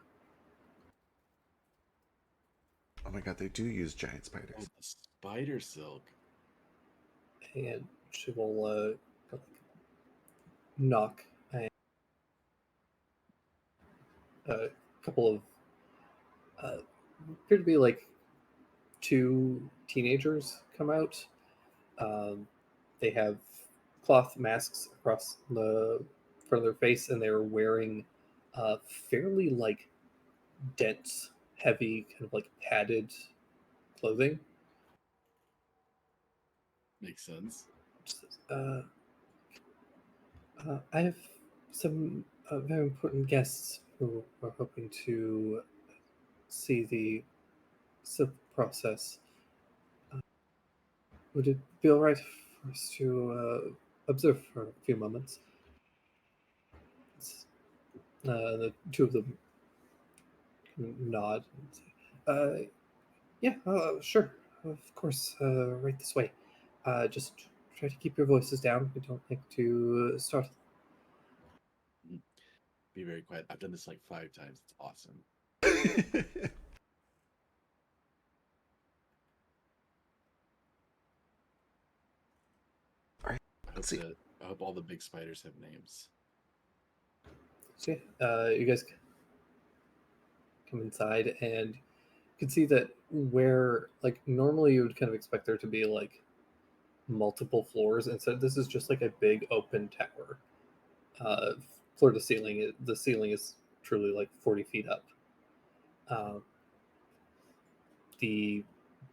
Oh my god, they do use giant Oh, spiders. the spider silk. And she will knock and a couple of appear to be like 2 teenagers come out. They have cloth masks across the front of their face, and they're wearing fairly like dense, heavy, kind of like padded clothing. Makes sense. Uh, I have some very important guests who are hoping to see the silk process. Would it be all right for us to observe for a few moments? The two of them nod and say, "Yeah, sure, of course, right this way. Just try to keep your voices down. We don't like to start." Be very quiet. I've done this like 5 times. It's awesome. Alright, I let's hope see. I hope all the big spiders have names. So yeah, you guys come inside, and you can see that where like normally you would kind of expect there to be like multiple floors, instead this is just like a big open tower. Uh, Floor to ceiling, the ceiling is truly like 40 feet up. Uh, the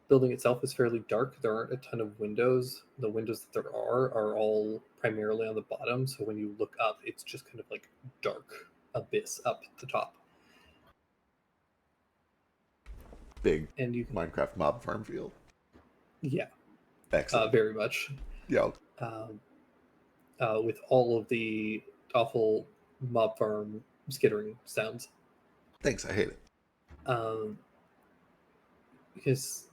building itself is fairly dark. There aren't a ton of windows. The windows that there are all primarily on the bottom. So when you look up, it's just kind of like dark abyss up at the top. Big And you can, Minecraft mob farm field. yeah, Excellent. very much. Yeah. With all of the awful mob farm skittering sounds. Thanks, I hate it. Because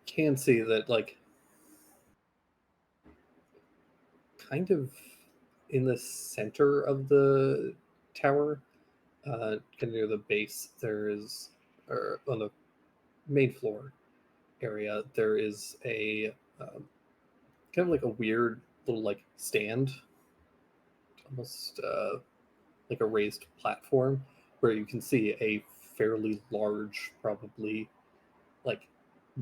you can see that like kind of in the center of the tower, kind of near the base, there is, or on the main floor area, there is a kind of like a weird little like stand, almost like a raised platform, where you can see a fairly large, probably like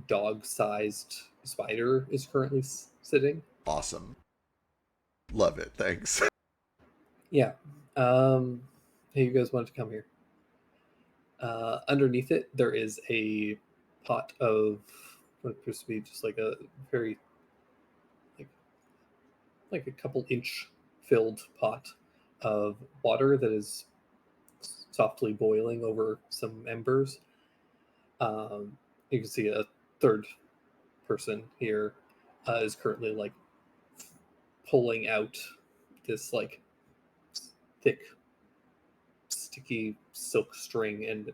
dog-sized spider is currently sitting. Awesome. Love it. Thanks. Yeah. Hey, you guys wanted to come here. Underneath it, there is a pot of what appears to be just like a very like a couple inch filled pot of water that is softly boiling over some embers. You can see a third person here is currently like pulling out this like thick, sticky silk string and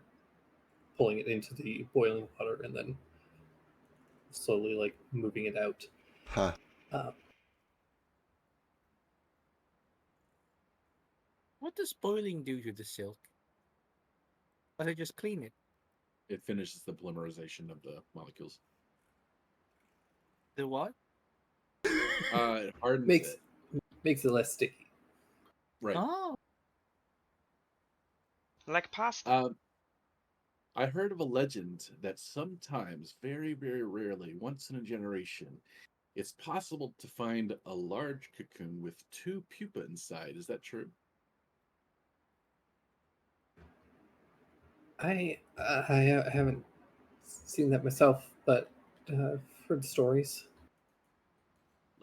pulling it into the boiling water and then slowly like moving it out. Huh. What does boiling do to the silk? Does it just clean it? It finishes the polymerization of the molecules. The what? It hardens makes it. makes it less sticky. Right. Oh, Like pasta. I heard of a legend that sometimes, very, very rarely, once in a generation, it's possible to find a large cocoon with 2 pupa inside. Is that true? I haven't seen that myself, but I've heard stories.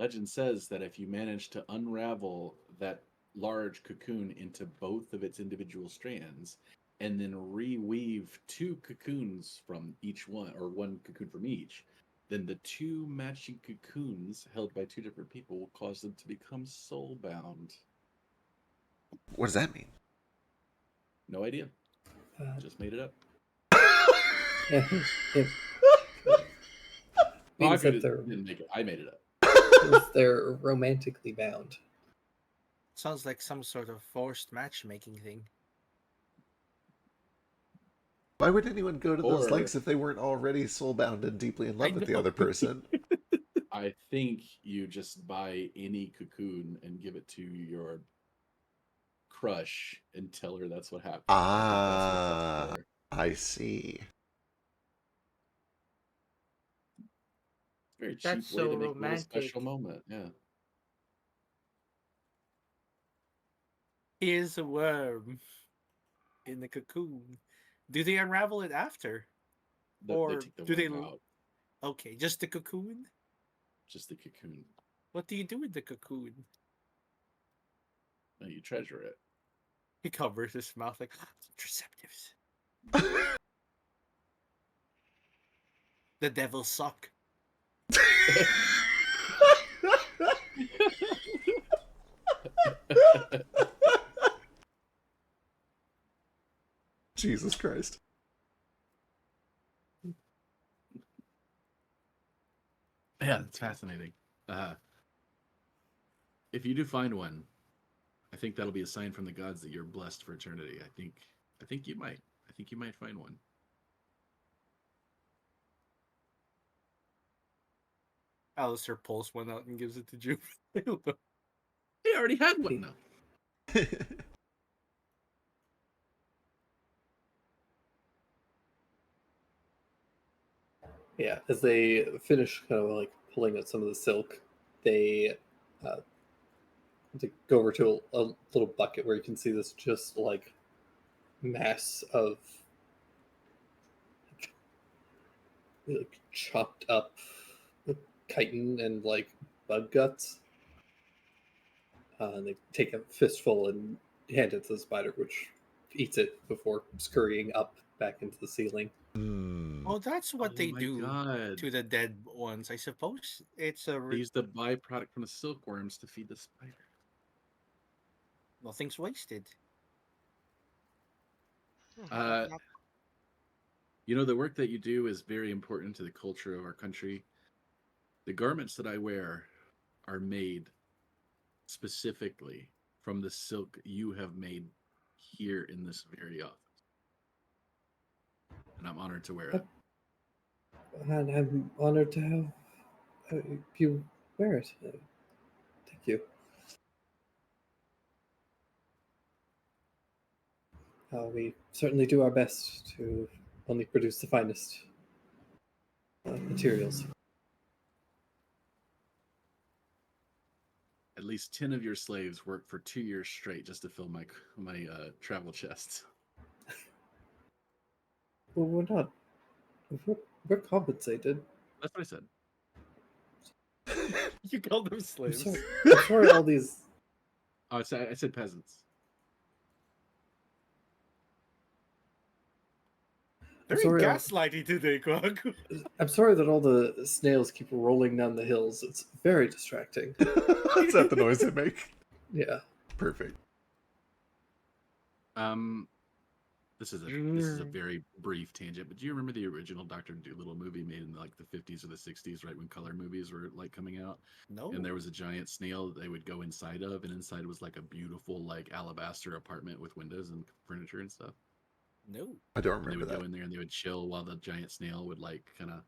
Legend says that if you manage to unravel that large cocoon into both of its individual strands and then reweave 2 cocoons from each one, or 1 cocoon from each, then the 2 matching cocoons held by 2 different people will cause them to become soulbound. What does that mean? No idea. Uh, Just made it up. it Well, means I that they're, didn't make it. I made it up. means they're romantically bound. Sounds like some sort of forced matchmaking thing. Why would anyone go to those Or- lengths if they weren't already soulbound and deeply in love I with the know. other person? I think you just buy any cocoon and give it to your crush and tell her that's what happened. I think that's what that's for. I see. Very cheap That's way so to make a little special romantic. moment. Yeah. Here's a worm in the cocoon. Do they unravel it after? They Or take the do they worm out. Okay, just the cocoon? Just the cocoon. What do you do with the cocoon? No, you treasure it. He covers his mouth like contraceptives. The devil suck. Jesus Christ. Yeah, it's fascinating. If you do find one, I think that'll be a sign from the gods that you're blessed for eternity. I think you might. I think you might find one. Alistair pulls one out and gives it to Juve. He already had one now. Yeah, as they finish kind of like pulling out some of the silk, they go over to a little bucket where you can see this just like mass of like chopped up chitin and like bug guts. And they take a fistful and hand it to the spider, which eats it before scurrying up back into the ceiling. Hmm. Oh, that's what they my do God. to the dead ones. I suppose it's a They use the byproduct from the silkworms to feed the spider. nothing's wasted. Uh, You know, the work that you do is very important to the culture of our country. The garments that I wear are made specifically from the silk you have made here in this very office. And I'm honored to wear it. And I'm honored to have you wear it. Thank you. We certainly do our best to only produce the finest materials. At least 10 of your slaves worked for 2 years straight just to fill my travel chests. Well, we're not. We're compensated. That's what I said. You called them I'm slaves. sorry. I'm sorry all these. Oh, I said peasants. I'm Very sorry, gaslighty today, Grog. I'm sorry that all the snails keep rolling down the hills. It's very distracting. Is that the noise they make? Yeah. Perfect. This is a very brief tangent, but do you remember the original Dr. Dolittle movie made in like the 50s or the 60s, right when color movies were like coming out? No. And there was a giant snail that they would go inside of, and inside was like a beautiful like alabaster apartment with windows and furniture and stuff. No. I don't And they remember would go that. in there and they would chill while the giant snail would like kind of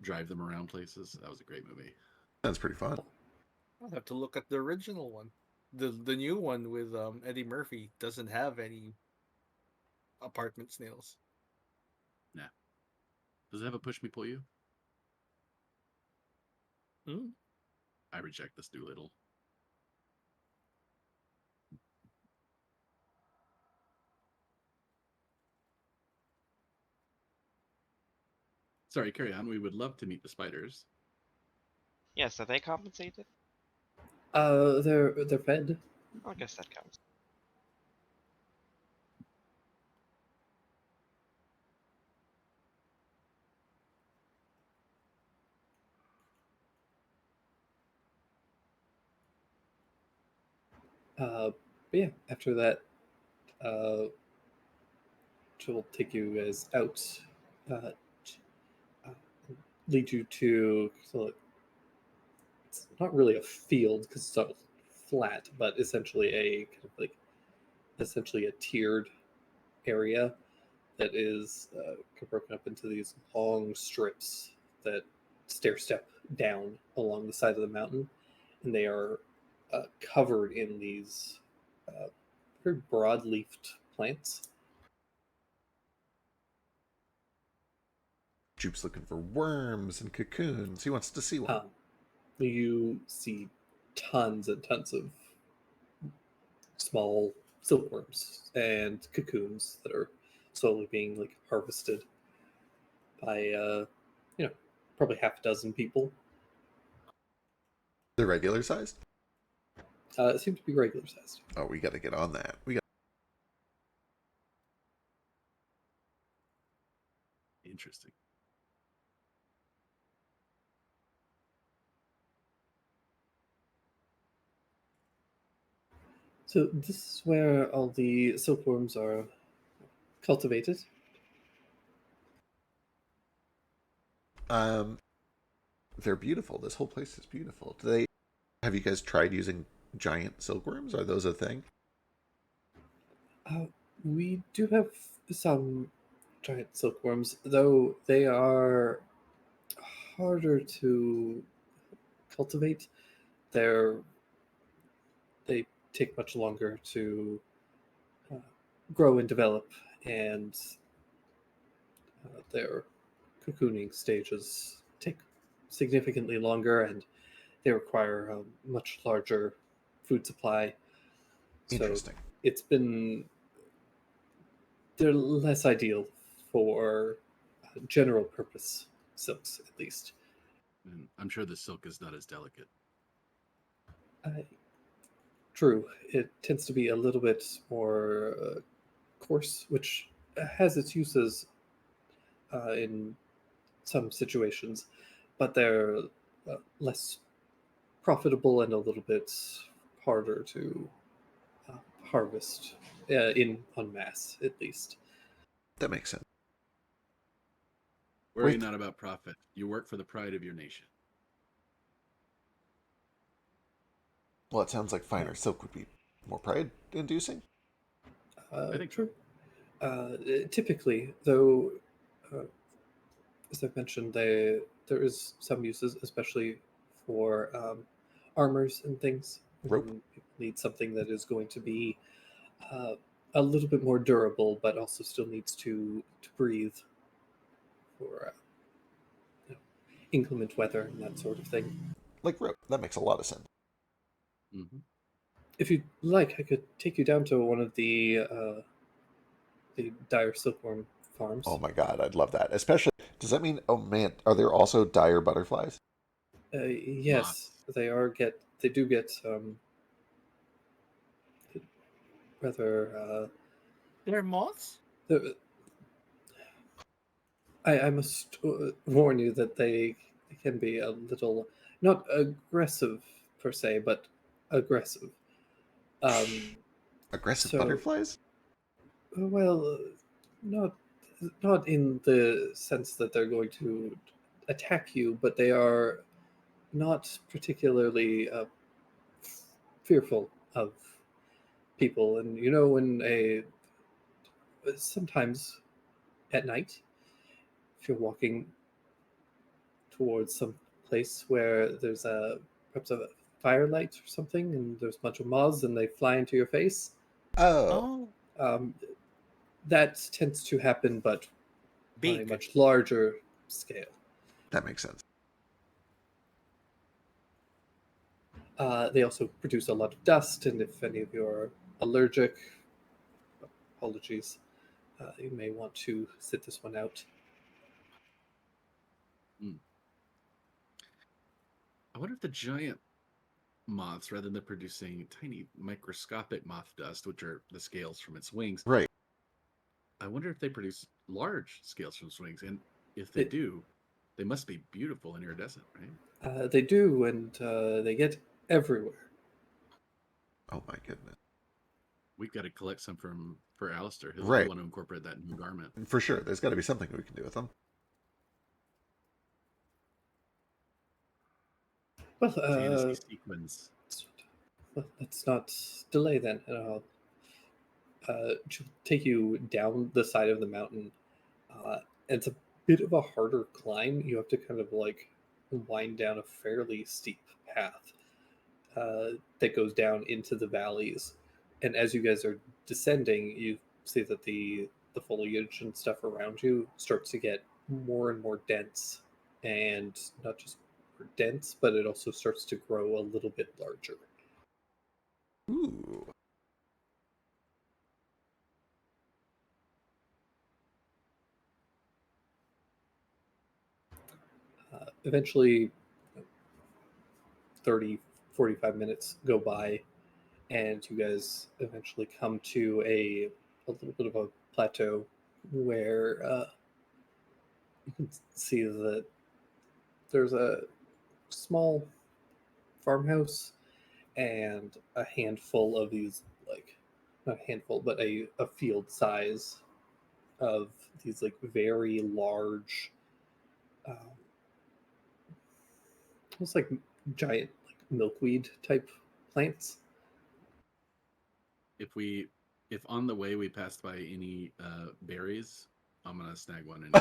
drive them around places. That was a great movie. That's pretty fun. I'll have to look at the original one. The new one with Eddie Murphy doesn't have any apartment snails. Does it have a push me pull you? Hmm. I reject this Doolittle. Sorry, carry on. We would love to meet the spiders. Yes, are they compensated? They're fed. I guess that counts. But yeah, after that, she'll take you guys out, uh, uh, lead you to, so it's not really a field because it's not flat, but essentially a kind of like essentially a tiered area that is broken up into these long strips that stair step down along the side of the mountain, and they are covered in these very broad-leafed plants. Jupe's looking for worms and cocoons. He wants to see one. You see tons and tons of small silkworms and cocoons that are slowly being like harvested by probably half a dozen people. They're regular sized? It seems to be regular sized. Oh, we got to get on that. Interesting. So this is where all the silkworms are cultivated. They're beautiful. This whole place is beautiful. Have you guys tried using giant silkworms? Are those a thing? We do have some giant silkworms, though they are harder to cultivate. They take much longer to grow and develop, and their cocooning stages take significantly longer, and they require a much larger food supply. So Interesting. they're less ideal for general purpose silks, at least. And I'm sure the silk is not as delicate. True, it tends to be a little bit more coarse, which has its uses in some situations, but they're less profitable and a little bit harder to harvest in en masse, at least. That makes sense. Worry Wait. not about profit. You work for the pride of your nation. Well, it sounds like finer silk would be more pride-inducing. I think True. Typically, though, as I've mentioned, there is some uses, especially for armors and things. Rope. When people need something that is going to be a little bit more durable, but also still needs to breathe for inclement weather and that sort of thing. Like rope. That makes a lot of sense. Mm-hmm. If you'd like, I could take you down to one of the dire silkworm farms. Oh my god, I'd love that. Especially, does that mean, oh man, are there also dire butterflies? Yes, they do get rather. They're moths? I must warn you that they can be a little not aggressive per se, but aggressive. Aggressive so- butterflies? Well, not in the sense that they're going to attack you, but they are not particularly fearful of people. And you know, when sometimes at night, if you're walking towards some place where there's perhaps a firelight or something, and there's a bunch of moths and they fly into your face, Oh. that tends to happen, but on a Big. much larger scale. That makes sense. They also produce a lot of dust, and if any of you are allergic, apologies, you may want to sit this one out. I wonder if the giant moths, rather than producing tiny microscopic moth dust, which are the scales from its wings, Right. I wonder if they produce large scales from its wings. And if they do, they must be beautiful and iridescent, right? They do, and they get everywhere. Oh my goodness. We've got to collect some for Alistair. He'll Right. want to incorporate that new garment. For sure. There's got to be something we can do with them. Well, Fantasy sequins. let's not delay then. To take you down the side of the mountain. It's a bit of a harder climb. You have to kind of like wind down a fairly steep path that goes down into the valleys. And as you guys are descending, you see that the foliage and stuff around you starts to get more and more dense, and not just more dense, but it also starts to grow a little bit larger. Ooh. Eventually, 30, 45 minutes go by, and you guys eventually come to a little bit of a plateau where you can see that there's a small farmhouse and a handful of these, like, not a handful, but a field size of these, like, very large, almost like giant, like, milkweed type plants. If on the way we passed by any berries, I'm gonna snag one and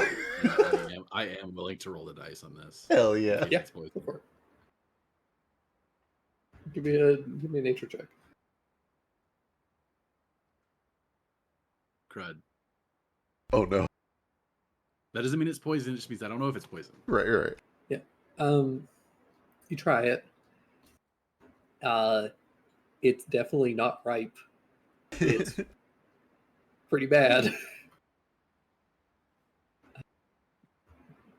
I am willing to roll the dice on this. Hell yeah. Yeah, go for it. Give me a nature check. Crud. Oh no. That doesn't mean it's poison. It just means I don't know if it's poison. Right. Yeah. You try it. It's definitely not ripe. It's pretty bad.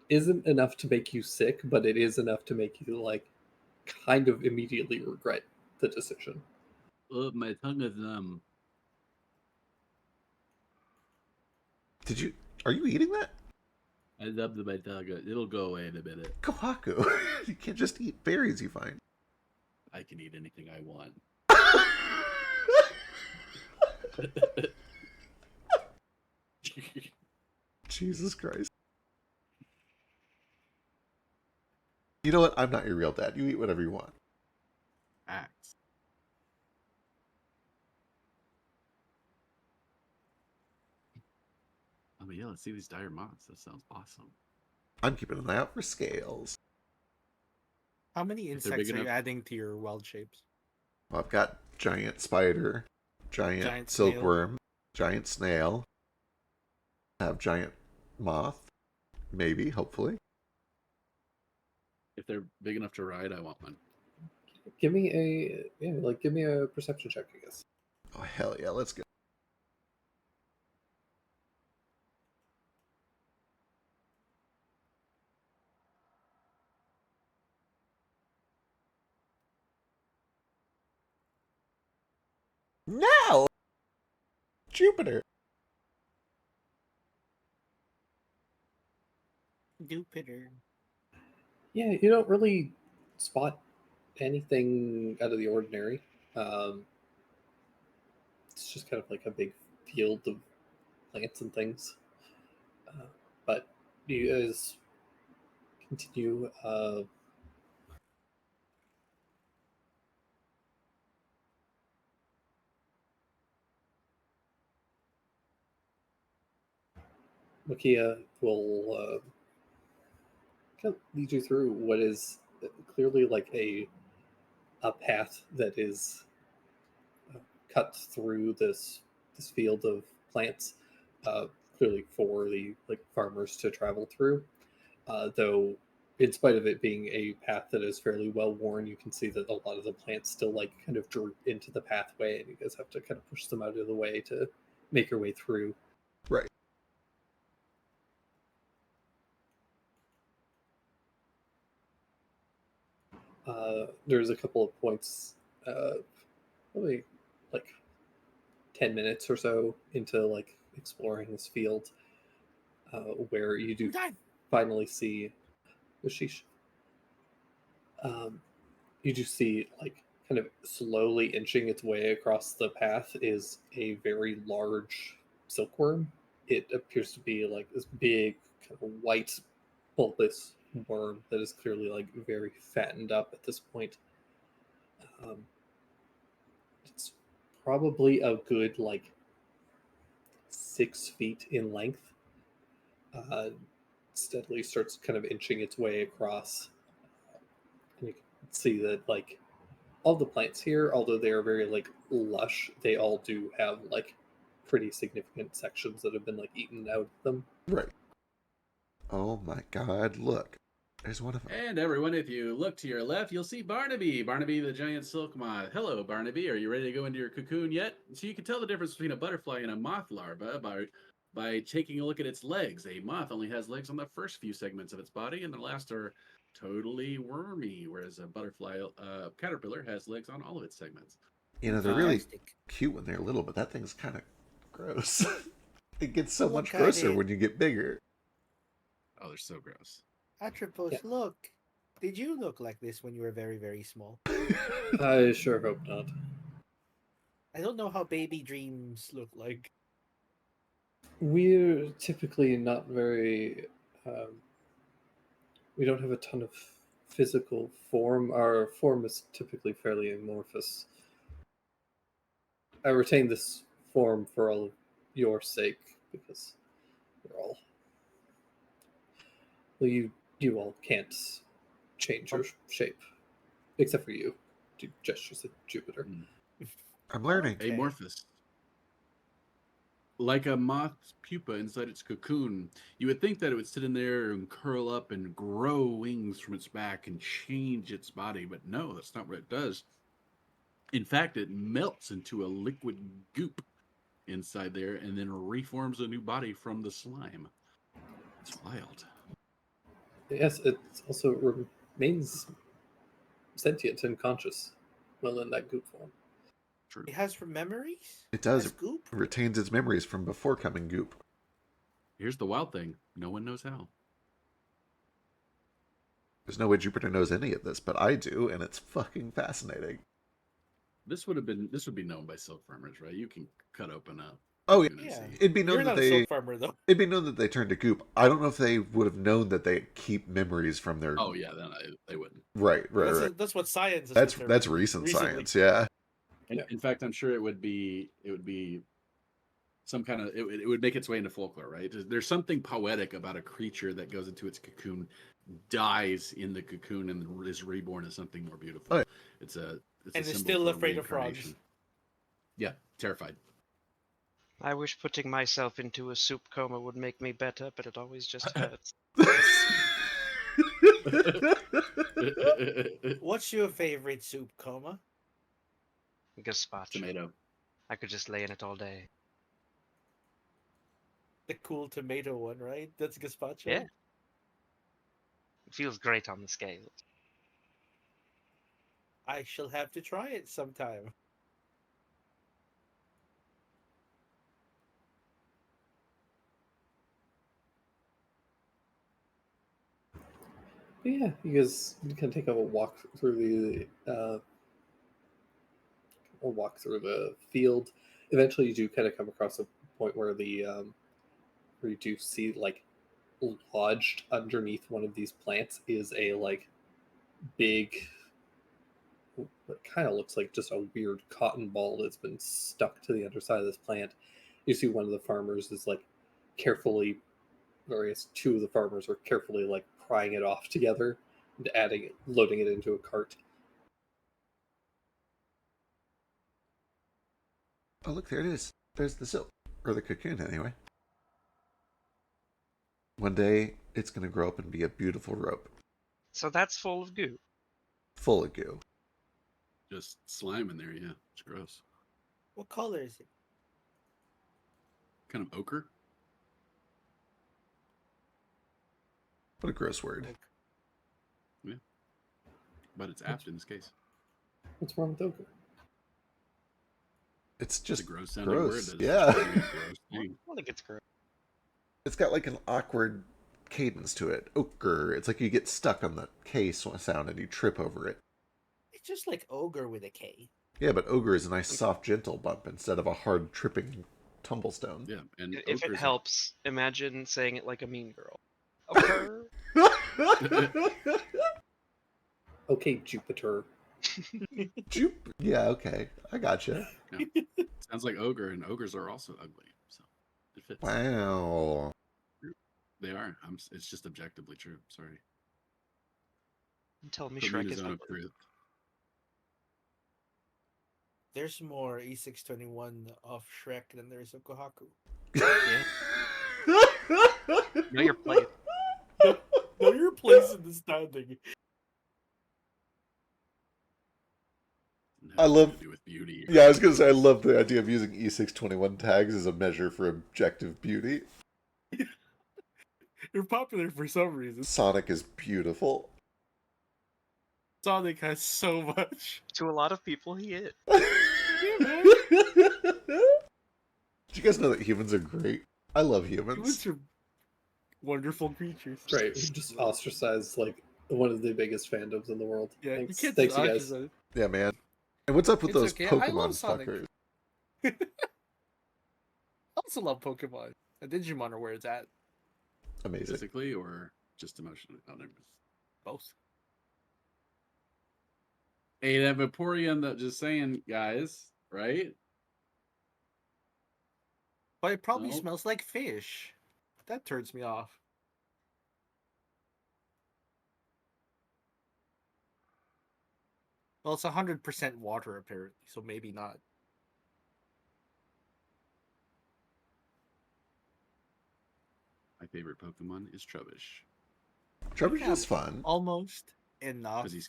Isn't enough to make you sick, but it is enough to make you, like, kind of immediately regret the decision. Oh, my tongue is numb. Are you eating that? I love my tongue. It'll go away in a minute. Kohaku. You can't just eat berries you find. I can eat anything I want. Jesus Christ. You know what? I'm not your real dad. You eat whatever you want. Facts. Oh, but yeah, let's see these dire moths. That sounds awesome. I'm keeping an eye out for scales. How many If they're insects big are you enough- adding to your wild shapes? Well, I've got giant spider, giant snail. silkworm, giant snail. I have giant moth. Maybe, hopefully. If they're big enough to ride, I want one. Give me a perception check, I guess. Oh, hell yeah. Let's go. Now! Jupiter! Jupiter. Yeah, you don't really spot anything out of the ordinary. It's just kind of like a big field of plants and things. But you guys continue. Makia will kind of lead you through what is clearly like a path that is cut through this field of plants, clearly for the like farmers to travel through. Though, in spite of it being a path that is fairly well worn, you can see that a lot of the plants still like kind of droop into the pathway, and you guys have to kind of push them out of the way to make your way through. Right. There's a couple of points, probably like 10 minutes or so into like exploring this field, where you do Done. finally see sheesh. You do see like kind of slowly inching its way across the path is a very large silkworm. It appears to be like this big kind of white bulbous worm that is clearly like very fattened up at this point. Um, it's probably a good like 6 feet in length. Uh, Steadily starts kind of inching its way across. And you can see that like all the plants here, although they are very like lush, they all do have like pretty significant sections that have been like eaten out of them. Right. Oh my god, look. There's one of them. And everyone, if you look to your left, you'll see Barnaby. Barnaby, the giant silk moth. Hello, Barnaby. Are you ready to go into your cocoon yet? So you can tell the difference between a butterfly and a moth larva by taking a look at its legs. A moth only has legs on the first few segments of its body, and the last are totally wormy, whereas a butterfly caterpillar has legs on all of its segments. You know, they're really Fantastic. cute when they're little, but that thing's kind of gross. It gets so Look much at grosser it. when you get bigger. Oh, they're so gross. Atropos, Yeah. look. Did you look like this when you were very, very small? I sure hope not. I don't know how baby dreams look like. We're typically not very. We don't have a ton of physical form. Our form is typically fairly amorphous. I retain this form for all of your sake because we're all. Well, you all can't change your shape, except for you. Do gestures at Jupiter. I'm learning. Okay. Amorphous. Like a moth's pupa inside its cocoon, you would think that it would sit in there and curl up and grow wings from its back and change its body, but no, that's not what it does. In fact, it melts into a liquid goop inside there and then reforms a new body from the slime. It's wild. Yes, it also remains sentient and conscious while in that goop form. True. It has memories? It does. As goop? It retains its memories from before coming goop. Here's the wild thing. No one knows how. There's no way Jupiter knows any of this, but I do, and it's fucking fascinating. This would be known by silk farmers, right? You can cut open up. Oh, yeah. Yeah. It'd be known You're that not a they. silk farmer, though. It'd be known that they turned to goop. I don't know if they would have known that they keep memories from their. Oh yeah, then they wouldn't. Right. That's what science is. That's determined recent recently. science. Yeah. And Yeah. in fact, I'm sure it would be some kind of it would make its way into folklore, right? There's something poetic about a creature that goes into its cocoon, dies in the cocoon, and is reborn as something more beautiful. Oh, yeah. It's a And is symbol still for afraid of frogs. reincarnation. Yeah, terrified. I wish putting myself into a soup coma would make me better, but it always just hurts. What's your favorite soup, Coma? Gazpacho. Tomato. I could just lay in it all day. The cool tomato one, right? That's gazpacho. Yeah. It feels great on the scales. I shall have to try it sometime. But yeah, you guys can take a walk through the field. Eventually, you do kind of come across a point where where you do see like lodged underneath one of these plants is a like big, what kind of looks like just a weird cotton ball that's been stuck to the underside of this plant. You see one of the farmers is like carefully, or I guess two of the farmers are carefully like prying it off together and loading it into a cart. Oh, look, there it is. There's the silk. Or the cocoon, anyway. One day, it's going to grow up and be a beautiful rope. So that's full of goo. Full of goo. Just slime in there, yeah. It's gross. What color is it? Kind of ochre. What a gross word. Oak. Yeah. but it's apt in this case. What's wrong with ogre? It's It's a just gross sounding gross. word. Yeah. Gross thing. I think it's gross. It's got like an awkward cadence to it. Ochre. It's like you get stuck on the K sound and you trip over it. It's just like ogre with a K. Yeah, but ogre is a nice, soft, gentle bump instead of a hard, tripping tumblestone. Yeah, and If it ogres are- helps, imagine saying it like a mean girl. Okay. Okay, Jupiter. Yeah, okay. I gotcha. sounds like ogre, and ogres are also ugly, so it fits. Wow. They are. It's just objectively true. Sorry. Tell me Put me in Shrek a is zone of ugly. truth. There's more E621 of Shrek than there is of Kohaku. Know your place. Know your place in the standing. Doesn't I have love- to do with beauty. Yeah, I was gonna say I love the idea of using E621 tags as a measure for objective beauty. They're popular for some reason. Sonic is beautiful. Sonic has so much. To a lot of people, he is. Did you guys know that humans are great? I love humans. Humans are wonderful creatures. Right, we just ostracized like one of the biggest fandoms in the world. Yeah, Thanks, you can't thanks, you just guys. ostracize. Yeah, man. And what's up with It's those okay, I love Pokemon Sonic. fuckers? I also love Pokemon. And Digimon are where it's at. Amazing. Physically or just emotionally? Oh, never mind. Both. Hey, that Vaporeon, that just saying, guys, right? But it probably No. smells like fish. That turns me off. Well, it's 100% water apparently, so maybe not. My favorite Pokemon is Trubbish Trevor Yeah, is fun. Almost enough. because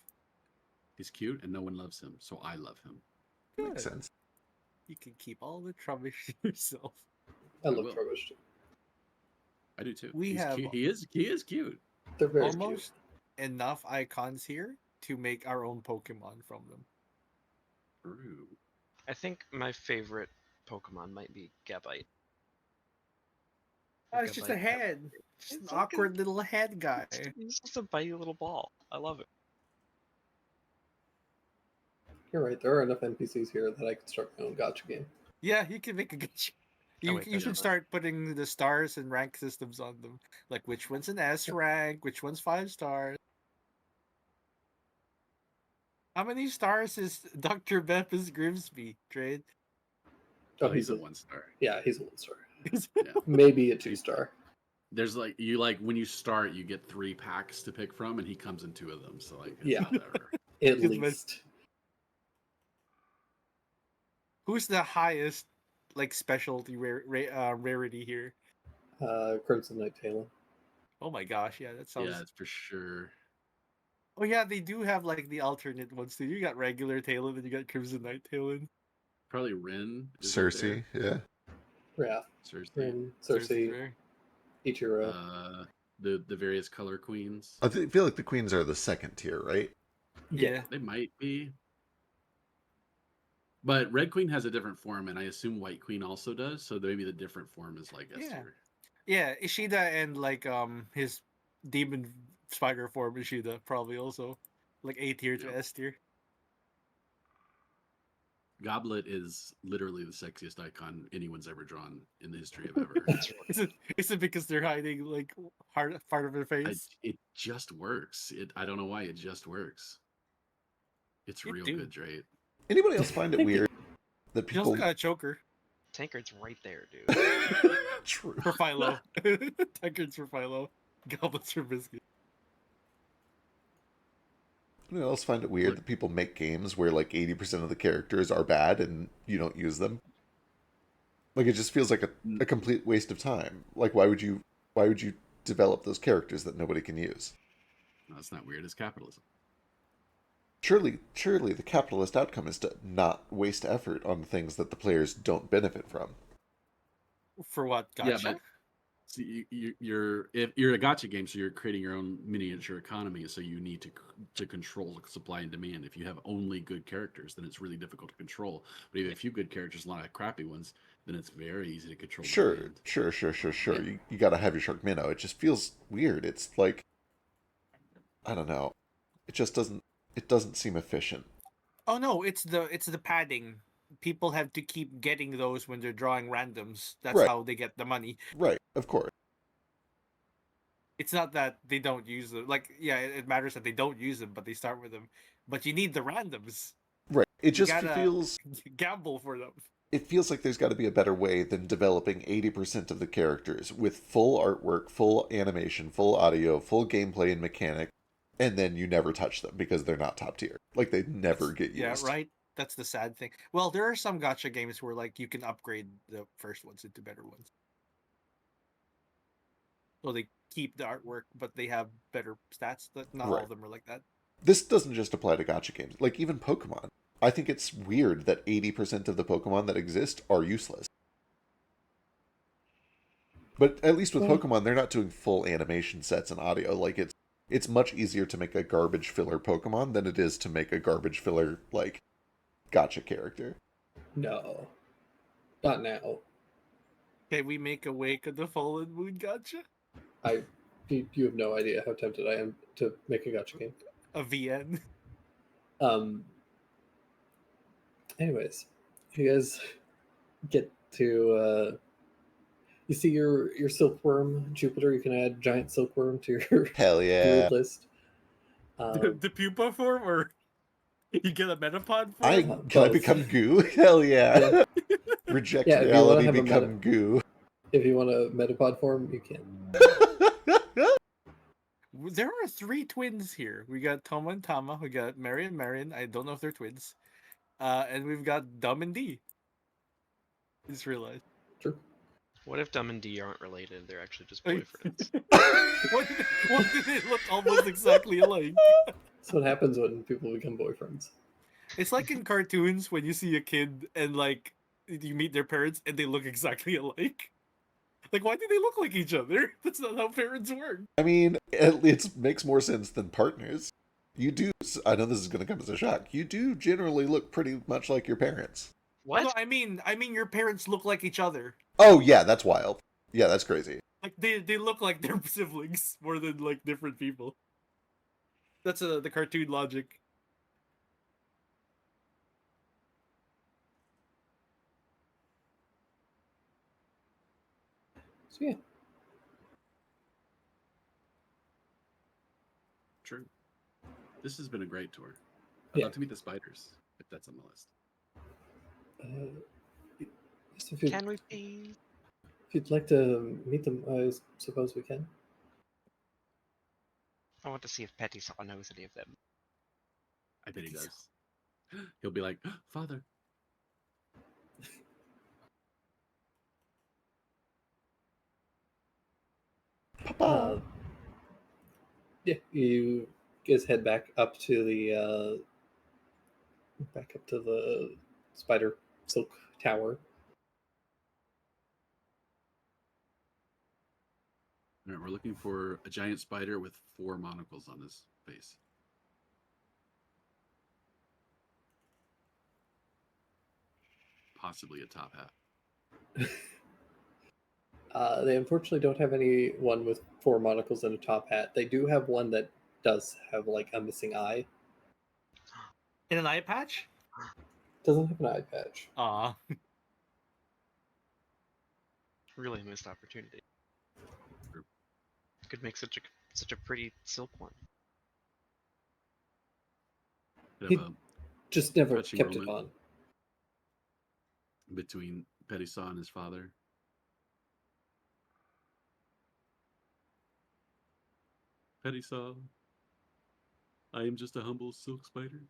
he's cute and no one loves him, so I love him. Makes Good. sense. You can keep all the rubbish yourself. I love will. Trubbish too. I do too. We He's have- cute. He is cute. They're very Almost enough icons here to make our own Pokemon from them. True. I think my favorite Pokemon might be Gabite. Oh, it's just a Gabite. head. Just an It's like a- awkward little head guy. He's just a bitey little ball. I love it. cute. You're right. There are enough NPCs here that I could start my own gotcha game. Yeah, you can make a good. You, wait, you I should know. start putting the stars and rank systems on them. Like which one's an S rank, which one's 5 stars. How many stars is Dr. Beppis Grimsby, Trade? Oh, he's a 1-star. Yeah, he's a 1-star. Yeah. Maybe a 2-star. There's like when you start, you get 3 packs to pick from, and he comes in 2 of them. So like, it's Yeah. whatever. At Good least. Who's the highest like specialty rarity here? Crimson Knight Talon. Oh my gosh, yeah, that sounds. Yeah, it's for sure. Oh yeah, they do have like the alternate ones too. You got regular Talon and you got Crimson Knight Talon. Probably Rin. is up Cersei, there. yeah. Yeah. Cersei. Rin, Cersei, Right? Ichiro. The various color queens. I feel like the queens are the second tier, right? Yeah. They might be. But Red Queen has a different form, and I assume White Queen also does. So maybe the different form is like S Yeah. tier. Yeah, Ishida and like his demon spider form Ishida probably also like A tier to Yeah. S tier. Goblet is literally the sexiest icon anyone's ever drawn in the history of ever. Is it because they're hiding like part of their face? It just works. I don't know why, it just works. It's It real do. good, Drake. Anybody else find it Thank you. weird that He also people got a choker Tankard's right there, dude. True. for Philo. Tankard's for Philo. Goblets for Biscuit. Anyone else find it weird that people make games where like 80% of the characters are bad and you don't use them? Like it just feels like a complete waste of time. Like why would you develop those characters that nobody can use? No, it's not weird. It's capitalism. Surely the capitalist outcome is to not waste effort on things that the players don't benefit from. For what? Gotcha. Yeah, So you're if you're a gotcha game, so you're creating your own miniature economy. So you need to control supply and demand. If you have only good characters, then it's really difficult to control. But if you have a few good characters, a lot of crappy ones, then it's very easy to control Sure, demand. sure. Yeah. You got to have your Shark Minnow. It just feels weird. It's like, I don't know. It just doesn't. It doesn't seem efficient. Oh no, it's the padding. People have to keep getting those when they're drawing randoms. That's Right. how they get the money. Right. Of course. It's not that they don't use them. Like, yeah, it matters that they don't use them, but they start with them. But you need the randoms. Right. It You just gotta feels. gamble for them. It feels like there's got to be a better way than developing 80% of the characters with full artwork, full animation, full audio, full gameplay and mechanic, and then you never touch them because they're not top tier. Like they never get used. Yeah, right. That's the sad thing. Well, there are some gotcha games where like you can upgrade the first ones into better ones. So they keep the artwork, but they have better stats. But not all Right. of them are like that. This doesn't just apply to gotcha games. Like even Pokemon. I think it's weird that 80% of the Pokemon that exist are useless. But at least with Well- Pokemon, they're not doing full animation sets and audio. Like it's much easier to make a garbage filler Pokemon than it is to make a garbage filler like gotcha character. No, not now. Can we make a Wake of the Fallen Moon gotcha? You have no idea how tempted I am to make a gotcha game. A VN? Anyways, you guys get to you see your silkworm Jupiter. You can add giant silkworm to your Hell yeah. druid list. The pupa form, or you get a metapod form? I Both. can I become goo? Hell yeah. Reject Yeah, if you wanna reality, have a become goo. If you want a metapod form, you can. There are 3 twins here. We got Toma and Tama. We got Mary and Marion. I don't know if they're twins. And we've got Dum and D. Just realized. Sure. What if Dumb and D aren't related? They're actually just Wait. boyfriends. What did they look almost exactly alike? That's what happens when people become boyfriends. It's like in cartoons when you see a kid and like you meet their parents and they look exactly alike. Like, why do they look like each other? That's not how parents work. I mean, it makes more sense than partners. You do, I know this is going to come as a shock, you do generally look pretty much like your parents. What? No, I mean your parents look like each other. Oh, yeah, that's wild. Yeah, that's crazy. Like they look like they're siblings more than like different people. That's the cartoon logic. So yeah, True. This has been a great tour. I'd Yeah. love to meet the spiders, if that's on the list. just if Can we please? you'd like to meet them, I suppose we can. I want to see if Petty Saw knows any of them. I bet he think so. does. He'll be like, Father. Papa. Yeah, you guys head back up to the spider silk tower. All right, we're looking for a giant spider with 4 monocles on his face. Possibly a top hat. They unfortunately don't have any one with 4 monocles and a top hat. They do have one that does have like a missing eye. In an eye patch? Doesn't have an eye patch. Aw. Really missed opportunity. True. Could make such a pretty silk one. Could He- have a Just never Touching kept it moment. on. between Petty Saw and his father. Petty Saw, I am just a humble silk spider.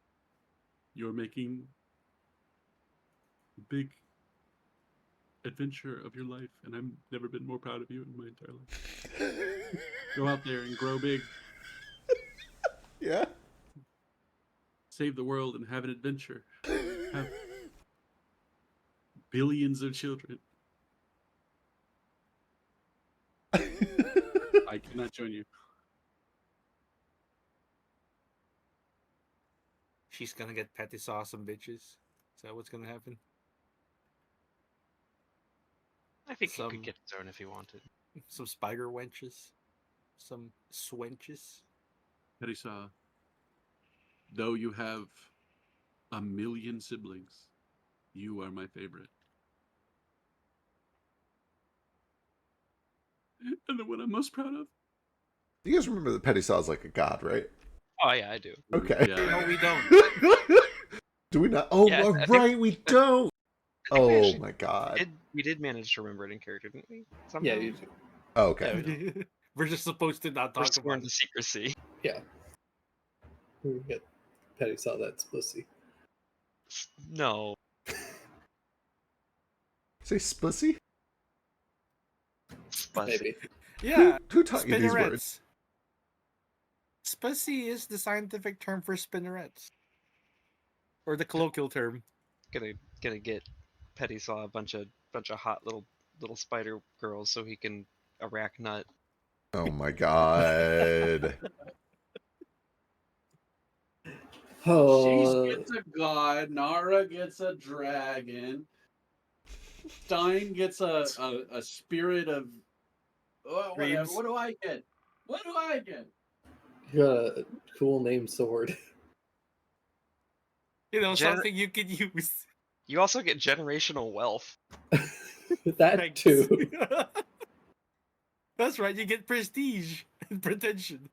You're making a big adventure of your life, and I've never been more proud of you in my entire life. Go out there and grow big, Yeah. save the world, and have an adventure. Have billions of children. I cannot join you. She's gonna get petty sauce and bitches. Is that what's gonna happen? I think he Some- could get his own if he wanted. Some spider wenches, some swenches. Teresa, though you have 1,000,000 siblings, you are my favorite. And the one I'm most proud of. You guys remember that Petty Saw is like a god, right? Oh yeah, I do. Okay. Yeah. No, we don't. Do we not? Oh, Yeah, I think- right, we don't. I think we Oh actually my god. we did manage to remember it in character, didn't we? Somehow? Yeah, you do. Oh, okay. We're just supposed to not We're talk sworn about to it. secrecy. We get Petty saw that's pussy. No. Say spussy? Spussy. Maybe. Yeah, Who taught you these words? spinnerets. Spussy is the scientific term for spinnerets, or the colloquial term. Gonna get Petty Saw a bunch of hot little spider girls so he can arachnut. Oh my god. Oh, She gets a god, Nara gets a dragon, Stein gets a spirit of whatever. Dreams. What do I get? What do I get? you got a cool name sword. You know, Gen- something you could use. You also get generational wealth. That Thanks. too. That's right. You get prestige and pretension.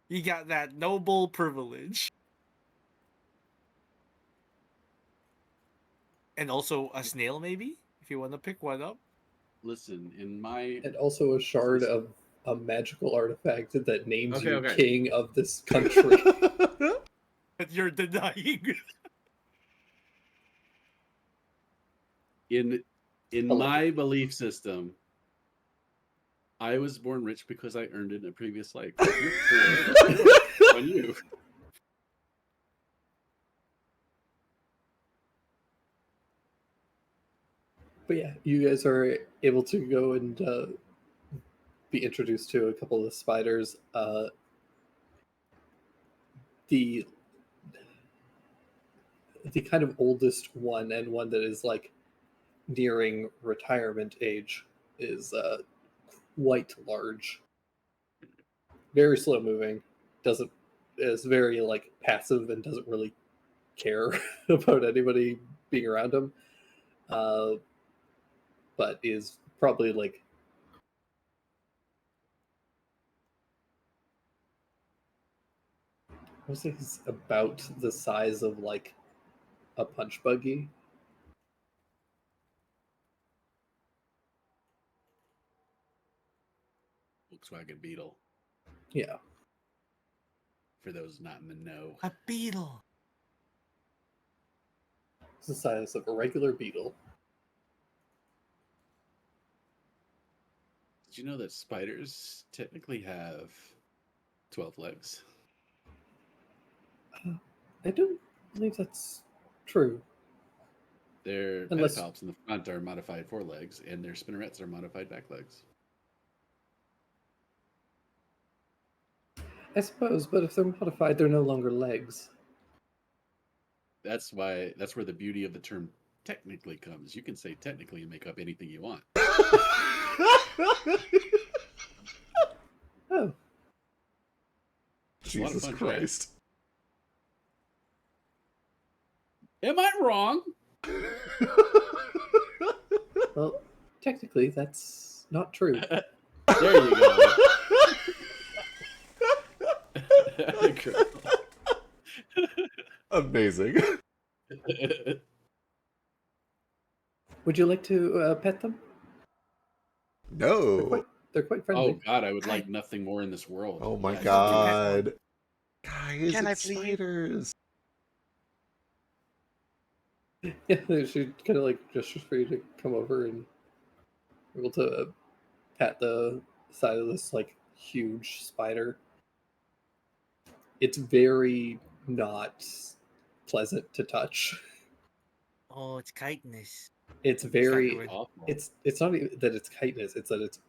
You got that noble privilege. And also a snail, maybe, if you want to pick one up. Listen, in my And also a shard of a magical artifact that names Okay, you okay. king of this country. That you're denying. in Hello. my belief system, I was born rich because I earned it in a previous life. You're poor. On you. But yeah, you guys are able to go and be introduced to a couple of the spiders. The kind of oldest one, and one that is like nearing retirement age, is quite large. Very slow moving. Is very like passive and doesn't really care about anybody being around him. But is probably like I would say he's about the size of like a punch buggy. Volkswagen Beetle. Yeah. For those not in the know. A beetle. It's the size of a regular beetle. Did you know that spiders technically have 12 legs? I don't believe that's true. Their Unless- pedipalps in the front are modified forelegs, and their spinnerets are modified back legs. I suppose, but if they're modified, they're no longer legs. That's where the beauty of the term technically comes. You can say technically and make up anything you want. Oh, It's a lot of Jesus fun, right? Christ. Am I wrong? well, technically, that's not true. There you go. Girl. Amazing. Would you like to pet them? No. They're quite friendly. Oh God, I would like nothing more in this world. Oh my Yes. god. Guys, Can I it's please? spiders. Yeah, she kind of like gestures for you to come over and able to pat the side of this like huge spider. It's very not pleasant to touch. Oh, it's chitinous. It's Start very. with- Awful. It's not even that it's chitinous. It's that it's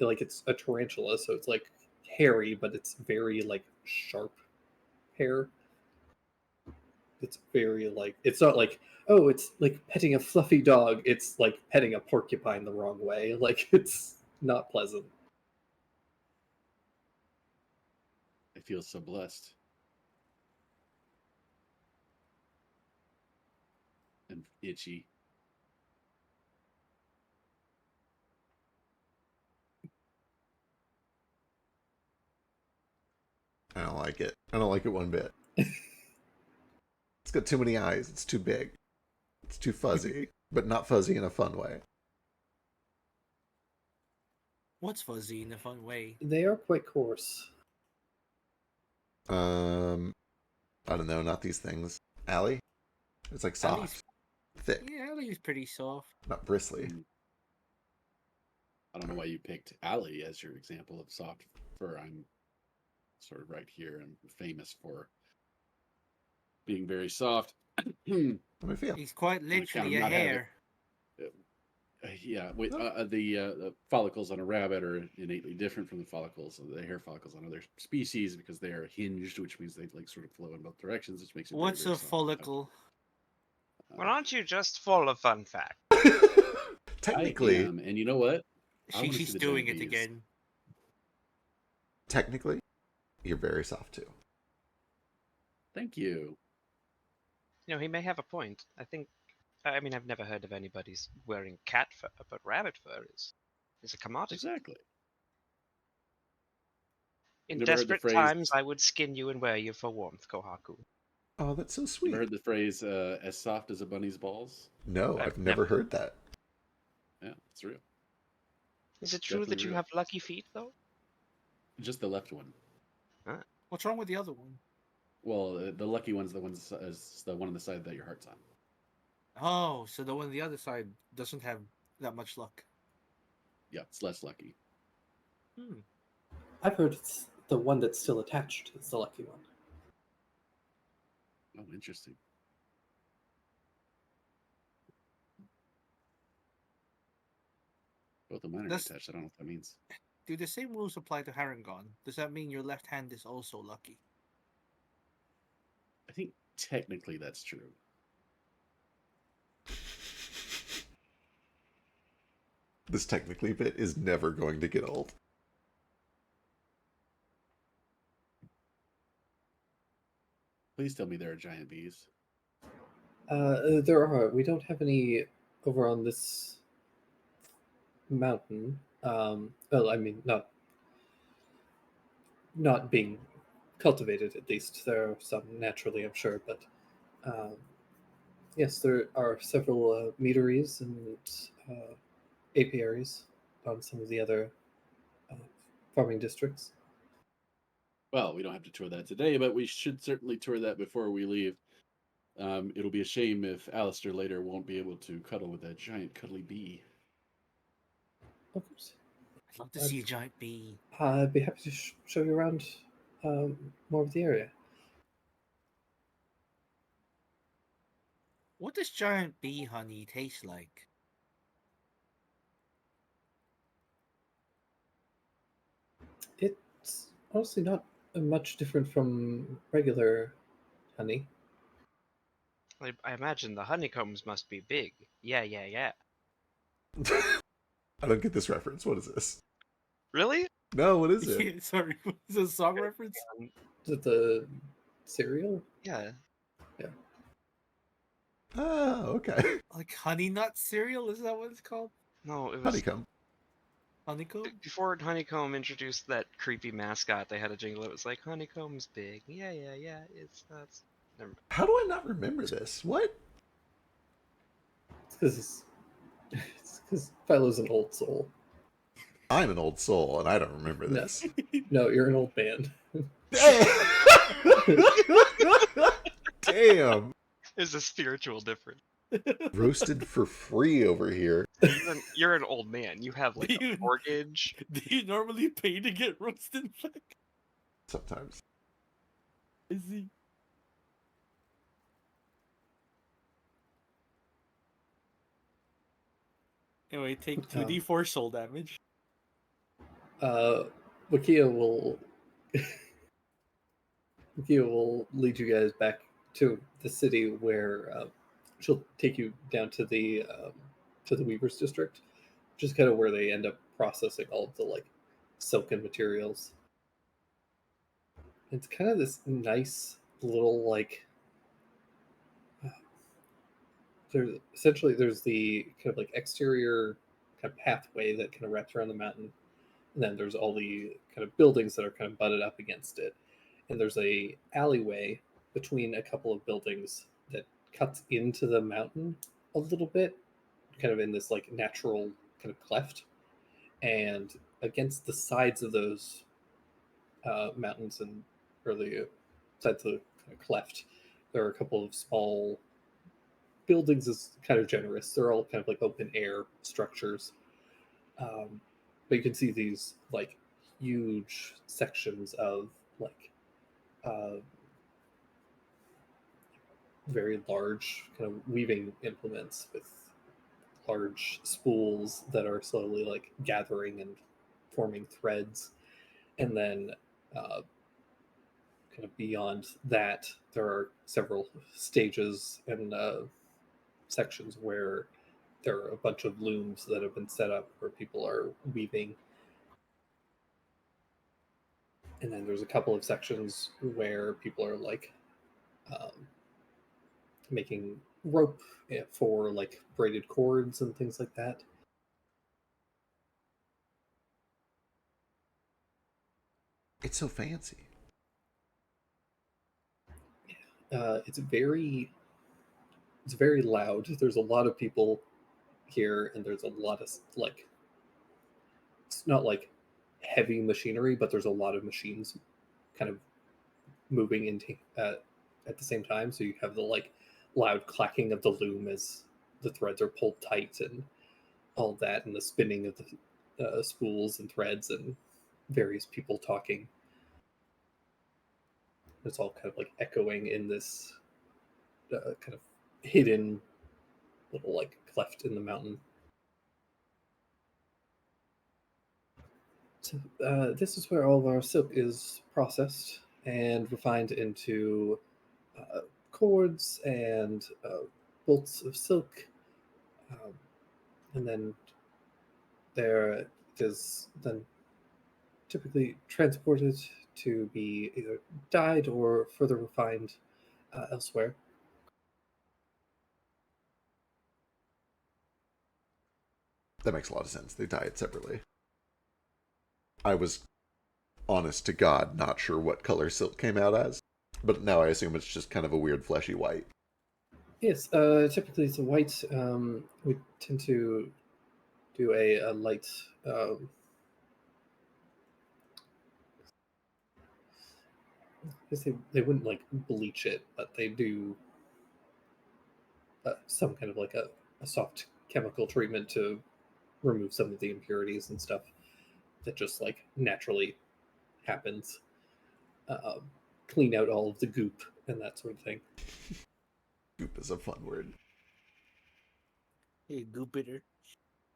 like it's a tarantula, so it's like hairy, but it's very like sharp hair. It's very like it's not like, oh, it's like petting a fluffy dog. It's like petting a porcupine the wrong way. Like it's not pleasant. I feel so blessed. And itchy. I don't like it. I don't like it one bit. It's got too many eyes. It's too big. It's too fuzzy, but not fuzzy in a fun way. What's fuzzy in a fun way? They are quite coarse. I don't know. Not these things. Allie? It's like soft, Allie's- thick, Yeah, Ellie's pretty soft. not bristly. I don't know why you picked Allie as your example of soft fur. I'm sort of right here. I'm famous for being very soft. Let me feel. He's quite literally a not have it. hair. Yeah, the follicles on a rabbit are innately different from the follicles, the hair follicles on other species, because they are hinged, which means they like sort of flow in both directions, which makes it. What's very a soft. follicle? Well, aren't you just full of fun facts? Technically, I am, and you know what? I wanna see She's the doing giant it bees. again. technically, you're very soft too. Thank you. You know, he may have a point. I mean, I've never heard of anybody's wearing cat fur, but rabbit fur is a commodity. Exactly. In Never heard the desperate phrase- times, I would skin you and wear you for warmth, Kohaku. Oh, that's so You sweet. ever heard the phrase "as soft as a bunny's balls"? No, I've I've never heard that. Yeah, it's real. Is it true that Definitely you real. have lucky feet, though? Just the left one. What's wrong with the other one? Well, the lucky one's the one on the side that your heart's on. Oh, so the one on the other side doesn't have that much luck. Yeah, it's less lucky. Hmm. I've heard it's the one that's still attached is the lucky one. Oh, interesting. Both of mine are That's- attached. I don't know what that means. Do the same rules apply to Harangon? Does that mean your left hand is also lucky? I think technically that's true. This technically bit is never going to get old. Please tell me there are giant bees. There are. We don't have any over on this mountain. Well, I mean, not being cultivated, at least. There are some naturally, I'm sure, but yes, there are several meaderies and apiaries on some of the other farming districts. Well, we don't have to tour that today, but we should certainly tour that before we leave. It'll be a shame if Alistair later won't be able to cuddle with that giant cuddly bee. Of course. I'd love to see a giant bee. I'd be happy to show you around more of the area. What does giant bee honey taste like? It's honestly not much different from regular honey. I imagine the honeycombs must be big. Yeah, yeah, yeah. I don't get this reference. What is this? Really? No, what is it? Sorry, was this a song reference? Is it the cereal? Yeah. Oh, okay. Like honey nut cereal? Is that what it's called? No, it was Honeycomb. Honeycomb? before Honeycomb introduced that creepy mascot. They had a jingle. It was like Honeycomb's big. Yeah, yeah, yeah. It's nuts. Never mind. How do I not remember this? What? It's because Philo's an old soul. I'm an old soul and I don't remember No. this. No, you're an old man. Damn. There's a spiritual difference. Roasted for free over here. You're an old man. You have like a Dude. mortgage. Do you normally pay to get roasted? Sometimes. Is he? Anyway, take 2d4 soul damage. Wakia will Wakia will lead you guys back to the city where she'll take you down to the Weavers District, which is kind of where they end up processing all of the like silken materials. It's kind of this nice little like there's the kind of like exterior kind of pathway that kind of wraps around the mountain, and then there's all the kind of buildings that are kind of butted up against it, and there's a alleyway between a couple of buildings that cuts into the mountain a little bit, kind of in this like natural kind of cleft, and against the sides of those mountains and or the sides of the kind of cleft, there are a couple of small buildings. Is kind of generous. They're all kind of like open air structures, but you can see these like huge sections of like very large kind of weaving implements with large spools that are slowly like gathering and forming threads, and then kind of beyond that there are several stages and sections where there are a bunch of looms that have been set up where people are weaving, and then there's a couple of sections where people are like making rope for like braided cords and things like that. It's so fancy. It's very loud. There's a lot of people here, and there's a lot of like, it's not like heavy machinery, but there's a lot of machines kind of moving into at the same time. So you have the like loud clacking of the loom as the threads are pulled tight and all of that, and the spinning of the spools and threads and various people talking. It's all kind of like echoing in this kind of hidden little like cleft in the mountain. So this is where all of our silk is processed and refined into cords and bolts of silk, and then there it is then typically transported to be either dyed or further refined elsewhere. That makes a lot of sense. They dye it separately. I was, honest to God, not sure what color silk came out as, but now I assume it's just kind of a weird fleshy white. Yes, typically it's a white. We tend to do a light. I guess they wouldn't like bleach it, but they do some kind of like a soft chemical treatment to remove some of the impurities and stuff that just like naturally happens. Clean out all of the goop and that sort of thing. Goop is a fun word. Hey, goopitter.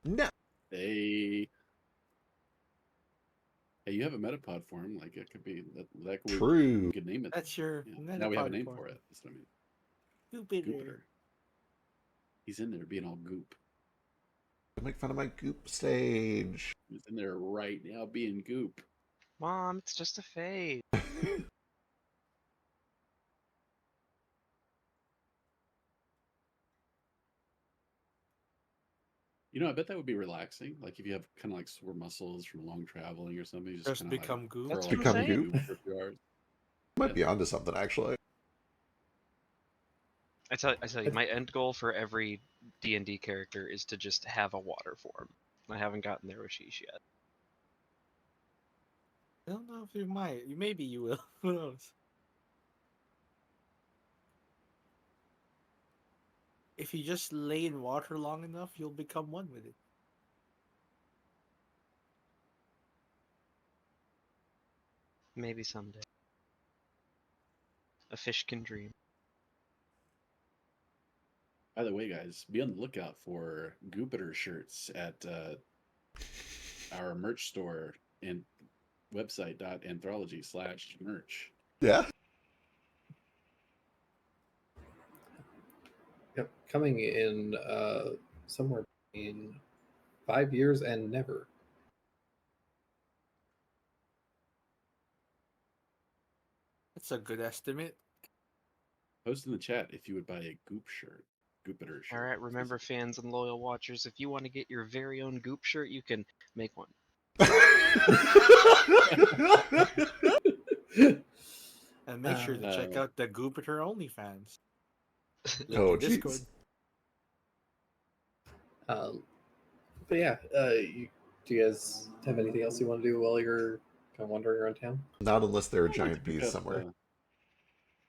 No. Hey, you have a metapod form. Like it could be that could True. we could name it. That's your Now we have a metapod name form. for it. That's what I mean. Goopitter. Goopiter. He's in there being all goop. Don't make fun of my goop stage. He's in there right now being goop. Mom, it's just a phase. You know, I bet that would be relaxing. Like if you have kind of like sore muscles from long traveling or something, you Just kind of become like goop. That's curl what up I'm in saying. goop for a few hours. Might be onto something, actually. I tell you, my end goal for every D&D character is to just have a water form. I haven't gotten there with Sheesh yet. I don't know if you might. Maybe you will. Who knows? If you just lay in water long enough, you'll become one with it. Maybe someday. A fish can dream. By the way, guys, be on the lookout for Goopiter shirts at our merch store and website.anthology/merch. Yeah. Yep, coming in somewhere between 5 years and never. That's a good estimate. Post in the chat if you would buy a Goop shirt. Goopiter shirt. All right, remember, fans and loyal watchers, if you want to get your very own Goop shirt, you can make one. And make sure to check out the Goopiter OnlyFans. Link Oh, in Discord. jeez. But yeah, do you guys have anything else you want to do while you're kind of wandering around town? Not unless there are I'd like to giant pick bees up, somewhere.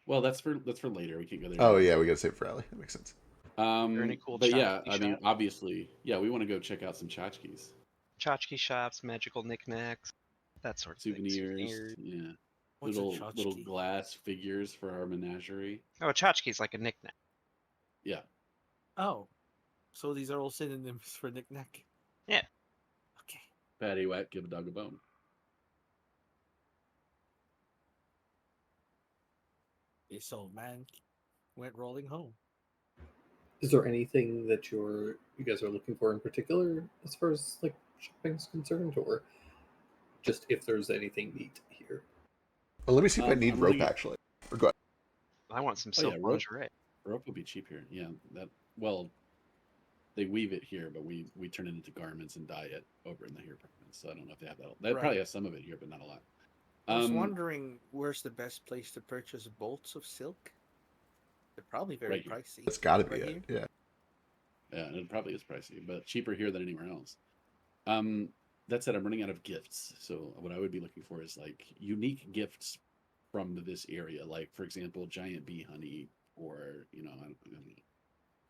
well, that's for later. We can go there. Oh later. yeah, we gotta save for Allie. That makes sense. any cool But yeah, tchotchke I mean, shops? obviously, yeah, we want to go check out some tchotchkes, Tchotchke shops, magical knickknacks, that sort of souvenirs, thing. yeah, What's a little tchotchke? glass figures for our menagerie. Oh, a tchotchke's like a knickknack. Yeah, Oh, so these are all synonyms for knickknack. Yeah. Okay. patty whack, give a dog a bone. This old man went rolling home. Is there anything that you guys are looking for in particular as far as like shopping's concerned, or just if there's anything neat here? Well, let me see if I need I'm rope really- actually. Or go ahead. I want some Oh, silk yeah, rope. lingerie. Rope will be cheap here. Yeah, they weave it here, but we turn it into garments and dye it over in the here apartments. So I don't know if they have that. They Right. probably have some of it here, but not a lot. I was wondering where's the best place to purchase bolts of silk? They're probably very Right here. pricey. That's got to be Right it. here? Yeah. Yeah, and it probably is pricey, but cheaper here than anywhere else. That said, I'm running out of gifts. So what I would be looking for is like unique gifts from this area, like for example, giant bee honey, or I don't know,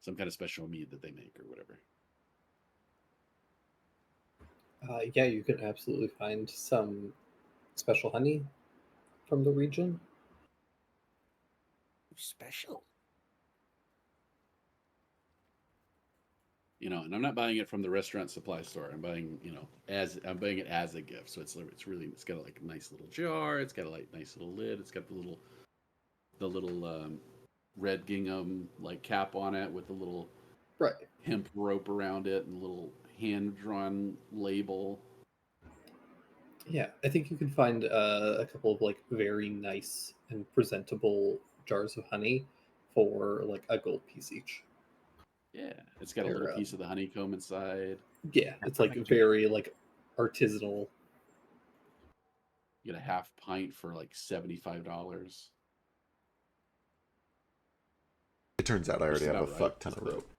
some kind of special mead that they make or whatever. Yeah, you can absolutely find some special honey from the region. Special. And I'm not buying it from the restaurant supply store. I'm buying, I'm buying it as a gift. So it's got a like nice little jar. It's got a like nice little lid. It's got the little red gingham like cap on it with the little Right. hemp rope around it and a little hand drawn label. Yeah, I think you can find a couple of like very nice and presentable jars of honey for like a gold piece each. Yeah, it's got a little piece of the honeycomb inside. Yeah, it's like very like artisanal. You get a half pint for like $75. It turns out I already Just have a about right. fuck ton of Just rope.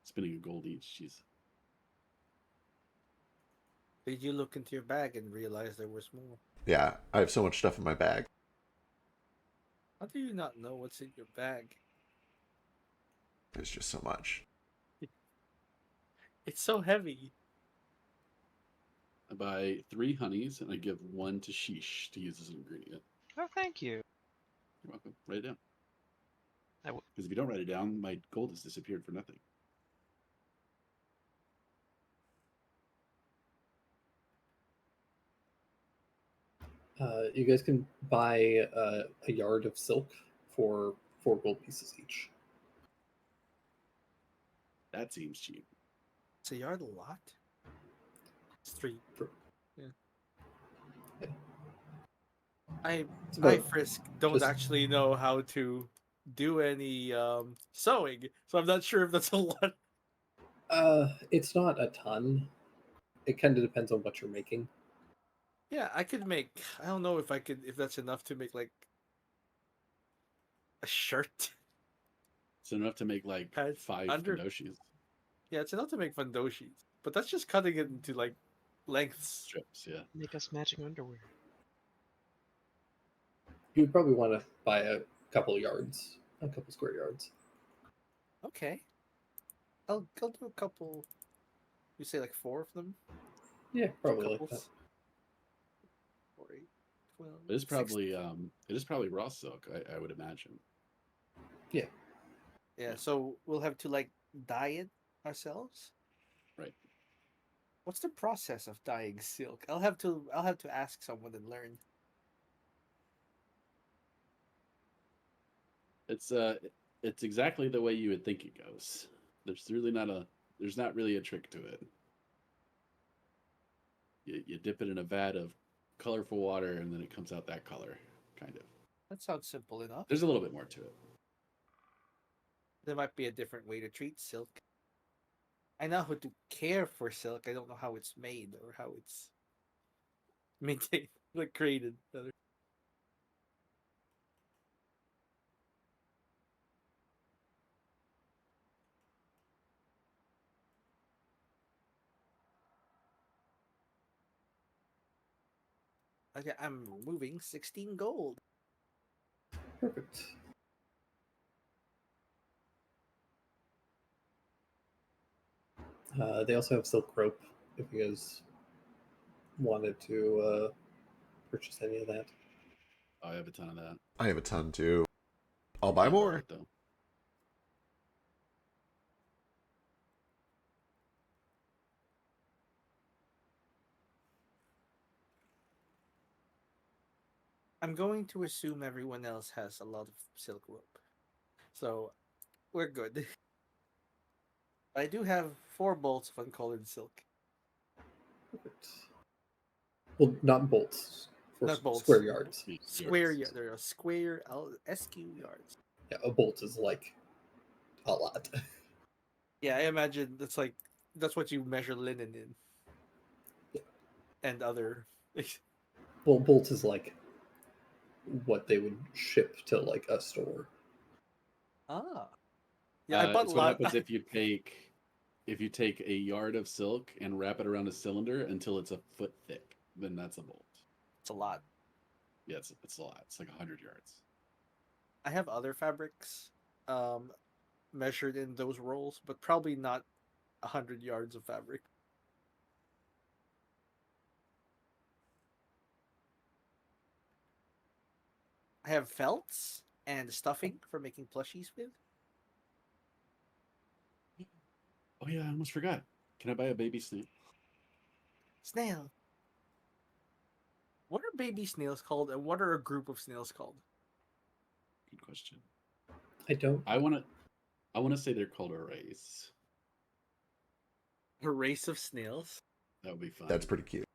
Spending a gold each. Jeez. Did you look into your bag and realize there was more? Yeah, I have so much stuff in my bag. How do you not know what's in your bag? There's just so much. It's so heavy. I buy 3 honeys and I give 1 to Sheesh to use as an ingredient. Oh, thank you. You're welcome. Write it down. I will. Because if you don't write it down, my gold has disappeared for nothing. You guys can buy a yard of silk for 4 gold pieces each. That seems cheap. It's a yard a lot. It's 3. Yeah. Yeah. I It's about Frisk don't just- actually know how to do any sewing, so I'm not sure if that's a lot. It's not a ton. It kind of depends on what you're making. Yeah, I could make. I don't know if that's enough to make like a shirt. It's enough to make like Pants 5 under- fundoshis Yeah, it's enough to make fundoshis, but that's just cutting it into like lengths. strips. Yeah. Make us matching underwear. You would probably want to buy a couple yards, a couple square yards. Okay, I'll do a couple. You say like 4 of them? Yeah, probably like Couples? that. 4, 8, 12. It is 16. probably raw silk, I would imagine. Yeah, Yeah, so we'll have to like dye it ourselves. Right. What's the process of dyeing silk? I'll have to ask someone and learn. It's exactly the way you would think it goes. There's not really a trick to it. You dip it in a vat of colorful water and then it comes out that color, kind of. That sounds simple enough. There's a little bit more to it. There might be a different way to treat silk. I know how to care for silk. I don't know how it's made or how it's maintained, like created. Rather. Okay, I'm moving 16 gold. Perfect. They also have silk rope if you guys wanted to purchase any of that. I have a ton of that. I have a ton too. I'll buy Can't borrow more. it, though. I'm going to assume everyone else has a lot of silk rope. So we're good. I do have 4 bolts of uncolored silk. Perfect. Well, not bolts. For Not bolts. square yards. Square yard. There are square SQ yards. Yeah, a bolt is like a lot. Yeah, I imagine that's what you measure linen in. Yeah. And other. Well, bolt is like what they would ship to like a store. Ah. Yeah, I bought It's a what lot. happens if you take a yard of silk and wrap it around a cylinder until it's a foot thick. Then that's a bolt. It's a lot. Yeah, it's a lot. It's like 100 yards. I have other fabrics measured in those rolls, but probably not 100 yards of fabric. I have felts and stuffing for making plushies with. Oh yeah, I almost forgot. Can I buy a baby snail? Snail. What are baby snails called, and what are a group of snails called? Good question. I don't. I wanna say they're called a race. A race of snails. That would be fun. That's pretty cute.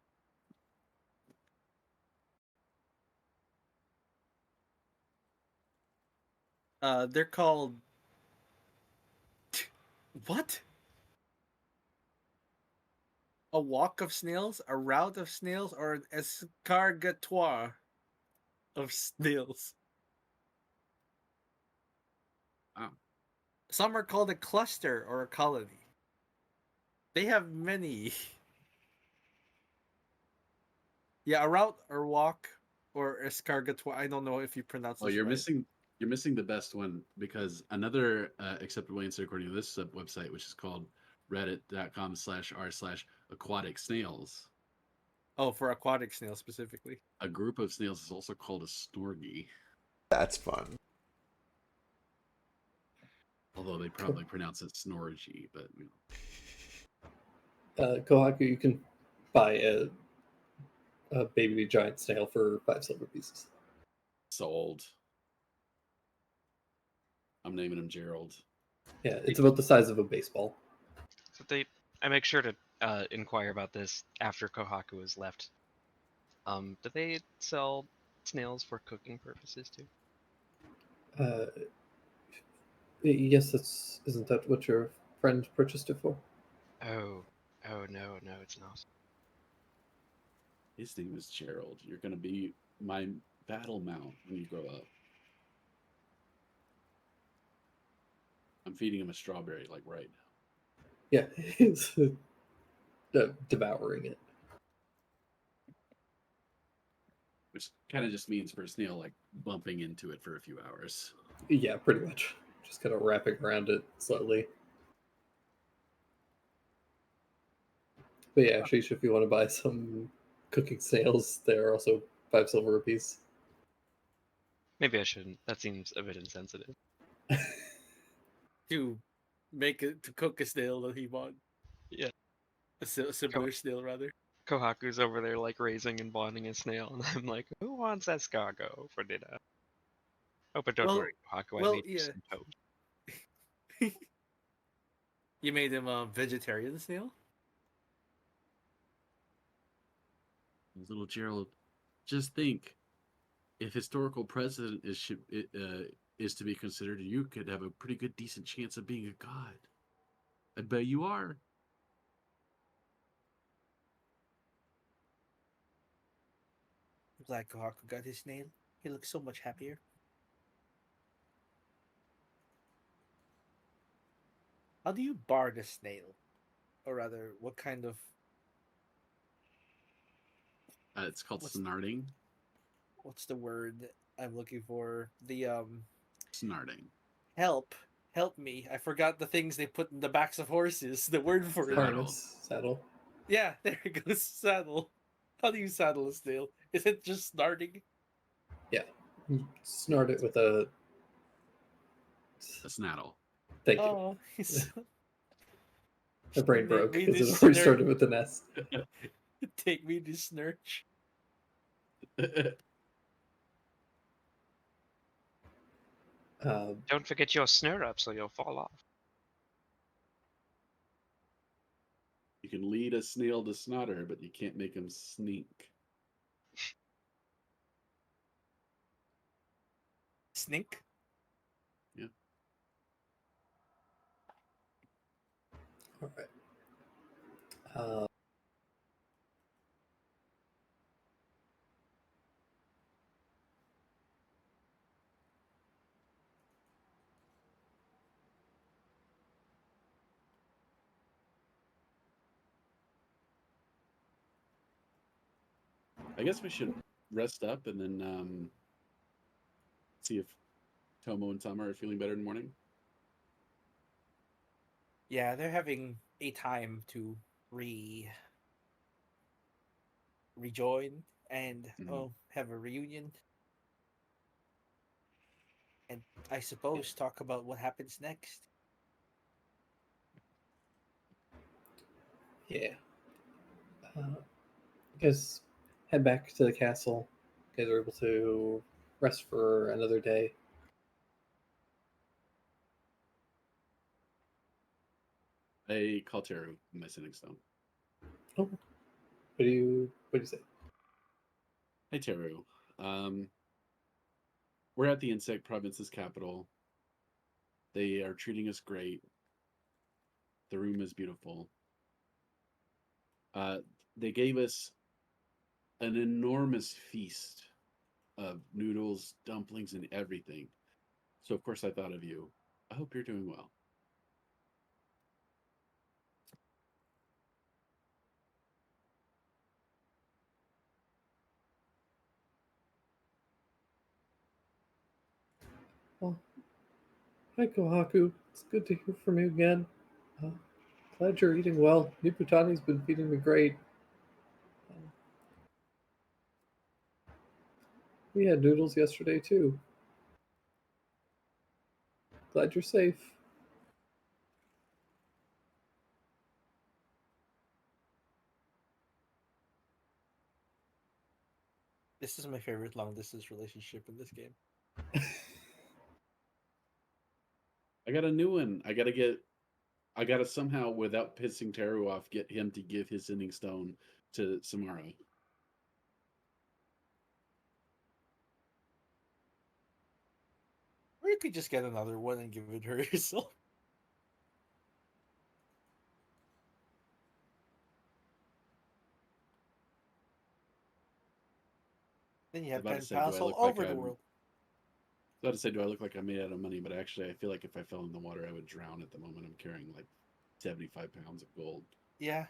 They're called. What? A walk of snails, a route of snails, or an escargatoire of snails? Wow. Some are called a cluster or a colony. They have many. Yeah, a route or walk or escargatoire. I don't know if you pronounce Oh, this right. you're missing the best one because another acceptable answer according to this website, which is called reddit.com/r/aquatic snails. Oh, for aquatic snails specifically. A group of snails is also called a snorgy, That's fun. although they probably pronounce it snorgy, but you know. Kohaku, you can buy a baby giant snail for 5 silver pieces. Sold. I'm naming him Gerald. Yeah, it's about the size of a baseball. So I make sure to inquire about this after Kohaku has left. Do they sell snails for cooking purposes too? Yes, isn't that what your friend purchased it for? Oh no, it's not. His name is Gerald. You're gonna be my battle mount when you grow up. I'm feeding him a strawberry like right now. Yeah, he's devouring it. Which kind of just means for a snail, like bumping into it for a few hours. Yeah, pretty much. Just kind of wrapping around it slowly. But yeah, Sheesh, if you want to buy some cooking snails, they're also 5 silver apiece. Maybe I shouldn't. That seems a bit insensitive. to make it to cook a snail that he bought. Yeah. A similar snail, rather. Kohaku's over there like raising and bonding a snail, and I'm like, who wants escargot for dinner? Oh, but don't Well- worry, Kohaku, I well, made you yeah. some toast. You made him a vegetarian snail? Little Gerald, just think, if historical precedent is to be considered, you could have a pretty good, decent chance of being a god. I bet you are. I'm glad Kohaku got his snail. He looks so much happier. How do you bar the snail? Or rather, what kind of It's called What's- snarting. what's the word I'm looking for? The Snarting. help me. I forgot the things they put in the backs of horses. The word for it. Saddle. Harness, saddle. Yeah, there it goes. Saddle. How do you saddle a snail? Is it just snarting? You snort it with a. A snaddle. Thank you. Oh, he's My brain Make broke me because this it already snurk. started with an S. take me to snurch. Don't forget your snare up so you'll fall off. You can lead a snail to snotter, but you can't make him sneak. Snink? All right. Uh, I guess we should rest up and then see if Tomo and Summer are feeling better in the morning. Yeah, they're having a time to rejoin and Mhm. have a reunion. And I suppose talk about what happens next. yeah. You guys head back to the castle. You guys are able to rest for another day. I call Teru my sending stone. What do you say? Hey Teru. We're at the insect province's capital. They are treating us great. The room is beautiful. They gave us an enormous feast of noodles, dumplings, and everything. So of course I thought of you. I hope you're doing well. Well, hi Kohaku. It's good to hear from you again. Uh, glad you're eating well. Niputani's been feeding me great. We had noodles yesterday too. Glad you're safe. This is my favorite long distance relationship in this game. I got a new one. I gotta somehow, without pissing Teru off, get him to give his sending stone to Samara. Or you could just get another one and give it her yourself. Then you I have was about 10 to say, do pals I all look like over the I'm- world. I was about to say, do I look like I'm made out of money? But actually, I feel like if I fell in the water, I would drown at the moment. I'm carrying like 75 pounds of gold. Yeah.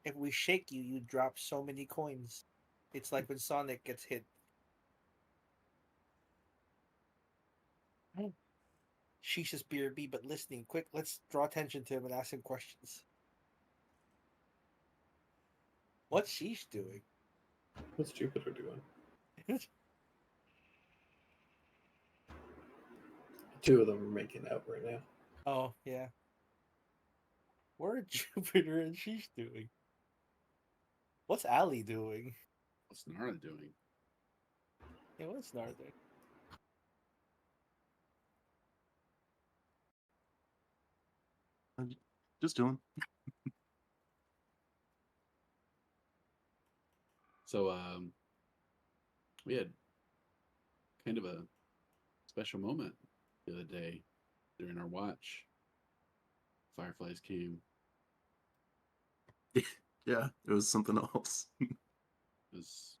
If we shake you, you drop so many coins. It's like when Sonic gets hit. Sheesh BRB, but listening. Quick, let's draw attention to him and ask him questions. What's Sheesh doing? What's Jupiter doing? two of them are making out right now. Oh yeah. What are Jupiter and Sheesh doing? What's Ali doing? What's Nara doing? Yeah, what's Nara doing? Just doing. So we had kind of a special moment the other day during our watch. Fireflies came. Yeah, it was something else. It was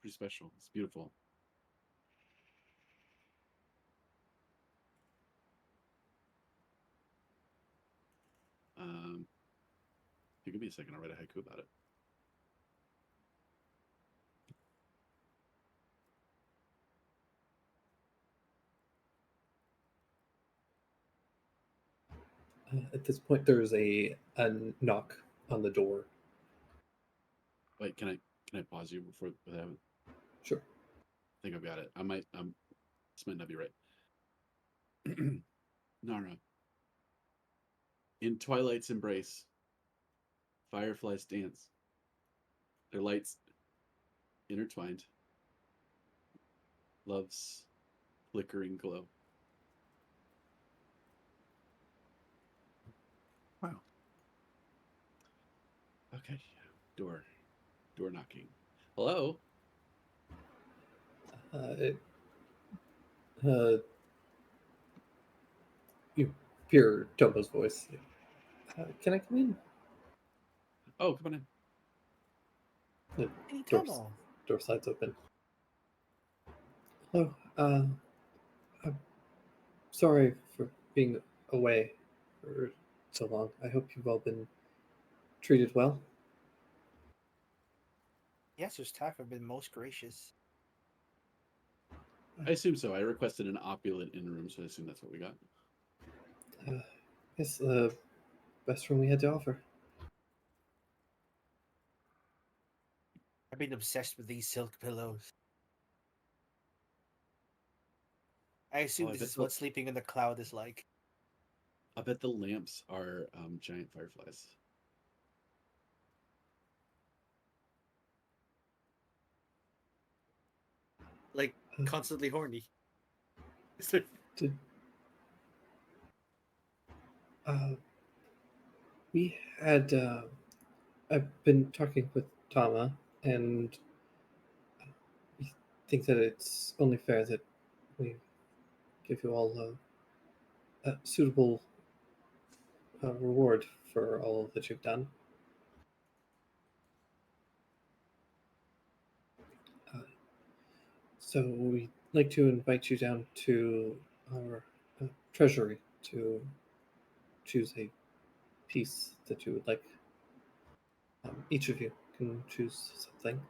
pretty special. It's beautiful. If you give me a second, I'll write a haiku about it. At this point, there's a knock on the door. Wait, can I pause you before without? Sure. I think I've got it. This might not be right. Nara. In twilight's embrace, fireflies dance. Their lights intertwined. Love's flickering glow. Wow. Okay. Door knocking. Hello? You hear Tomo's voice. Can I come in? Oh, come on in. The Hey, door, Tomo. door slides open. Oh, I'm sorry for being away for so long. I hope you've all been treated well. Yes, your staff have been most gracious. I assume so. I requested an opulent inn room, so I assume that's what we got. It's the best room we had to offer. I've been obsessed with these silk pillows. I assume Oh, I this bet is what sleeping in the cloud is like. I bet the lamps are giant fireflies. Like, constantly horny. Is there... Did, we had I've been talking with Tama, and we think that it's only fair that we give you all a suitable reward for all that you've done. So we'd like to invite you down to our treasury to choose a piece that you would like. Each of you can choose something.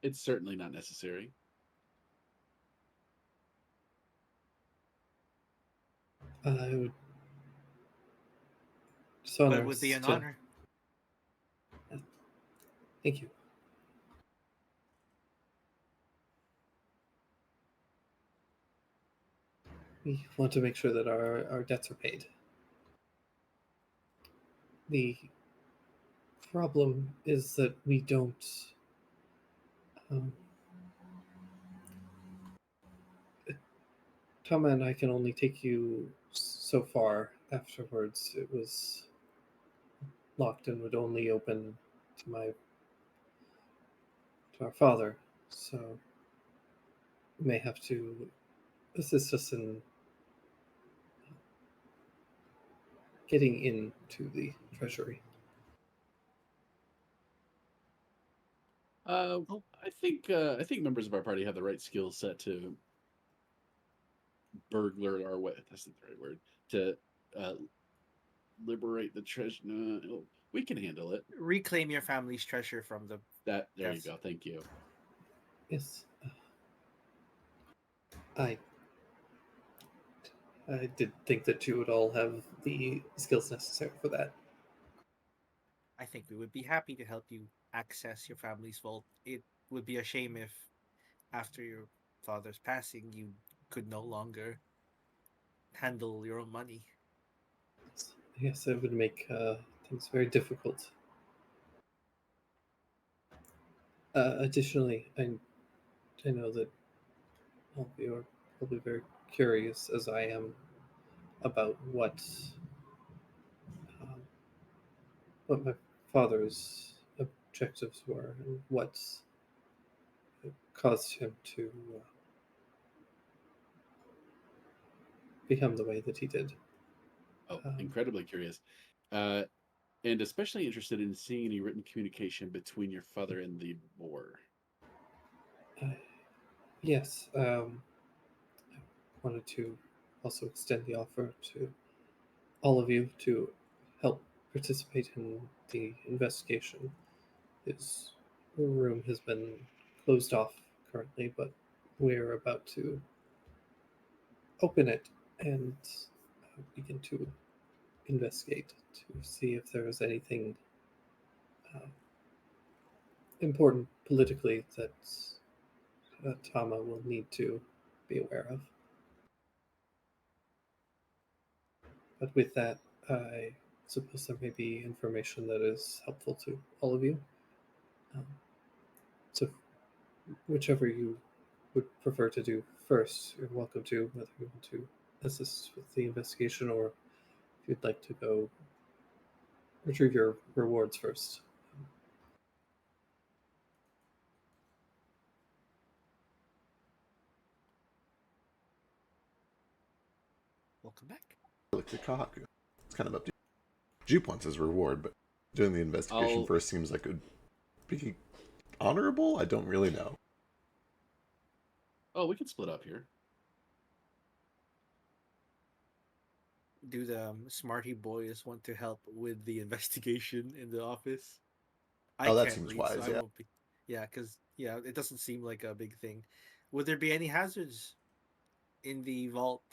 It's certainly not necessary. I would But dishonor it would be us an to- honor. Thank you. We want to make sure that our debts are paid. The problem is that we don't. Tama and I can only take you so far. Afterwards, it was locked and would only open to our father. So you may have to assist us in getting into the treasury. I think members of our party have the right skill set to burglar our way. That's not the right word. To liberate the treasure. No, we can handle it. Reclaim your family's treasure from the... There Yes. you go. Thank you. Yes. I did think that you would all have the skills necessary for that. I think we would be happy to help you access your family's vault. It would be a shame if, after your father's passing, you could no longer handle your own money. Yes, it would make things very difficult. Additionally, I know that all of you are probably very curious, as I am, about um, what my father's objectives were and what caused him to become the way that he did. Oh, Um, incredibly curious. Uh, and especially interested in seeing any written communication between your father and the boar. Uh, yes, I wanted to also extend the offer to all of you to help participate in the investigation. His room has been closed off currently, but we're about to open it and begin to investigate to see if there is anything uh, important politically that Tama will need to be aware of. But with that, I suppose there may be information that is helpful to all of you. Um, so, whichever you would prefer to do first, you're welcome to, whether you want to assist with the investigation or if you'd like to go retrieve your rewards first. Welcome back. Look to Kahaku. It's kind of up to you. Jupe wants his reward, but doing the investigation I'll- first seems like it would be honorable. I don't really know. Oh, we can split up here. Do the smarty boys want to help with the investigation in the office? Oh, that can't seems read, wise, I yeah. won't be. Yeah, because it doesn't seem like a big thing. Would there be any hazards in the vault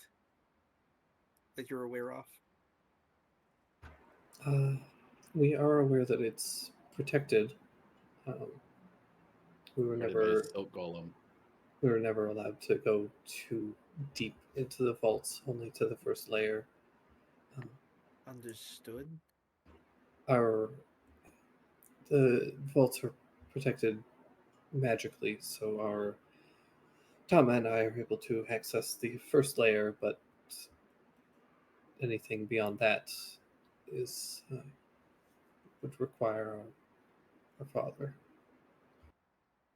that you're aware of? We are aware that it's protected. We were Guarded by a never silk golem. allowed to go too deep into the vaults, only to the first layer. Understood. The vaults are protected magically, so our Tama and I are able to access the first layer, but anything beyond that is would require our father.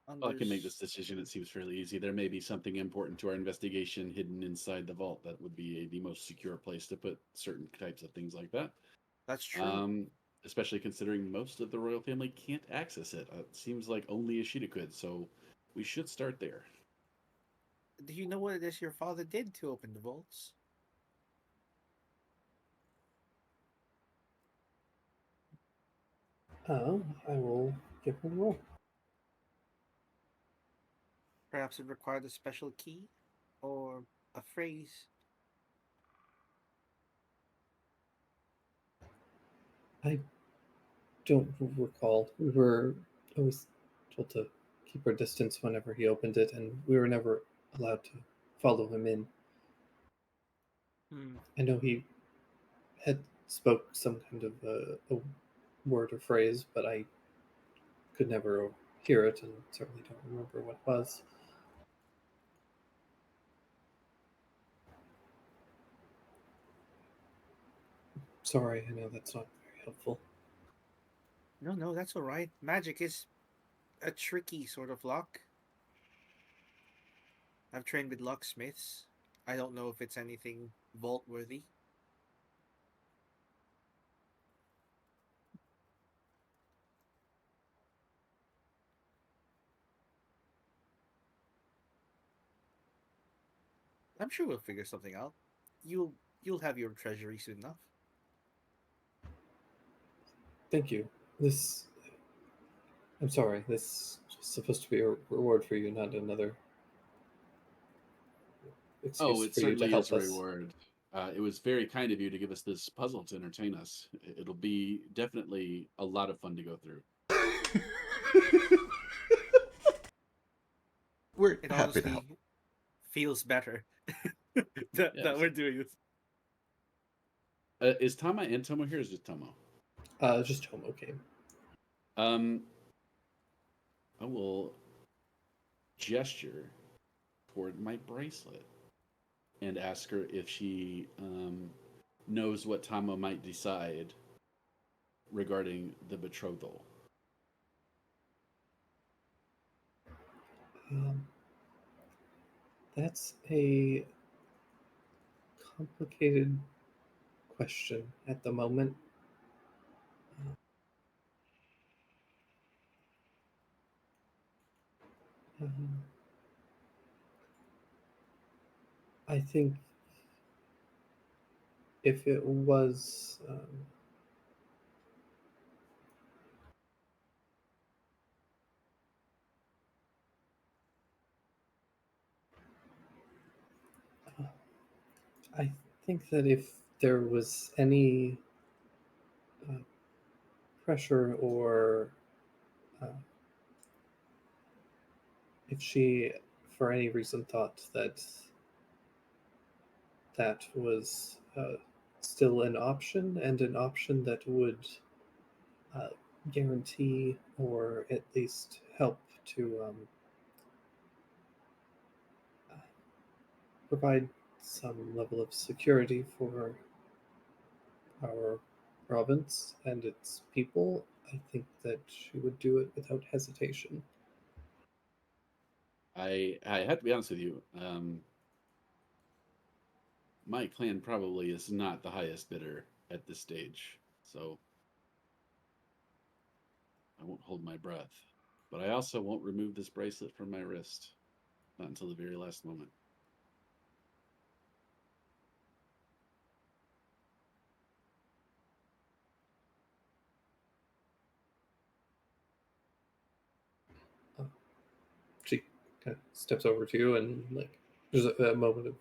Well, I can make this decision. It seems fairly easy. There may be something important to our investigation hidden inside the vault. That would be the most secure place to put certain types of things like that. That's true. Especially considering most of the royal family can't access it. It seems like only Ishida could, so we should start there. Do you know what it is your father did to open the vaults? I will give him a roll. Perhaps it required a special key or a phrase. I don't recall. We were always told to keep our distance whenever he opened it, and we were never allowed to follow him in. I know he had spoke some kind of a word or phrase, but I could never hear it, and certainly don't remember what it was. Sorry, I know that's not very helpful. No, that's all right. Magic is a tricky sort of lock. I've trained with locksmiths. I don't know if it's anything vault worthy. I'm sure we'll figure something out. You'll have your treasury soon enough. Thank you. I'm sorry, this is supposed to be a reward for you, not another excuse It for you to certainly help is a us. reward. It was very kind of you to give us this puzzle to entertain us. It'll be definitely a lot of fun to go through. We're It happy to help. honestly feels better that Yes. we're doing this. Is Tama and Tomo here? Or is it Tomo? Just Tomo came. I will gesture toward my bracelet and ask her if she knows what Tama might decide regarding the betrothal. That's a complicated question at the moment. I think if it was I think that if there was any pressure or if she, for any reason, thought that that was still an option and an option that would guarantee or at least help to provide some level of security for our province and its people, I think that she would do it without hesitation. I have to be honest with you. My clan probably is not the highest bidder at this stage, so I won't hold my breath. But I also won't remove this bracelet from my wrist, not until the very last moment. She kind of steps over to you and like there's a moment of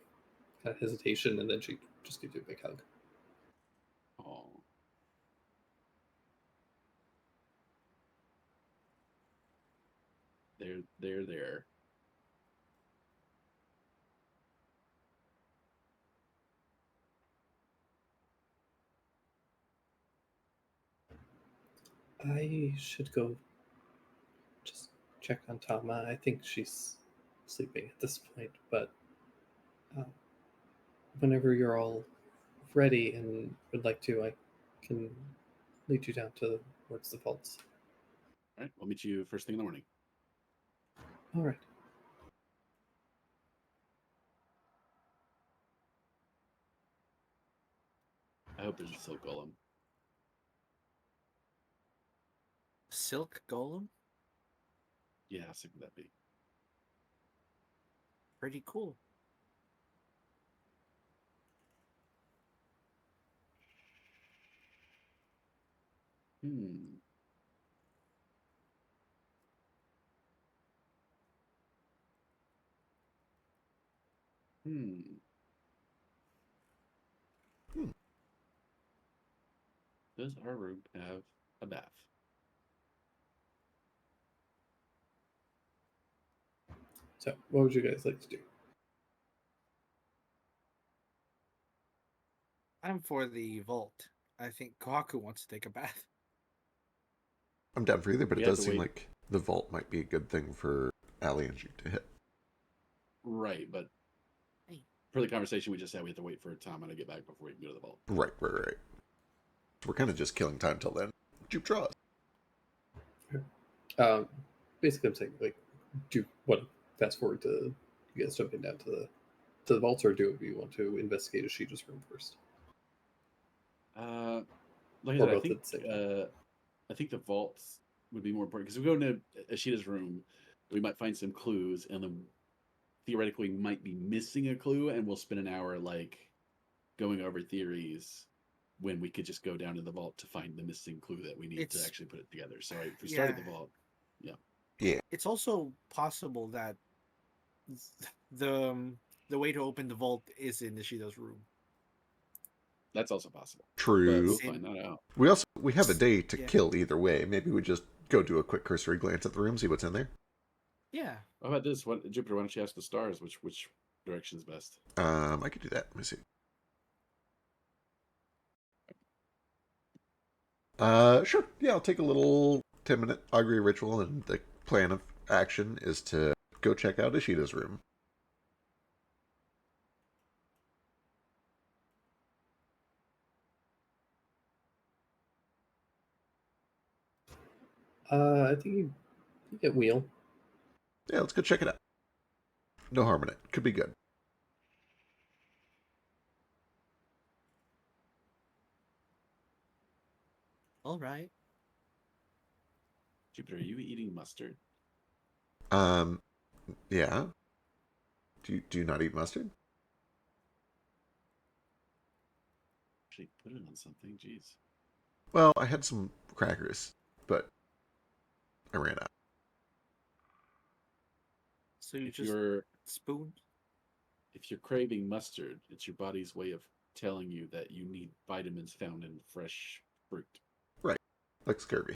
kind of hesitation, and then she just gives you a big hug. Oh. There. I should go just check on Tama. I think she's sleeping at this point, but whenever you're all ready and would like to, I can lead you down towards the vaults. All right, I'll meet you first thing in the morning. All right. I hope there's a silk golem. Silk golem? Yeah, how sick would that be? Pretty cool. Hmm. Does our room have a bath? So, what would you guys like to do? I'm for the vault. I think Kohaku wants to take a bath. I'm down for either, but We it have does to seem wait. like the vault might be a good thing for Allie and you to hit. Right, but for the conversation we just had, we have to wait for Tama to get back before we can go to the vault. Right. We're kind of just killing time till then. Jupe draws. Basically, I'm saying, like, do you want to fast forward to you guys jumping down to the vaults, or do you want to investigate Ashida's room first? Like I Or said, both at the same time? I think the vaults would be more important because if we go into Ashida's room, we might find some clues, and then theoretically we might be missing a clue, and we'll spend an hour like going over theories when we could just go down to the vault to find the missing clue that we need to It's- actually put it together. So if we start at the Yeah. vault, It's also possible that the way to open the vault is in Nishido's room. that's also possible. But True. we'll find that out. We have a day to Yeah. kill either way. Maybe we just go do a quick cursory glance at the room, see what's in there. Yeah. How about this? Jupiter, why don't you ask the stars which direction's best? I could do that. Let me see. Sure. Yeah, I'll take a little 10-minute augury ritual, and the plan of action is to go check out Ishida's room. I think you get wheel. Yeah, let's go check it out. No harm in it. Could be good. All right. Jupiter, are you eating mustard? Yeah. Do you not eat mustard? Actually, put it on something. Jeez. Well, I had some crackers, but I ran out. So you If just you're spoon? if you're craving mustard, it's your body's way of telling you that you need vitamins found in fresh fruit. Right. Like scurvy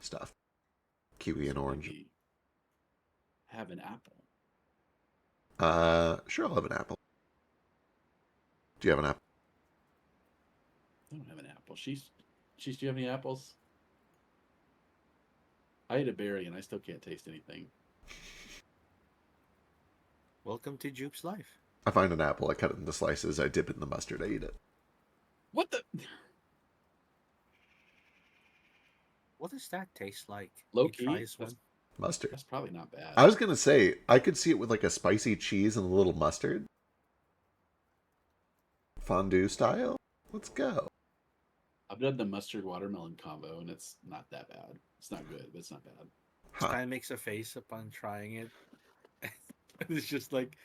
stuff. Kiwi and So orange. maybe have an apple. Sure, I'll have an apple. Do you have an apple? I don't have an apple. She's. Do you have any apples? I ate a berry and I still can't taste anything. Welcome to Jupe's life. I find an apple, I cut it into slices, I dip it in the mustard, I eat it. What the? What does that taste like? Low You key, try this one. Mustard. That's probably not bad. I was gonna say, I could see it with like a spicy cheese and a little mustard. Fondue style? Let's go. I've done the mustard watermelon combo and it's not that bad. It's not good, but it's not bad. Huh. Kind of makes a face upon trying it. It's just like,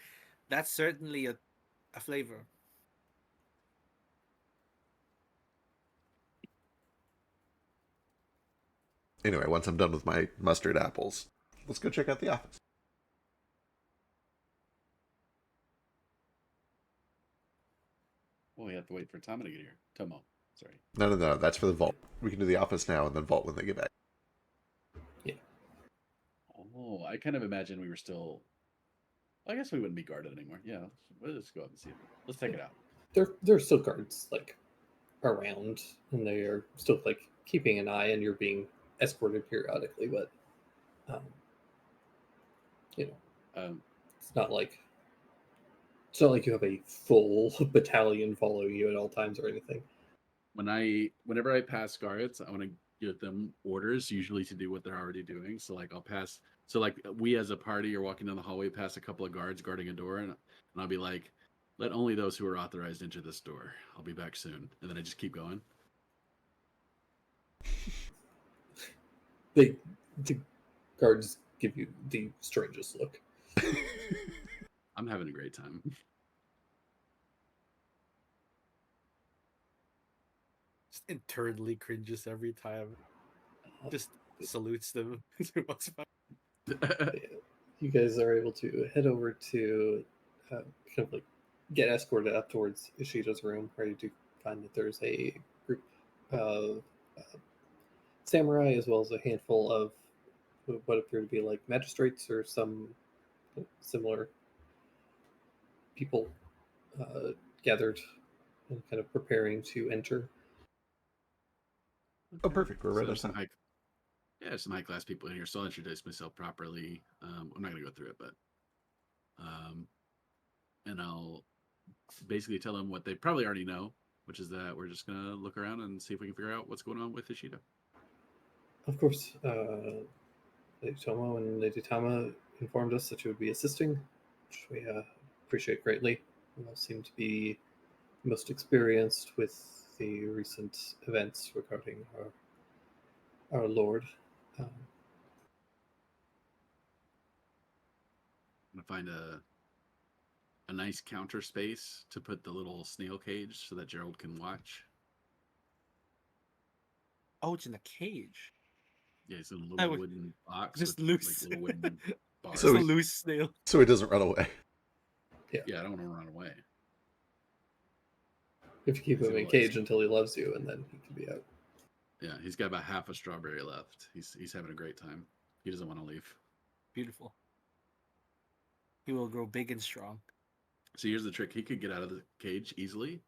that's certainly a flavor. Anyway, once I'm done with my mustard apples, let's go check out the office. Well, we have to wait for Tomo to get here. Tomo, sorry. No, that's for the vault. We can do the office now and then vault when they get back. Oh, I kind of imagine we were still. I guess we wouldn't be guarded anymore. Yeah, let's go up and see it. Let's check it out. There are still guards like around, and they are still like keeping an eye, and you're being escorted periodically. But you know, Um, it's not like you have a full battalion following you at all times or anything. whenever I pass guards, I want to give them orders, usually to do what they're already doing. So like I'll pass. So like we as a party are walking down the hallway past a couple of guards guarding a door, and I'll be like, "Let only those who are authorized enter this door. I'll be back soon." And then I just keep going. The guards give you the strangest look. I'm having a great time. Just internally cringes every time. Just salutes them. You guys are able to head over to kind of like get escorted up towards Ishida's room, where you do find that there's a group of samurai as well as a handful of what appear to be like magistrates or some similar people gathered and kind of preparing to enter. Oh, perfect. We're right there's outside. some high class people in here, so I'll introduce myself properly. I'm not gonna go through it, but and I'll basically tell them what they probably already know, which is that we're just gonna look around and see if we can figure out what's going on with Ishida. Of course, Lady Tomo and Lady Tama informed us that you would be assisting, which we appreciate greatly. You all seem to be most experienced with the recent events regarding our Lord. I'm gonna find a nice counter space to put the little snail cage so that Gerald can watch. Oh, it's in a cage. Yeah, it's in a I little would- wooden box. Just with, loose. Like little wooden bars. It's So a he- loose snail. So he doesn't run away. Yeah, I don't want to run away. You have to keep Is him it in like- cage until he loves you, and then he can be out. Yeah, he's got about half a strawberry left. He's having a great time. He doesn't want to leave. Beautiful. He will grow big and strong. So here's the trick: he could get out of the cage easily,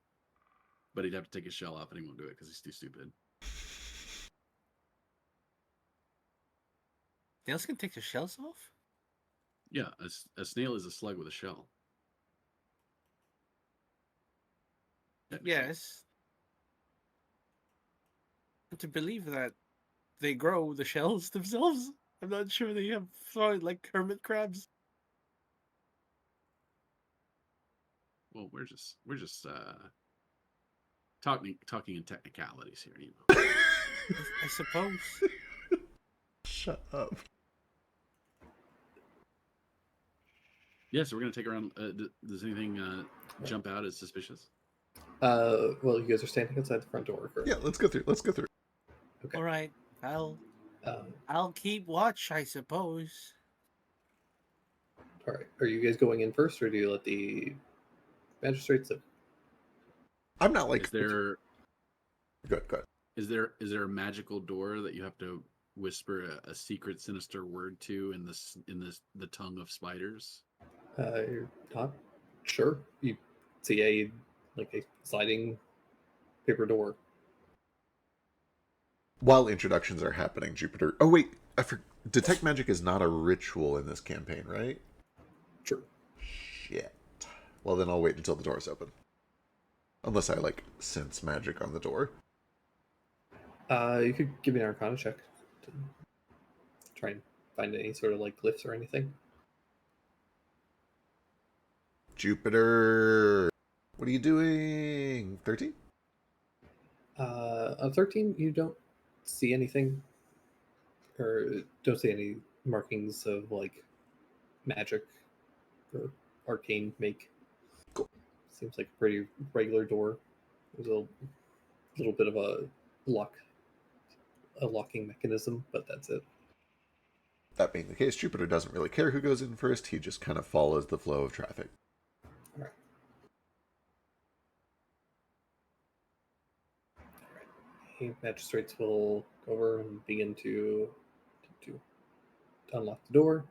but he'd have to take his shell off, and he won't do it because he's too stupid. Snails can take their shells off? Yeah, a snail is a slug with a shell. Technically. Yes. To believe that they grow the shells themselves, I'm not sure they have like hermit crabs. Well, we're just talking in technicalities here, you know. I suppose. Shut up. Yeah, so we're gonna take around. Does anything jump out as suspicious? Well, you guys are standing outside the front door, correct? Yeah, let's go through. Let's go through. Okay. All right, Um, I'll keep watch, I suppose. all right. Are you guys going in first, or do you let the magistrates in? I'm not like. Is there Good. Good. is there a magical door that you have to whisper a secret, sinister word to in the tongue of spiders? You're not sure. You see a sliding paper door. While introductions are happening, Jupiter. Oh wait, detect magic is not a ritual in this campaign, right? True. Shit. Well, then I'll wait until the door's open. Unless I sense magic on the door. You could give me an Arcana check to try and find any sort of glyphs or anything. Jupiter, what are you doing? 13? On 13, you don't see anything, or don't see any markings of magic or arcane make. Cool. Seems like a pretty regular door. There's a little bit of a locking mechanism, but that's it. That being the case, Jupiter doesn't really care who goes in first. He just kind of follows the flow of traffic. All right. The magistrates will go over and begin to unlock the door.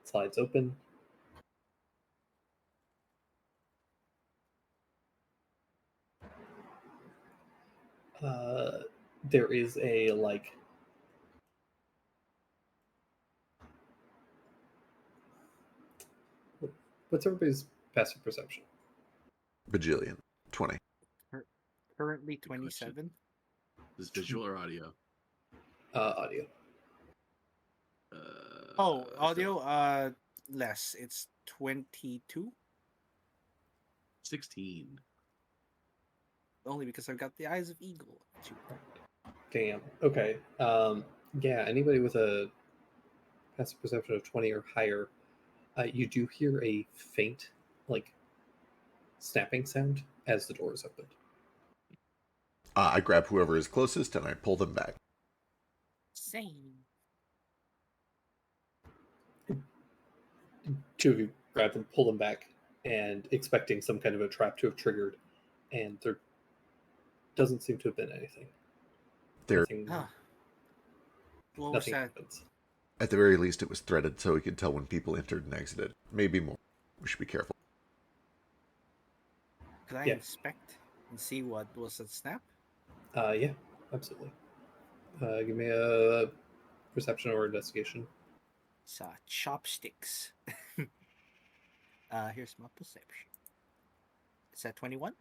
Slides open. There is a what's everybody's passive perception? Bajillion. 20. Currently Good question. 27. Is visual or audio? Audio. Oh, so audio. Less. It's 22. 16. Only because I've got the eyes of eagle. Damn. Okay. Yeah. Anybody with a passive perception of 20 or higher, you do hear a faint, snapping sound as the door is opened. I grab whoever is closest and I pull them back. Same. Two of you grab them, pull them back, and expecting some kind of a trap to have triggered, and there doesn't seem to have been anything. There, Nothing, Ah. What was nothing that? happens. at the very least, it was threaded so we could tell when people entered and exited. Maybe more. We should be careful. Could I Yeah. inspect and see what was at snap? Yeah, absolutely. Give me a perception or investigation. It's chopsticks. Here's my perception. Is that 21?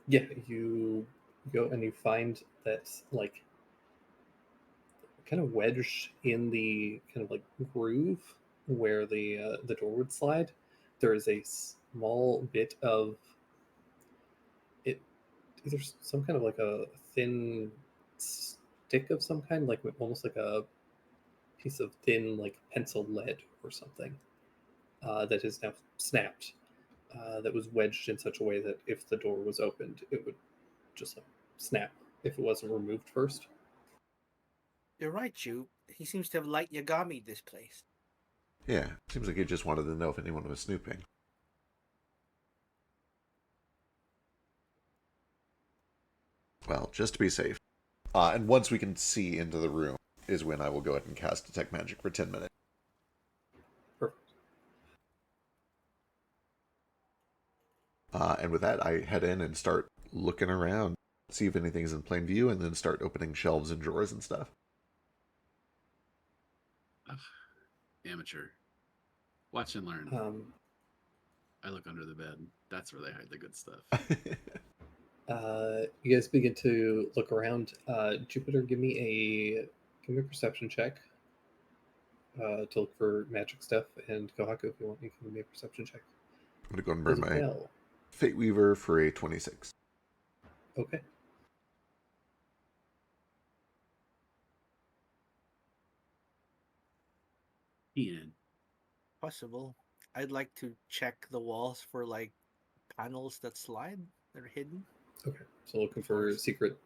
Yeah, you go and you find that kind of wedged in the kind of groove where the door would slide. There is a small bit of it, either some kind of a thin stick of some kind, almost like a piece of thin pencil lead or something that is now snapped. That was wedged in such a way that if the door was opened, it would just snap if it wasn't removed first. You're right, Jupe. He seems to have light Yagami this place. Yeah, seems like he just wanted to know if anyone was snooping. Well, just to be safe. And once we can see into the room is when I will go ahead and cast Detect Magic for 10 minutes. And with that, I head in and start looking around, see if anything's in plain view, and then start opening shelves and drawers and stuff. Ugh, amateur. Watch and learn. I look under the bed. That's where they hide the good stuff. You guys begin to look around. Jupiter, give me a perception check to look for magic stuff, and Kohaku, if you want, you can give me a perception check I'm going to go and burn as my well. Fate Weaver for a 26. Okay. Ian. Possible. I'd like to check the walls for like panels that slide that are hidden. Okay. So looking for secret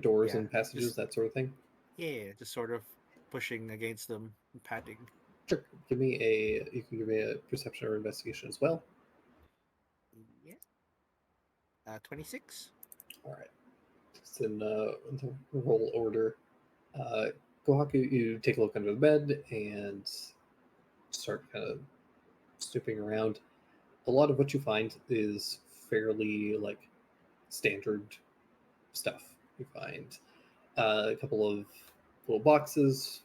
doors Yeah, and passages, just- that sort of thing. Yeah, just sort of pushing against them and patting. Sure. You can give me a perception or investigation as well. Yeah. 26. All right. Just in the roll order. Kohaku, you take a look under the bed and start kind of snooping around. A lot of what you find is fairly like standard stuff. You find a couple of little boxes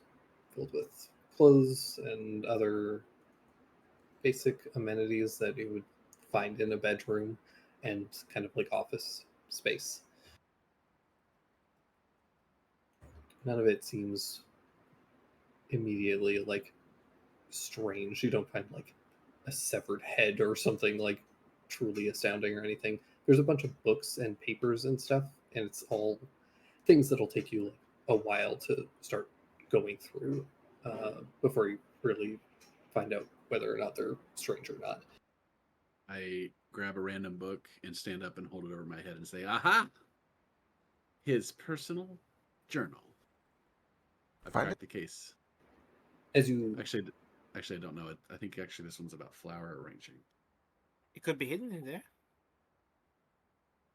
filled with clothes and other basic amenities that you would find in a bedroom and kind of like office space. None of it seems immediately like strange. You don't find like a severed head or something like truly astounding or anything. There's a bunch of books and papers and stuff, and it's all things that'll take you like a while to start going through before you really find out whether or not they're strange or not. I grab a random book and stand up and hold it over my head and say, "Aha! His personal journal." I've Find cracked the case. As you Actually, I don't know it. I think actually this one's about flower arranging. It could be hidden in there.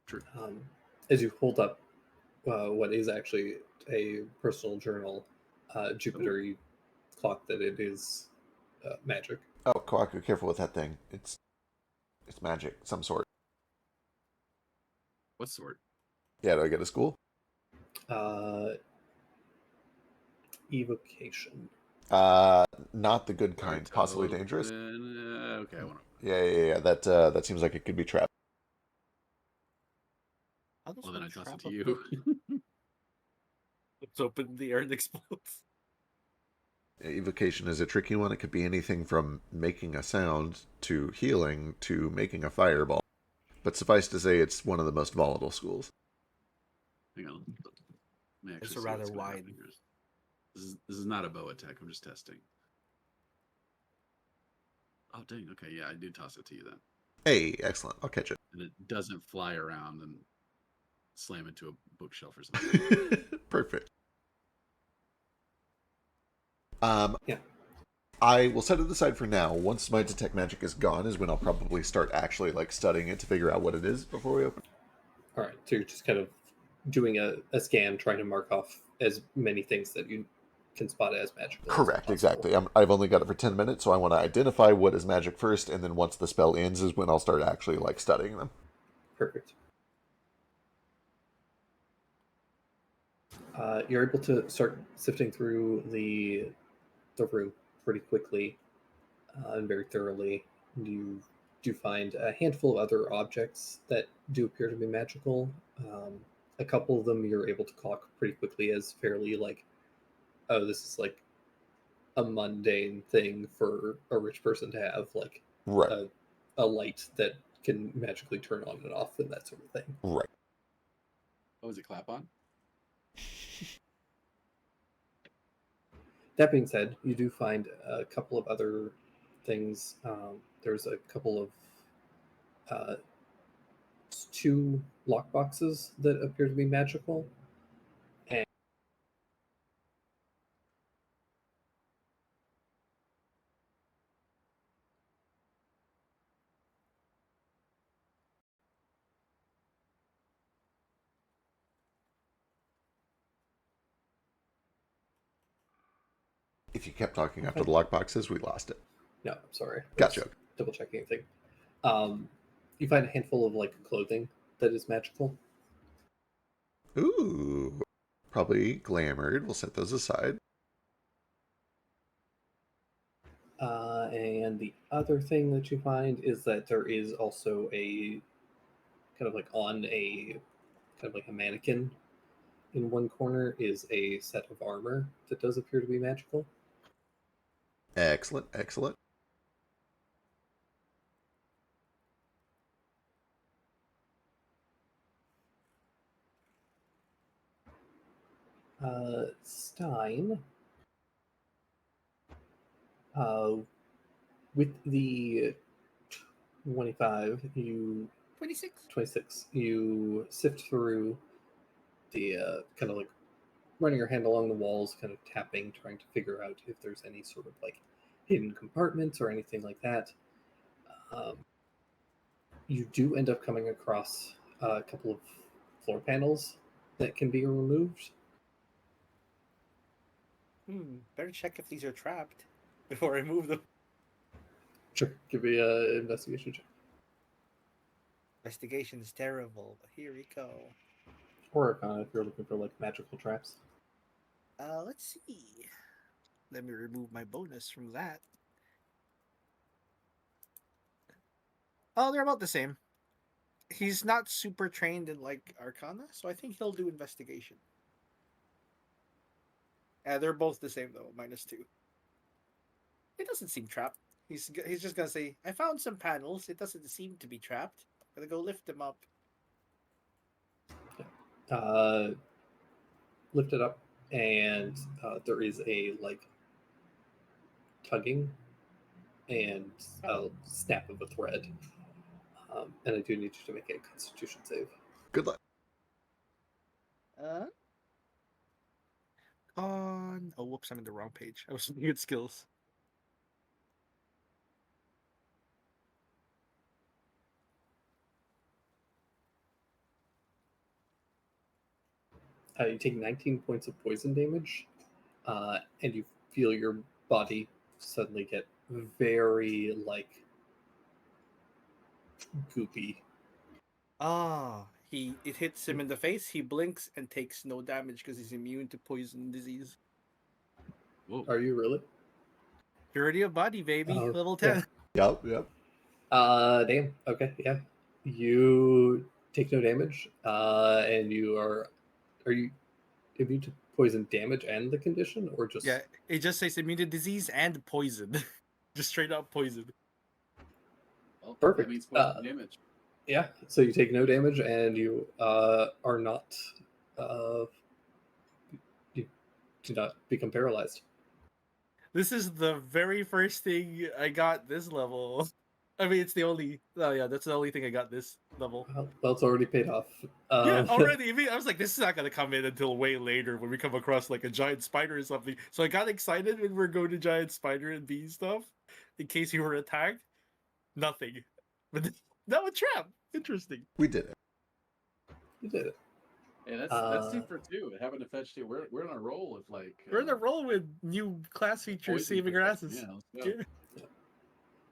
True. as you hold up what is actually a personal journal, Jupiter, you clock that it is magic. Oh, Kawaku, careful with that thing. It's magic, some sort. What sort? Yeah, do I get a school? Evocation. Not the good kind, possibly dangerous. Okay, I want to. Yeah. That seems like it could be trapped. How does Well, then one I toss trap it to a you. book? It's open in the air and explodes. Evocation is a tricky one. It could be anything from making a sound to healing to making a fireball. But suffice to say, it's one of the most volatile schools. Hang on. Let me actually It's see rather what's gonna wide. happen here. This is not a bow attack. I'm just testing. Oh dang. Okay, yeah, I do toss it to you then, Hey, excellent. I'll catch it. and it doesn't fly around and slam into a bookshelf or something. Perfect. Yeah. I will set it aside for now. Once my detect magic is gone is when I'll probably start actually like studying it to figure out what it is before we open. All right. So you're just kind of doing a scan, trying to mark off as many things that you can spot as magical. Correct, exactly. I've only got it for 10 minutes, so I want to identify what is magic first, and then once the spell ends is when I'll start actually like studying them. Perfect. You're able to start sifting through the room pretty quickly and very thoroughly. You do find a handful of other objects that do appear to be magical. A couple of them you're able to clock pretty quickly as fairly like, oh, this is like a mundane thing for a rich person to have, like Right, a light that can magically turn on and off and that sort of thing. right. Oh, is it clap on? That being said, you do find a couple of other things. There's a couple of two lockboxes that appear to be magical. And If you kept talking after Okay. the lockboxes, we lost it. no, I'm sorry. Gotcha. Double checking anything. You find a handful of like clothing that is magical. Ooh, probably glamored. We'll set those aside. And the other thing that you find is that there is also a kind of like on a kind of like a mannequin in one corner is a set of armor that does appear to be magical. Excellent, excellent. Stein, uh, with the 25, 26, you sift through the kind of like running your hand along the walls, kind of tapping, trying to figure out if there's any sort of like hidden compartments or anything like that. Um, you do end up coming across a couple of floor panels that can be removed. Better check if these are trapped before I move them. Sure, give me an investigation check. Investigation is terrible, but here we go. Or Arcana if you're looking for like magical traps. Let's see. Let me remove my bonus from that. Oh, they're about the same. He's not super trained in like Arcana, so I think he'll do investigation. They're both the same though, -2. It doesn't seem trapped. He's just gonna say, "I found some panels. It doesn't seem to be trapped. I'm gonna go lift them up." Lift it up, and there is a like tugging and a snap of a thread. And I do need you to make a Constitution save. Good luck. On. Oh, whoops! I'm in the wrong page. I was looking at skills. You take 19 points of poison damage, and you feel your body suddenly get very like goopy. It hits him in the face. He blinks and takes no damage because he's immune to poison disease. Whoa. Are you really? Purity of body, baby. Oh, Level 10. yeah. Yep. Damn. Okay, yeah. You take no damage, and you are you immune to poison damage and the condition, or just Yeah, it just says immune to disease and poison. Just straight up poison. Well, Perfect. That means poison damage. Yeah, so you take no damage, and you are not you do not become paralyzed. This is the very first thing I got this level. I mean, it's the only. Oh yeah, that's the only thing I got this level. Well, it's already paid off. Yeah, already. I mean, I was like, this is not gonna come in until way later when we come across like a giant spider or something. So I got excited when we're going to giant spider and bee stuff, in case you were attacked. Nothing, but that was trap. Interesting. We did it. You did it. Hey, that's 2 for 2. Haven't to fetch 2. We're on a roll with like. We're in a roll with new class features poison saving our protection. asses. Yeah, let's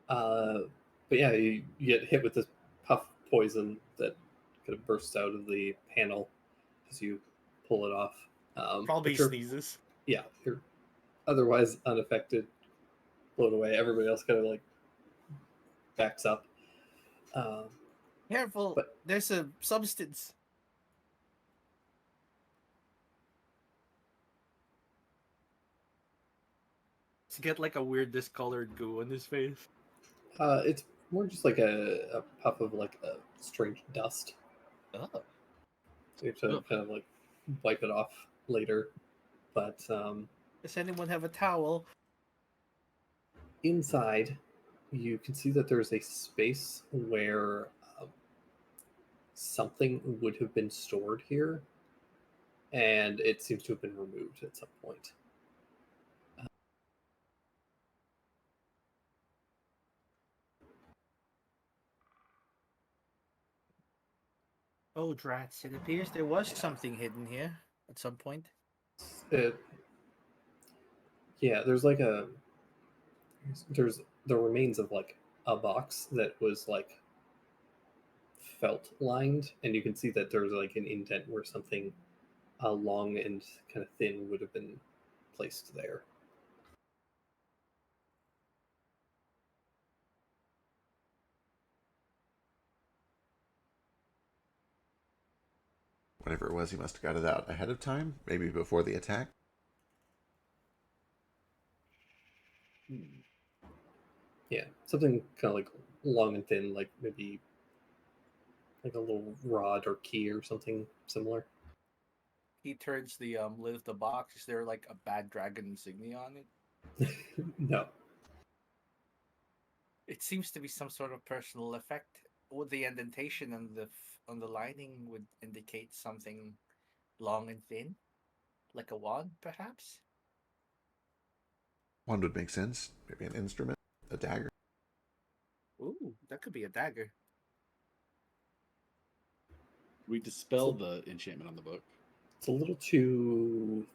go. But yeah, you get hit with this puff poison that kind of bursts out of the panel as you pull it off. Probably but you're- sneezes. Yeah, you're otherwise unaffected, blown away. Everybody else kind of like backs up. Careful, But- there's a substance. To get like a weird discolored goo on his face. It's more just like a puff of like a strange dust. Oh. So you have to Oh. kind of like wipe it off later. But Does anyone have a towel? inside, you can see that there's a space where something would have been stored here, and it seems to have been removed at some point. Oh, drats. It appears there was something hidden here at some point. Yeah, there's like there's the remains of like a box that was like felt lined, and you can see that there's like an indent where something long and kind of thin would have been placed there. Whatever it was, he must have got it out ahead of time, maybe before the attack. Yeah, something kind of like long and thin, like maybe like a little rod or key or something similar. He turns the lid of the box. Is there like a bad dragon insignia on it? No. It seems to be some sort of personal effect. Would the indentation on the lining would indicate something long and thin, like a wand, perhaps? One would make sense. Maybe an instrument, a dagger. Ooh, that could be a dagger. We dispel the enchantment on the book. It's a little too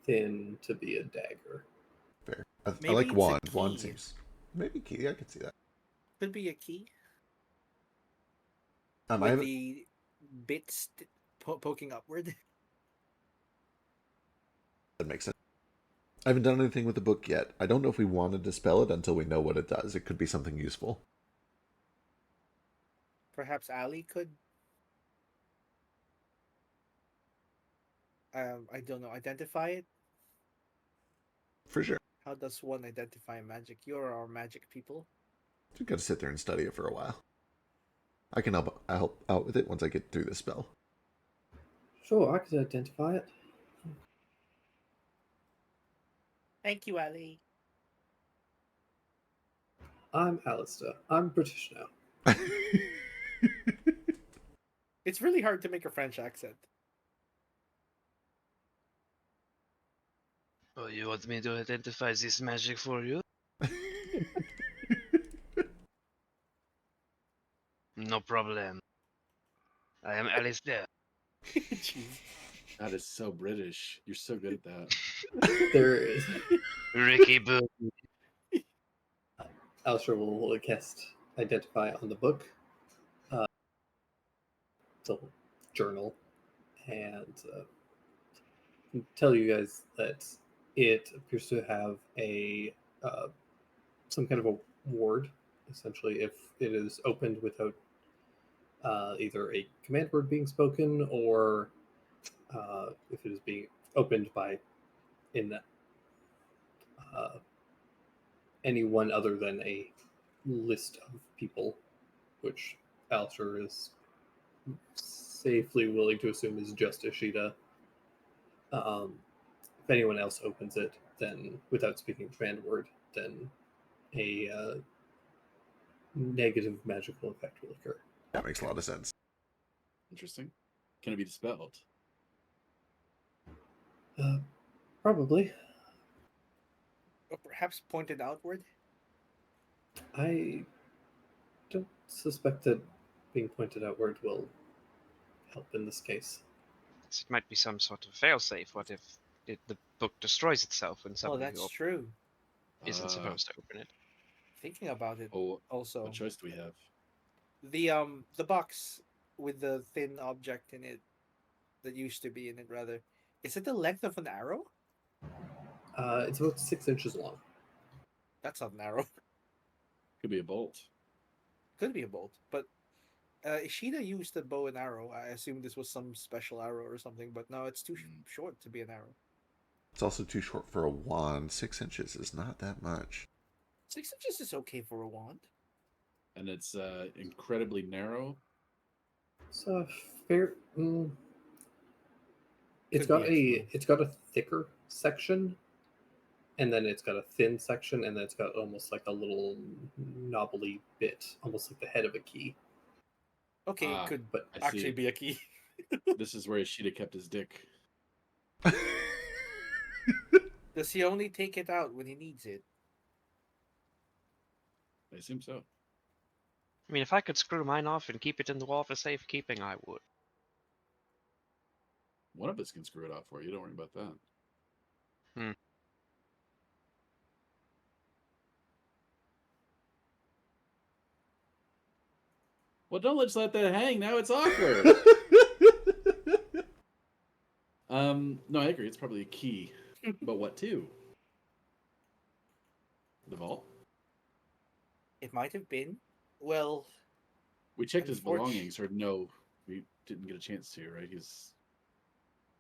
thin to be a dagger. Fair. I Maybe like it's a wand. key. Wand seems maybe key. I could see that. Could be a key I with haven't. the bits poking upward. That makes sense. I haven't done anything with the book yet. I don't know if we want to dispel it until we know what it does. It could be something useful. Perhaps Ali could. I don't know. Identify it. For sure. How does one identify magic? You're our magic people. You've got to sit there and study it for a while. I can help out with it once I get through the spell. Sure, I could identify it. Thank you, Ali. I'm Alistair. I'm British now. It's really hard to make a French accent. Oh, you want me to identify this magic for you? No problem. I am Alistair. Jeez. That is so British. You're so good at that. There is. Ricky Boo. Alistair will cast Identify on the book, the journal, and tell you guys that it appears to have a some kind of a ward. Essentially, if it is opened without either a command word being spoken or if it is being opened by in anyone other than a list of people, which Alistair is safely willing to assume is just Ishida. If anyone else opens it, then without speaking command word, then a negative magical effect will occur. That makes a lot of sense. Interesting. Can it be dispelled? Probably. Or perhaps pointed outward. I don't suspect that being pointed outward will help in this case. It might be some sort of failsafe. What if the book destroys itself when Oh, somebody that's who true. isn't supposed to open it? Thinking about it, Oh, also what choice do we have? the box with the thin object in it that used to be in it, rather, is it the length of an arrow? It's about 6 inches long. That's not an arrow. Could be a bolt. Could be a bolt, but Ishida used a bow and arrow. I assume this was some special arrow or something, but no, it's too short to be an arrow. It's also too short for a wand. 6 inches is not that much. 6 inches is okay for a wand. And it's incredibly narrow. It's a fair. It's Could got be it's got a thicker section, and then it's got a thin section, and then it's got almost like a little knobbly bit, almost like the head of a key. Okay, Ah, it could but I actually see. be a key. This is where Ishida kept his dick. Does he only take it out when he needs it? I assume so. I mean, if I could screw mine off and keep it in the wall for safekeeping, I would. One of us can screw it off for you. Don't worry about that. Well, don't let's let that hang. Now it's awkward. No, I agree. It's probably a key. But what to? The vault? It might have been. Well, We checked his Unfortunate- belongings, or no, we didn't get a chance to, right? He's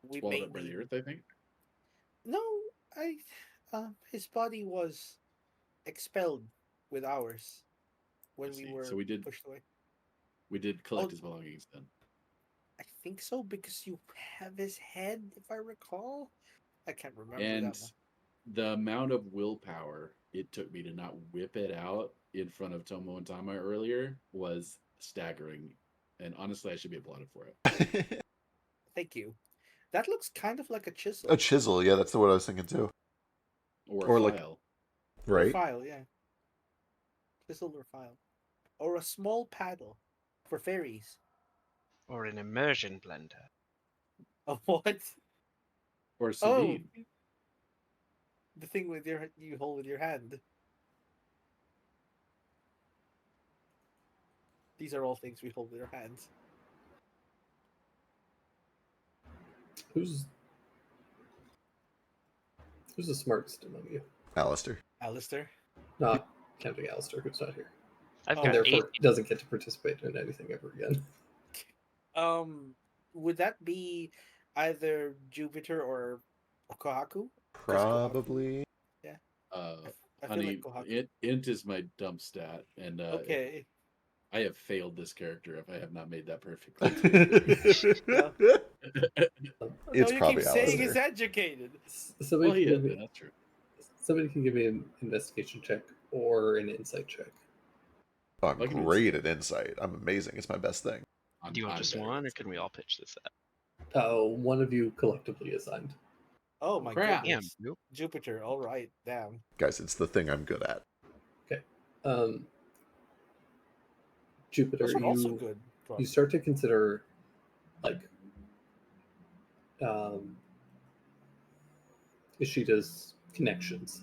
we swallowed may up by the need- earth, I think. No, his body was expelled with ours when I we see. were So we did- pushed away. We did collect Oh. his belongings then. I think so because you have his head, if I recall. I can't remember And that one. the amount of willpower it took me to not whip it out in front of Tomo and Tama earlier was staggering. And honestly, I should be applauded for it. Thank you. That looks kind of like a chisel. A chisel, yeah, that's what I was thinking too. Or Or a like- file. Right? File, yeah. Chisel or file. Or a small paddle for fairies. Or an immersion blender. A what? Or Oh, Sabine. the thing with you hold with your hand. These are all things we hold with our hands. Who's the smartest among you? Alistair. Alistair. Not counting Alistair, who's not here, I've Oh, and got therefore 8. doesn't get to participate in anything ever again. Would that be either Jupiter or Kohaku? Probably. Uh, I feel honey, like Kohaku. int is my dump stat. And Okay. I have failed this character if I have not made that perfectly. Yeah. It's no, you probably keep saying Alistair. he's educated. Somebody, Well, he can is, give me, that's true. somebody can give me an investigation check or an insight check. Oh, I'm I can do great at insight. I'm amazing. It's my best thing. Do you want I'm just better one, or at can we all pitch this at? One of you collectively assigned. Oh my Crap. Damn, goodness. nope. Jupiter, all right, damn. Guys, it's the thing I'm good at. Jupiter, Those are also you good. you start to consider like Ishida's connections,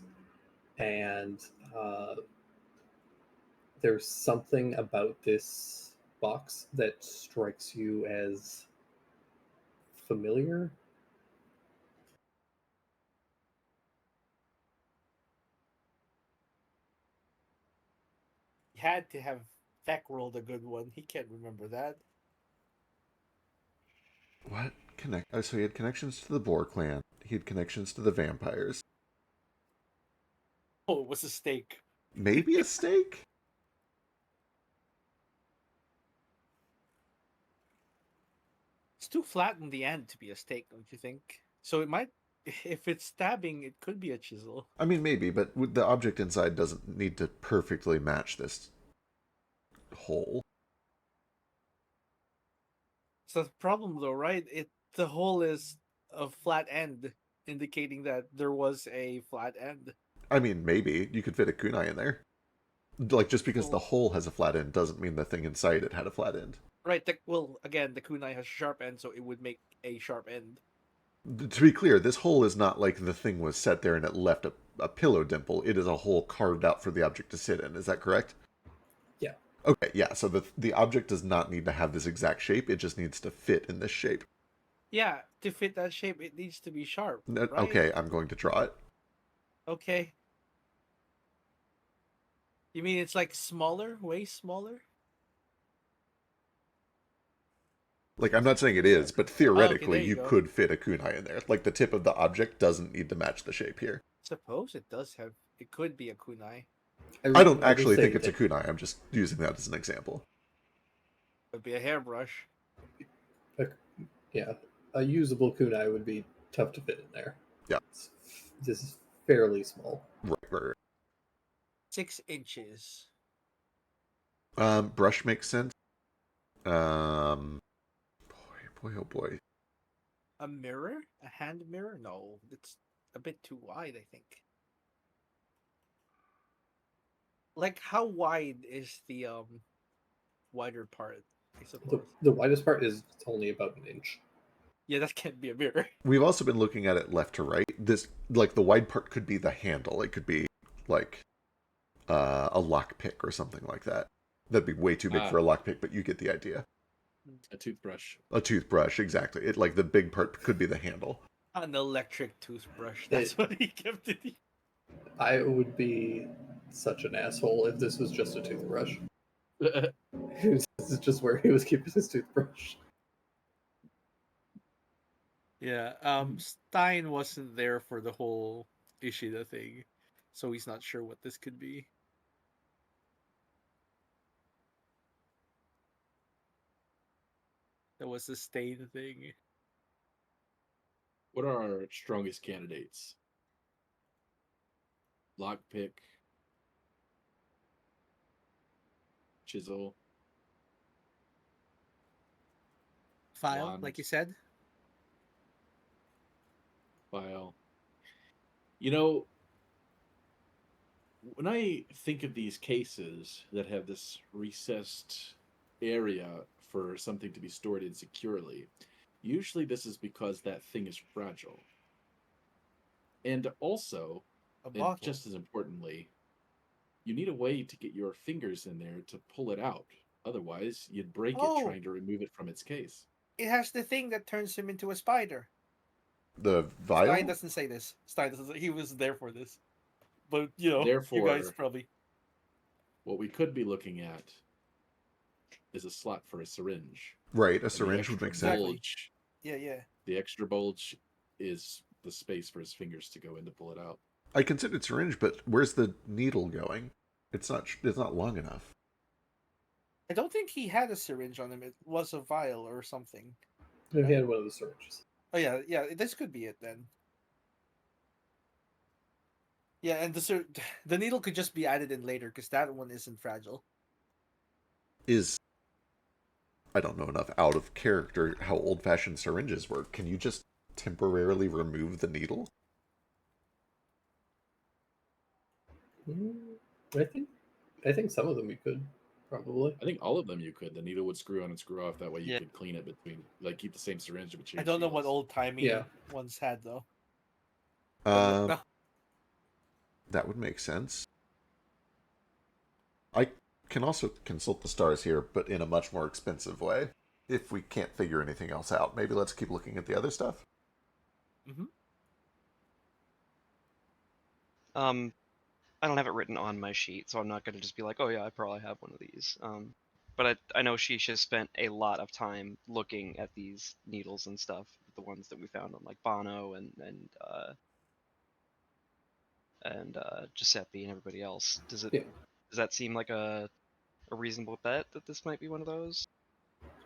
and there's something about this box that strikes you as familiar. He had to have Feck rolled a good one. He can't remember that. What? Oh, so he had connections to the Boar clan. He had connections to the vampires. Oh, it was a steak. Maybe a stake? It's too flat in the end to be a steak, don't you think? So it might, if it's stabbing, it could be a chisel. I mean, maybe, but the object inside doesn't need to perfectly match this hole. So the problem, though, right? The hole is a flat end, indicating that there was a flat end. I mean, maybe. You could fit a kunai in there. Like, just because the Well- hole has a flat end doesn't mean the thing inside it had a flat end. Right. Well, again, the kunai has a sharp end, so it would make a sharp end. To be clear, this hole is not like the thing was set there and it left a pillow dimple. It is a hole carved out for the object to sit in. Is that correct? Yeah. Okay, yeah, so the object does not need to have this exact shape. It just needs to fit in this shape. Yeah, to fit that shape, it needs to be sharp. N- right? Okay, I'm going to draw it. Okay. You mean it's like smaller, way smaller? Like, I'm not saying it is, but theoretically, there you you go. could fit a kunai in there. Like, the tip of the object doesn't need to match the shape here. Suppose it does have. It could be a kunai. I don't will actually say think it's a that- kunai. I'm just using that as an example. It would be a hairbrush. Yeah, a usable kunai would be tough to fit in there. Yeah. This is fairly small. Right. 6 inches. Brush makes sense. Boy, oh boy. A mirror? A hand mirror? No, it's a bit too wide, I think. Like, how wide is the wider part? I suppose. The widest part is only about an inch. Yeah, that can't be a mirror. We've also been looking at it left to right. This, like, the wide part could be the handle. It could be, like, a lockpick or something like that. That'd be way too big for a lockpick, but you get the idea. A toothbrush. A toothbrush, exactly. It like the big part could be the handle. An electric toothbrush. That's what he kept it. I would be such an asshole if this was just a toothbrush. This is just where he was keeping his toothbrush. Yeah, Stein wasn't there for the whole Ishida thing, so he's not sure what this could be. That was the stain thing. What are our strongest candidates? Lockpick, chisel, File, Wand. like you said. file. You know, when I think of these cases that have this recessed area for something to be stored in securely, usually this is because that thing is fragile. And also, A and bottle. just as importantly, you need a way to get your fingers in there to pull it out. Otherwise, you'd break Oh. it trying to remove it from its case. It has the thing that turns him into a spider. The Stein vial? doesn't say this. Stein doesn't say, he was there for this. But, you know, you Therefore- guys probably... What we could be looking at is a slot for a syringe. Right, a And the syringe would extra make sense. bulge- Yeah. The extra bulge is the space for his fingers to go in to pull it out. I considered syringe, but where's the needle going? It's not long enough. I don't think he had a syringe on him. It was a vial or something. He had one of the syringes. Oh, yeah, this could be it then. Yeah, and the needle could just be added in later, because that one isn't fragile. I don't know enough out of character how old-fashioned syringes work. Can you just temporarily remove the needle? I think some of them you could probably. I think all of them you could. The needle would screw on and screw off. That way you Yeah. could clean it between, like keep the same syringe but change I don't know what needles. old-timey Yeah. ones had, though. Uh, that would make sense. I can also consult the stars here, but in a much more expensive way. If we can't figure anything else out, maybe let's keep looking at the other stuff. I don't have it written on my sheet, so I'm not going to just be like, oh yeah, I probably have one of these. But I know Shisha spent a lot of time looking at these needles and stuff, the ones that we found on like Bono and Giuseppe and everybody else. Does that seem like a reasonable bet that this might be one of those?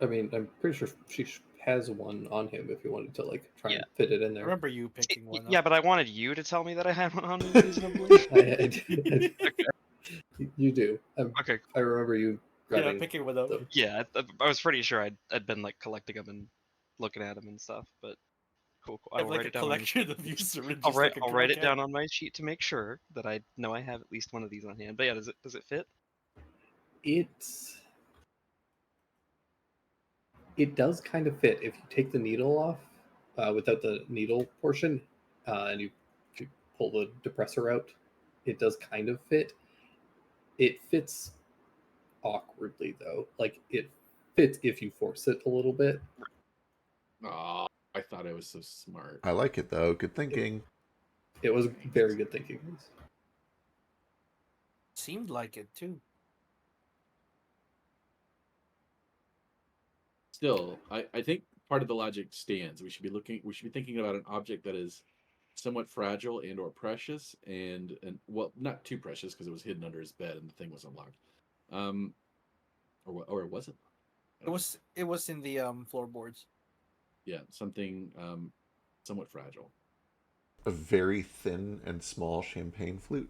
I mean, I'm pretty sure she has one on him if you wanted to like try Yeah. and fit it in I there. remember you picking one Yeah, up. but I wanted you to tell me that I had one on me reasonably. You do. Okay. I remember you Yeah, grabbing picking one up. them. Yeah, I was pretty sure I'd been like collecting them and looking at them and stuff, but cool. I I have will like write a it down. collection of used syringes. I'll write I can it look at. down on my sheet to make sure that I know I have at least one of these on hand. But yeah, does it fit? It does kind of fit if you take the needle off without the needle portion and you pull the depressor out. It does kind of fit. It fits awkwardly though. Like it fits if you force it a little bit. Oh, I thought I was so smart. I like it though. Good thinking. It was very good thinking. Seemed like it too. Still, I think part of the logic stands. We should be thinking about an object that is somewhat fragile and or precious and well, not too precious because it was hidden under his bed and the thing was unlocked. Or was it? It was in the floorboards. Yeah, something somewhat fragile. A very thin and small champagne flute.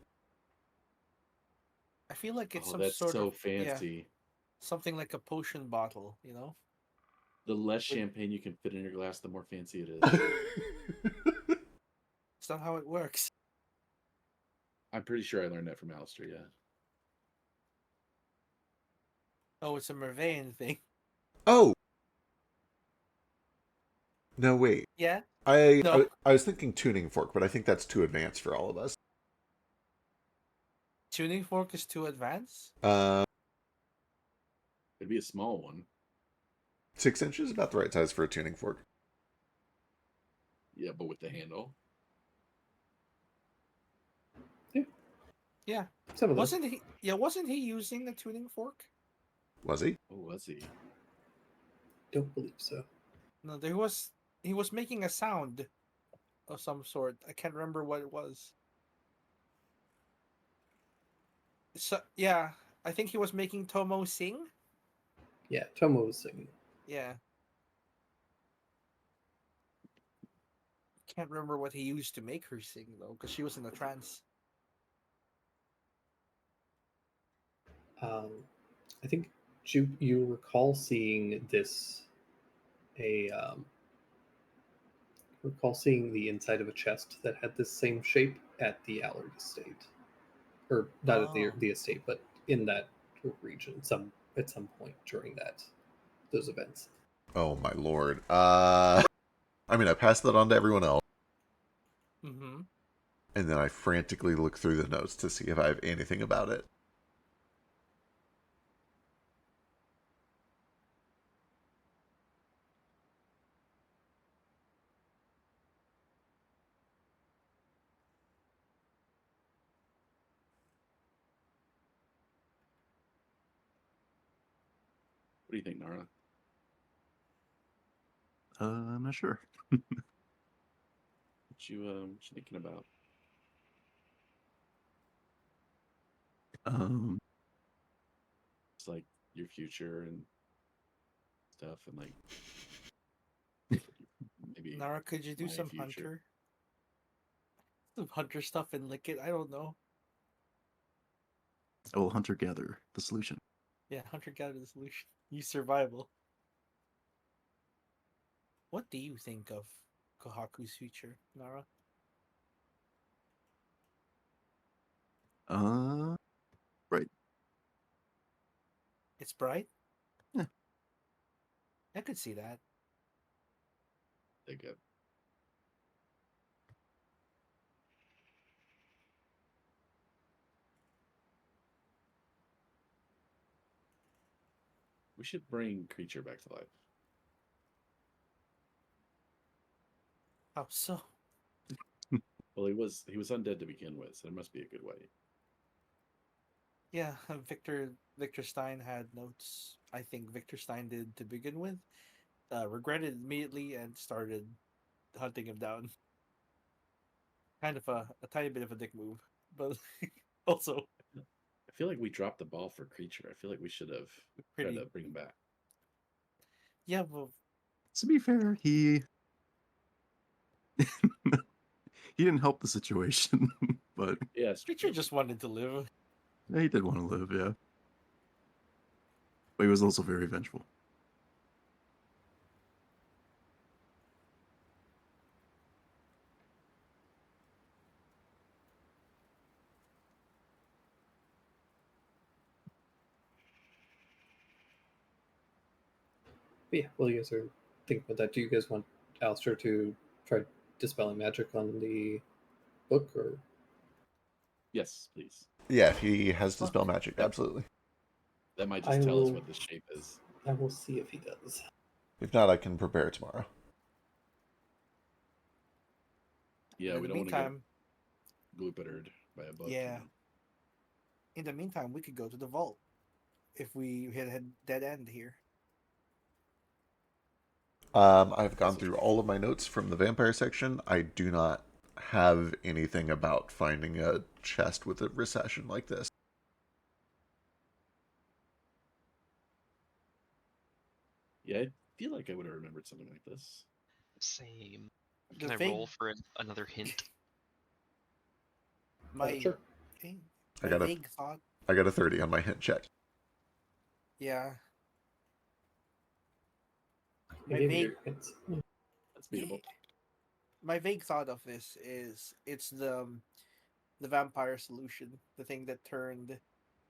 I feel like it's Oh, some that's sort so of fancy. something like a potion bottle, you know? The less champagne you can fit in your glass, the more fancy it is. It's not how it works. I'm pretty sure I learned that from Alistair, yeah. Oh, it's a Mervein thing. Oh! No, wait. Yeah? I was thinking tuning fork, but I think that's too advanced for all of us. Tuning fork is too advanced? It'd be a small one. 6 inches, about the right size for a tuning fork. Yeah, but with the handle. Yeah. Some of them. Wasn't he? Yeah, wasn't he using the tuning fork? Was he? Oh, was he? Don't believe so. No, there was. He was making a sound of some sort. I can't remember what it was. So yeah, I think he was making Tomo sing. Yeah, Tomo was singing. Yeah. Can't remember what he used to make her sing though, because she was in a trance. I think you recall seeing this. Recall seeing the inside of a chest that had this same shape at the Allard estate, or not at Oh. the estate, but in that region. At some point during those events. Oh my lord. I mean, I passed that on to everyone else, Mm-hmm. and then I frantically look through the notes to see if I have anything about it. What do you think, Nara? I'm not sure. What you thinking about? Um, It's like your future and stuff, and like maybe Nara, could you do my some future. hunter? Some hunter stuff and lick it? I don't know. oh, hunter gatherer, the solution. Yeah, hunter gatherer the solution. Use survival. What do you think of Kohaku's future, Nara? Right. It's bright? Yeah. I could see that. They go. We should bring Creature back to life. How so? Well, he was undead to begin with, so there must be a good way. Yeah, Victor Stein had notes. I think Victor Stein did to begin with. Regretted immediately and started hunting him down. Kind of a tiny bit of a dick move, but also I feel like we dropped the ball for Creature. I feel like we should have tried pretty. to bring him back. Yeah, well, To be fair, he he didn't help the situation, but Yes, Creature just wanted to live. he did want to live, yeah. But he was also very vengeful. But yeah, well, you guys are thinking about that. Do you guys want Alistair to try dispelling magic on the book, or Yes, please. Yeah, if he has Dispel Magic, That- absolutely. That might I just tell us will- what the shape is. I will see if he does. If not, I can prepare tomorrow. Yeah, In we the don't want to get meantime, gloopered by a book. yeah. In the meantime, we could go to the vault if we hit a dead end here. I've gone through all of my notes from the vampire section. I do not have anything about finding a chest with a recession like this. Yeah, I feel like I would have remembered something like this. Same. The Can I vague- roll for another hint? My Sure. okay, I my got a- vague thought. I got a 30 on my hint check. Yeah, I My gave you vague- your hints. That's beatable. my vague thought of this is it's the vampire solution, the thing that turned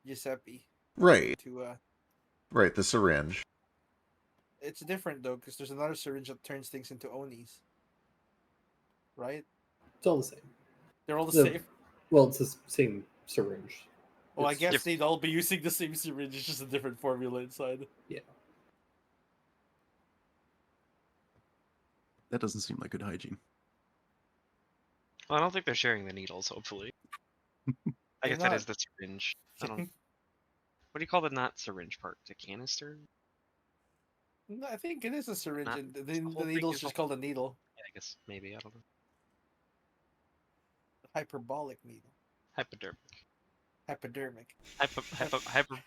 Giuseppe Right, to right, the syringe. It's different though because there's another syringe that turns things into Onis. Right? It's all the same. They're all the The- same. Well, it's the same syringe. Oh, I It's guess just- they'd all be using the same syringe, it's just a different formula inside. That doesn't seem like good hygiene. Well, I don't think they're sharing the needles. Hopefully, I They're guess that not. is the syringe. I don't. What do you call the not syringe part? The canister? No, I think it is a syringe, Not- and the the whole thing needle's is just a- called a needle. Yeah, I guess maybe I don't know. Hyperbolic needle. Hypodermic. Hypodermic.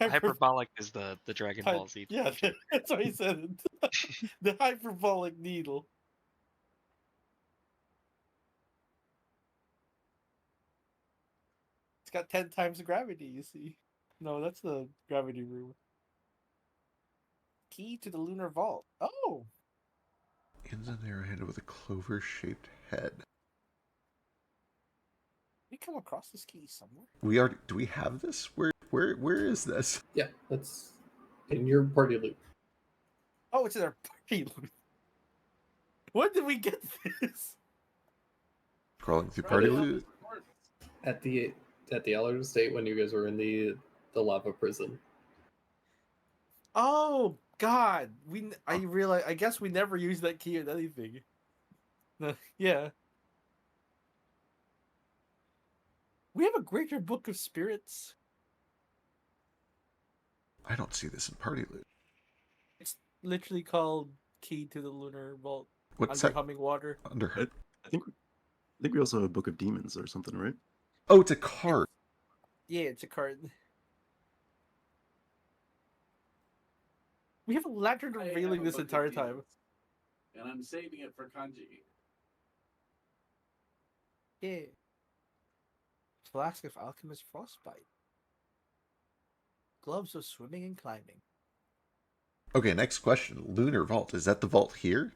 Hyperbolic is the Dragon Hy- Ball Z. Yeah, syringe. that's why he said it. The hyperbolic needle. It's got 10 times the gravity, you see. No, that's the gravity room. Key to the lunar vault. Oh! Ends an arrowhead with a clover-shaped head. We come across this key somewhere. We already do we have this? Where is this? Yeah, that's in your party loop. Oh, it's in our party loot. When did we get this? Crawling through Right party up loot. north. At the Allard Estate when you guys were in the lava prison. Oh God, I realize. I guess we never used that key in anything. Yeah. We have a greater book of spirits. I don't see this in party loot. It's literally called Key to the Lunar Vault. What's Under that? Humming Water. Under. I think we also have a book of demons or something, right? Oh, it's a card. Yeah, it's a card. We have a lantern I have revealing a this book of entire time. demons, and I'm saving it for kanji. Yeah. Flask of alchemist frostbite. Gloves of swimming and climbing. Okay, next question. Lunar Vault. Is that the vault here?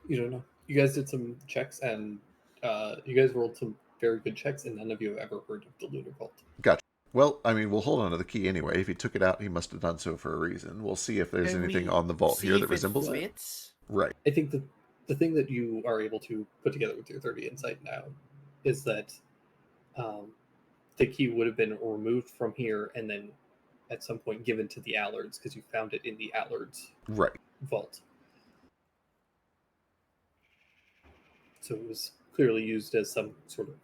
You don't know. You guys did some checks, and you guys rolled some very good checks, and none of you have ever heard of the Lunar Vault. Gotcha. Well, I mean, we'll hold on to the key anyway. If he took it out, he must have done so for a reason. We'll see if there's Can anything we on the vault see here that if it resembles it. fits? Right. I think the thing that you are able to put together with your 30 insight now is that the key would have been removed from here and then at some point given to the Allards because you found it in the Allards Right. vault. So it was clearly used as some sort of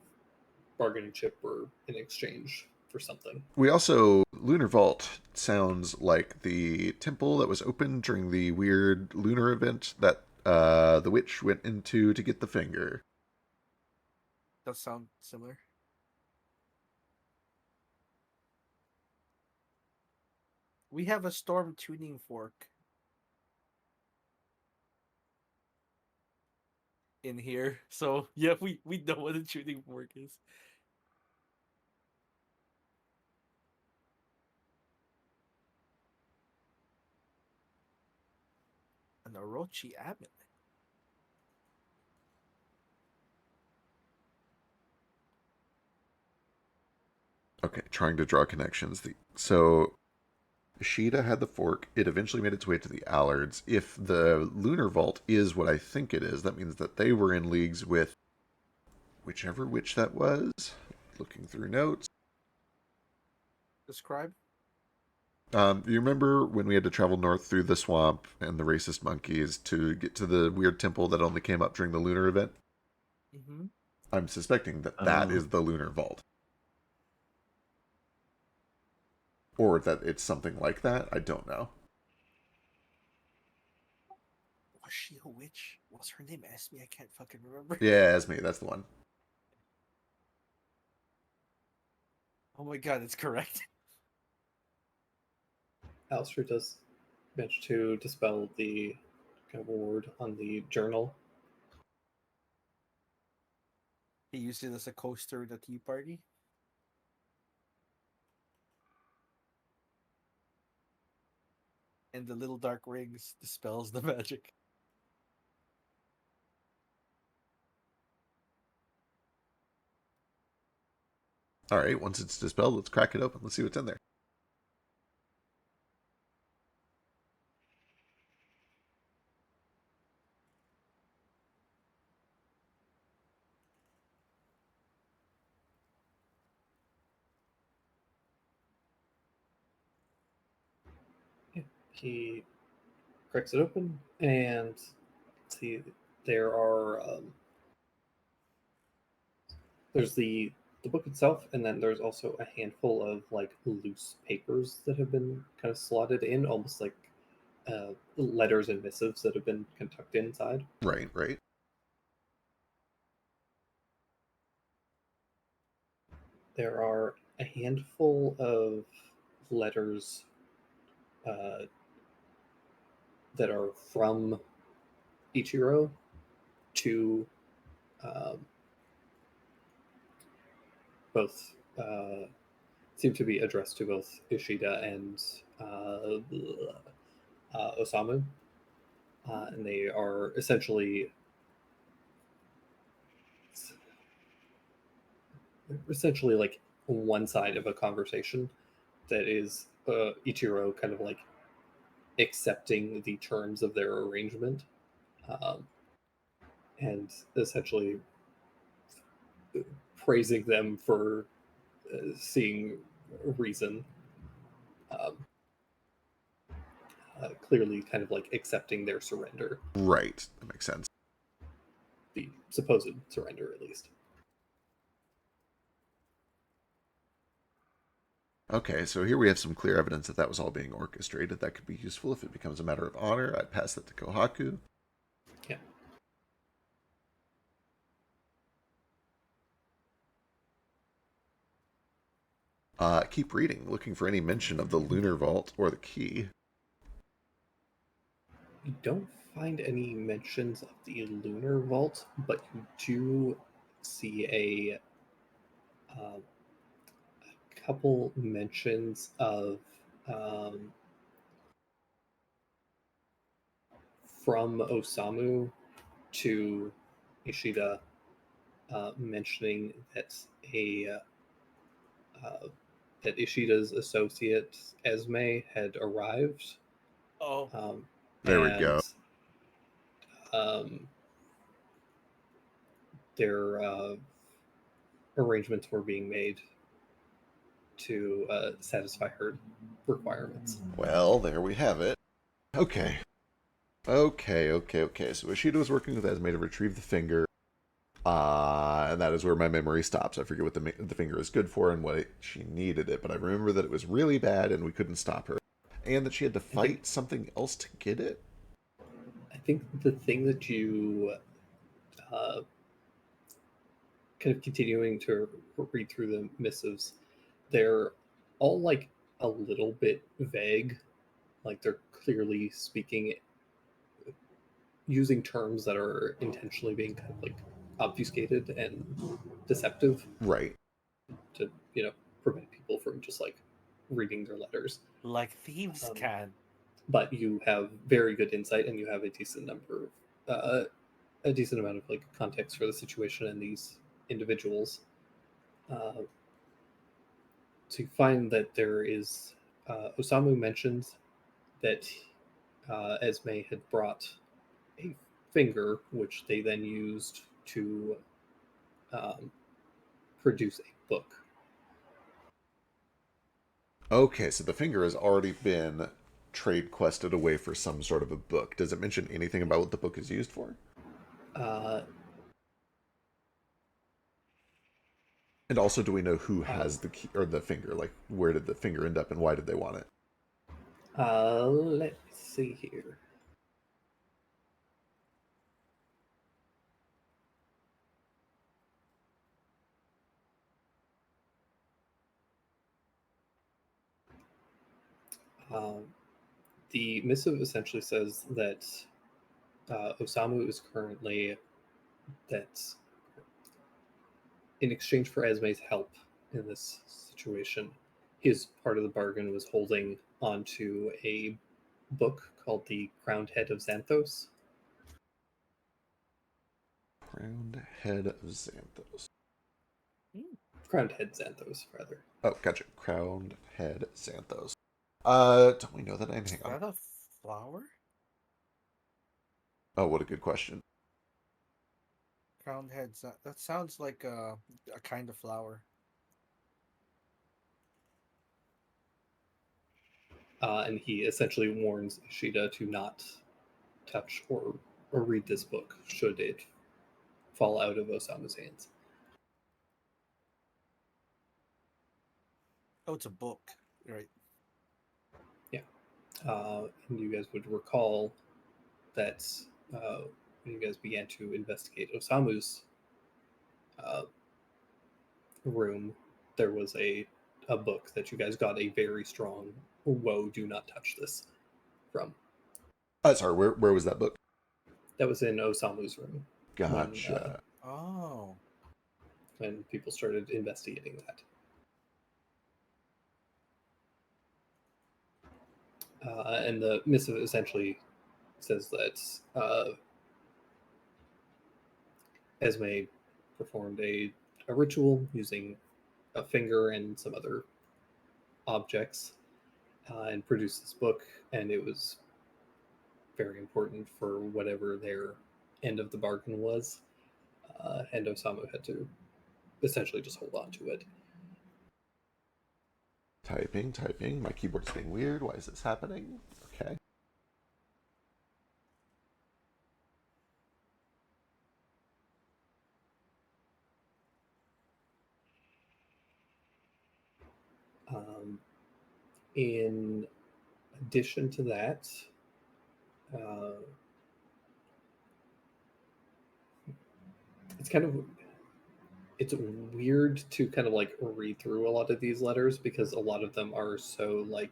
bargaining chip or in exchange for something. We also, Lunar Vault sounds like the temple that was opened during the weird lunar event that the witch went into to get the finger. Does sound similar. We have a storm tuning fork in here. So yeah, we know what a tuning fork is. An Orochi amulet. Okay, trying to draw connections. So Ishida had the fork. It eventually made its way to the Allards. If the Lunar Vault is what I think it is, that means that they were in leagues with whichever witch that was. Looking through notes. Describe. You remember when we had to travel north through the swamp and the racist monkeys to get to the weird temple that only came up during the lunar event? Mm-hmm. I'm suspecting that that Oh. is the Lunar Vault. Or that it's something like that. I don't know. Was she a witch? What's her name? Esme? I can't fucking remember. Yeah, Esme, that's the one. Oh my god, it's correct. Alistair does manage to dispel the kind of ward on the journal. He used it as a coaster at the tea party. And the little dark rings dispels the magic. All right, once it's dispelled, let's crack it open. Let's see what's in there. He cracks it open, and see, there are there's the book itself, and then there's also a handful of like loose papers that have been kind of slotted in, almost like letters and missives that have been kind of tucked inside. Right, right. There are a handful of letters that are from Ichiro to both seem to be addressed to both Ishida and Osamu, and they are essentially like one side of a conversation that is Ichiro kind of like accepting the terms of their arrangement, and essentially praising them for seeing reason. Clearly, kind of like accepting their surrender, Right. That makes sense. the supposed surrender, at least. Okay, so here we have some clear evidence that that was all being orchestrated. That could be useful if it becomes a matter of honor. I'd pass that to Kohaku. Yeah. Keep reading, looking for any mention of the Lunar Vault or the key. You don't find any mentions of the Lunar Vault, but you do see a couple mentions of from Osamu to Ishida, mentioning that that Ishida's associate Esme had arrived. Oh, There we go. Their arrangements were being made to satisfy her requirements. Well, there we have it. Okay. So Ishida was working with Esme to retrieve the finger. And that is where my memory stops. I forget what the finger is good for and what she needed it, but I remember that it was really bad and we couldn't stop her. And that she had to fight something else to get it? I think the thing that you kind of continuing to read through the missives, they're all like a little bit vague. Like they're clearly speaking using terms that are intentionally being kind of like obfuscated and deceptive. Right. To, prevent people from just like reading their letters. like thieves can. But you have very good insight and you have a decent number of a decent amount of like context for the situation and these individuals. So you find that there is Osamu mentions that Esme had brought a finger, which they then used to produce a book. Okay, so the finger has already been trade quested away for some sort of a book. Does it mention anything about what the book is used for? And also, do we know who has the key or the finger? Like, where did the finger end up, and why did they want it? Let's see here. The missive essentially says that Osamu is currently that in exchange for Esme's help in this situation, his part of the bargain was holding onto a book called The Crowned Head of Xanthos. Crowned Head of Xanthos. Crowned Head Xanthos, rather. Oh, gotcha. Crowned Head Xanthos. Don't we know that name? Hang on. Is that a flower? Oh, what a good question. Crowned heads. That sounds like a kind of flower. and he essentially warns Ishida to not touch or read this book should it fall out of Osamu's hands. Oh, it's a book, right? And you guys would recall that when you guys began to investigate Osamu's room, there was a book that you guys got a very strong "Whoa, do not touch this" from. Sorry, where was that book? That was in Osamu's room. Gotcha. Oh. When people started investigating that. And the missive essentially says that Esme performed a ritual using a finger and some other objects and produced this book, and it was very important for whatever their end of the bargain was, and Osamu had to essentially just hold on to it. Typing. My keyboard's being weird. Why is this happening? Okay. In addition to that, it's weird to kind of like read through a lot of these letters because a lot of them are so like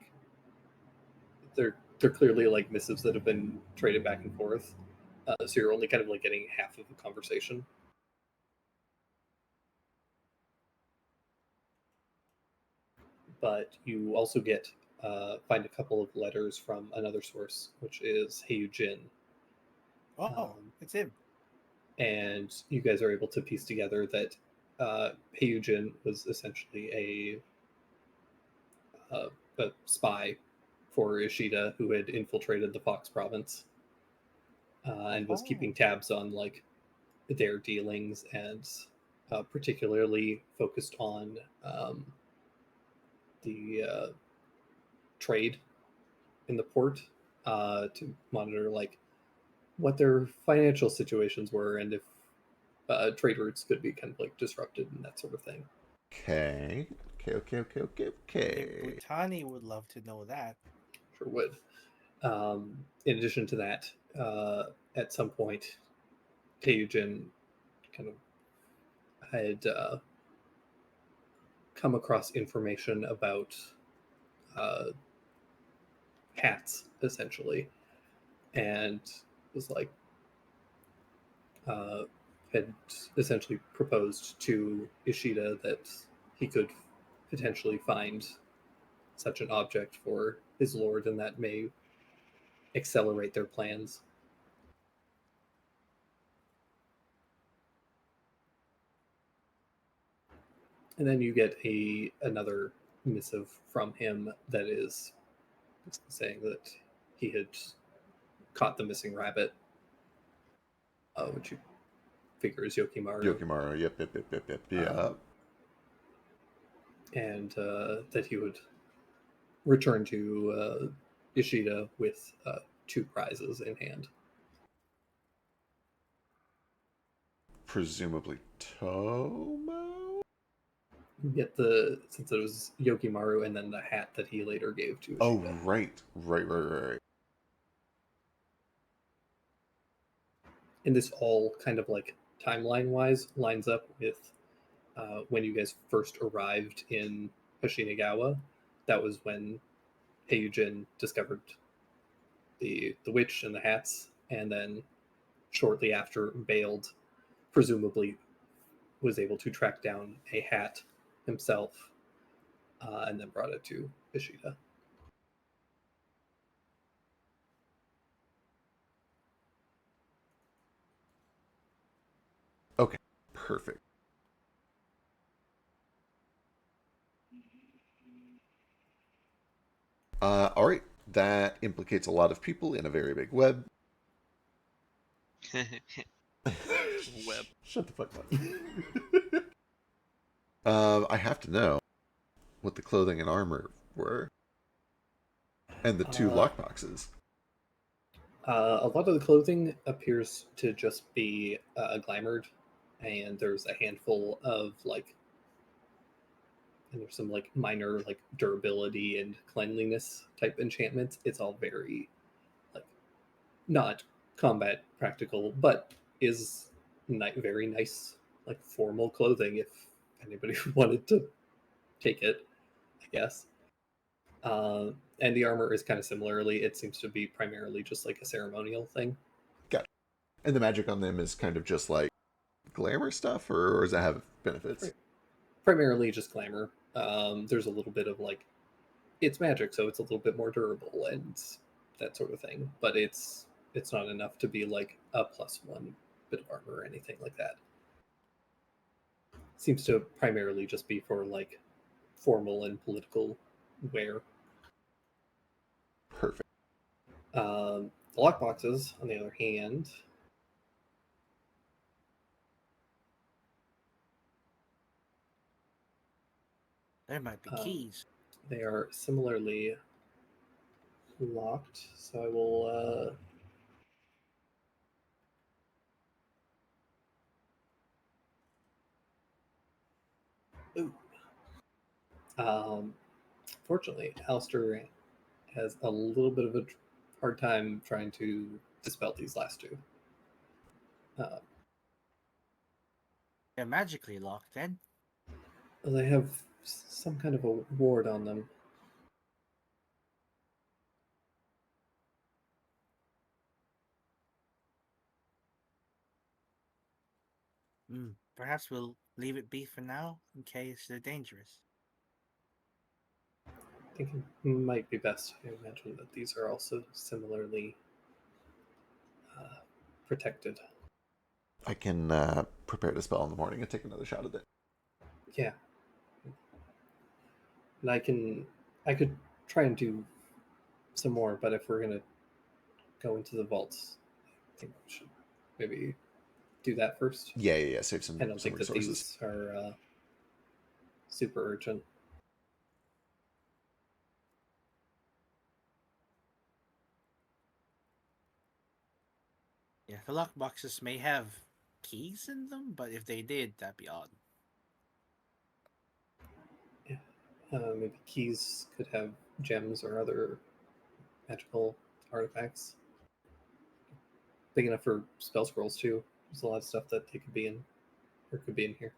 they're clearly like missives that have been traded back and forth, so you're only kind of like getting half of a conversation. But you also get find a couple of letters from another source, which is Heiyujin. Oh, it's him. And you guys are able to piece together that Heiyujin was essentially a spy for Ishida who had infiltrated the Fox province and was keeping tabs on like their dealings and particularly focused on the trade in the port to monitor like what their financial situations were and if trade routes could be kind of like disrupted and that sort of thing. Okay. Butani would love to know that. Sure would. In addition to that, at some point, Heiyujin kind of had come across information about hats, essentially, and was like, had essentially proposed to Ishida that he could potentially find such an object for his lord, and that may accelerate their plans. And then you get another missive from him that is saying that he had caught the missing rabbit, which you figure is Yokimaru. Yep. Yeah. And that he would return to Ishida with 2 prizes in hand. Presumably Tomo? You get since it was Yokimaru and then the hat that he later gave to Ishida. Oh, right. And this all kind of like timeline-wise lines up with when you guys first arrived in Hoshinagawa. That was when Heiyujin discovered the witch and the hats, and then shortly after bailed, presumably was able to track down a hat himself, and then brought it to Ishida. Okay, perfect. All right, that implicates a lot of people in a very big web. Web. Shut the fuck up. I have to know what the clothing and armor were. And the two Uh, lockboxes. A lot of the clothing appears to just be glamored, and there's a handful of and there's some minor durability and cleanliness type enchantments. It's all very like not combat practical, but is very nice, formal clothing if anybody wanted to take it, I guess. And the armor is kind of similarly. It seems to be primarily just like a ceremonial thing. Got it. And the magic on them is kind of just like glamour stuff, or does it have benefits? Primarily just glamour. There's a little bit of it's magic, so it's a little bit more durable and that sort of thing. But it's not enough to be like a +1 bit of armor or anything like that. Seems to primarily just be for formal and political wear. Perfect. The lockboxes, on the other hand, There might be keys. they are similarly locked. So I will fortunately, Alistair has a little bit of a hard time trying to dispel these last two. They're magically locked then. They have some kind of a ward on them. Perhaps we'll leave it be for now in case they're dangerous. I think it might be best to imagine that these are also similarly protected. I can prepare to spell in the morning and take another shot at it. Yeah. And I could try and do some more, but if we're gonna go into the vaults, I think we should maybe do that first. Yeah. Save some. I don't think resources. that these are super urgent. Yeah, the lockboxes may have keys in them, but if they did, that'd be odd. Yeah. Maybe keys could have gems or other magical artifacts. Big enough for spell scrolls too. There's a lot of stuff that they could be in, or could be in here.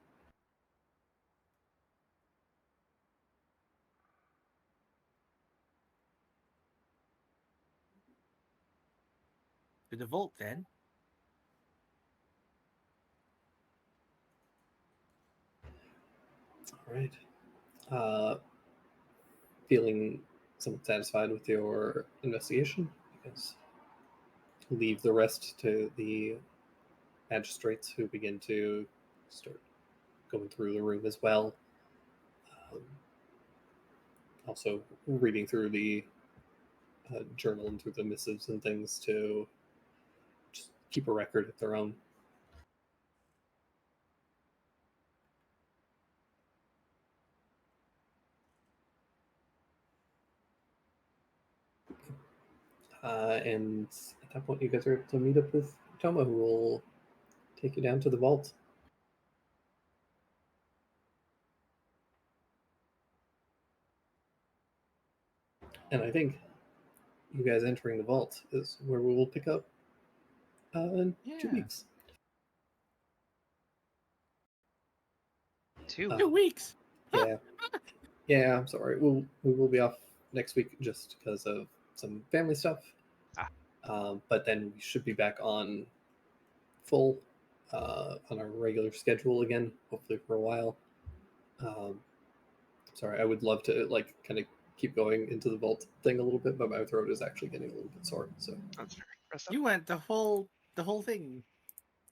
To the vault then. All right. Feeling somewhat satisfied with your investigation, you guys leave the rest to the magistrates who begin to start going through the room as well. Also reading through the journal and through the missives and things to just keep a record of their own. And at that point, you guys are able to meet up with Toma, who will take you down to the vault. And I think you guys entering the vault is where we will pick up in 2 Yeah. weeks. 2 Uh, 2 weeks. Yeah, yeah. I'm sorry. We will be off next week just because of some family stuff. But then we should be back on full on our regular schedule again, hopefully for a while. Sorry, I would love to kind of keep going into the vault thing a little bit, but my throat is actually getting a little bit sore. So That's fair. Rest up. You went the whole thing.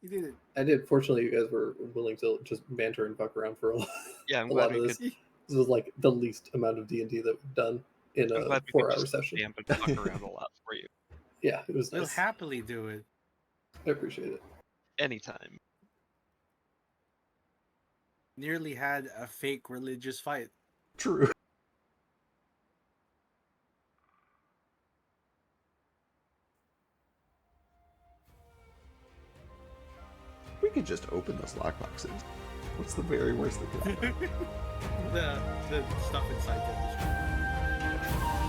You did it. I did. Fortunately, you guys were willing to just banter and fuck around for a lot. Yeah, I'm a glad lot of we this. could. This was like the least amount of D&D that we've done in I'm a glad we could 4-hour just session. camp and fuck around a lot for you. Yeah, it was We'll nice. happily do it. I appreciate it. Anytime. Nearly had a fake religious fight. True. could just open those lockboxes. What's the very worst that could happen? The stuff inside them.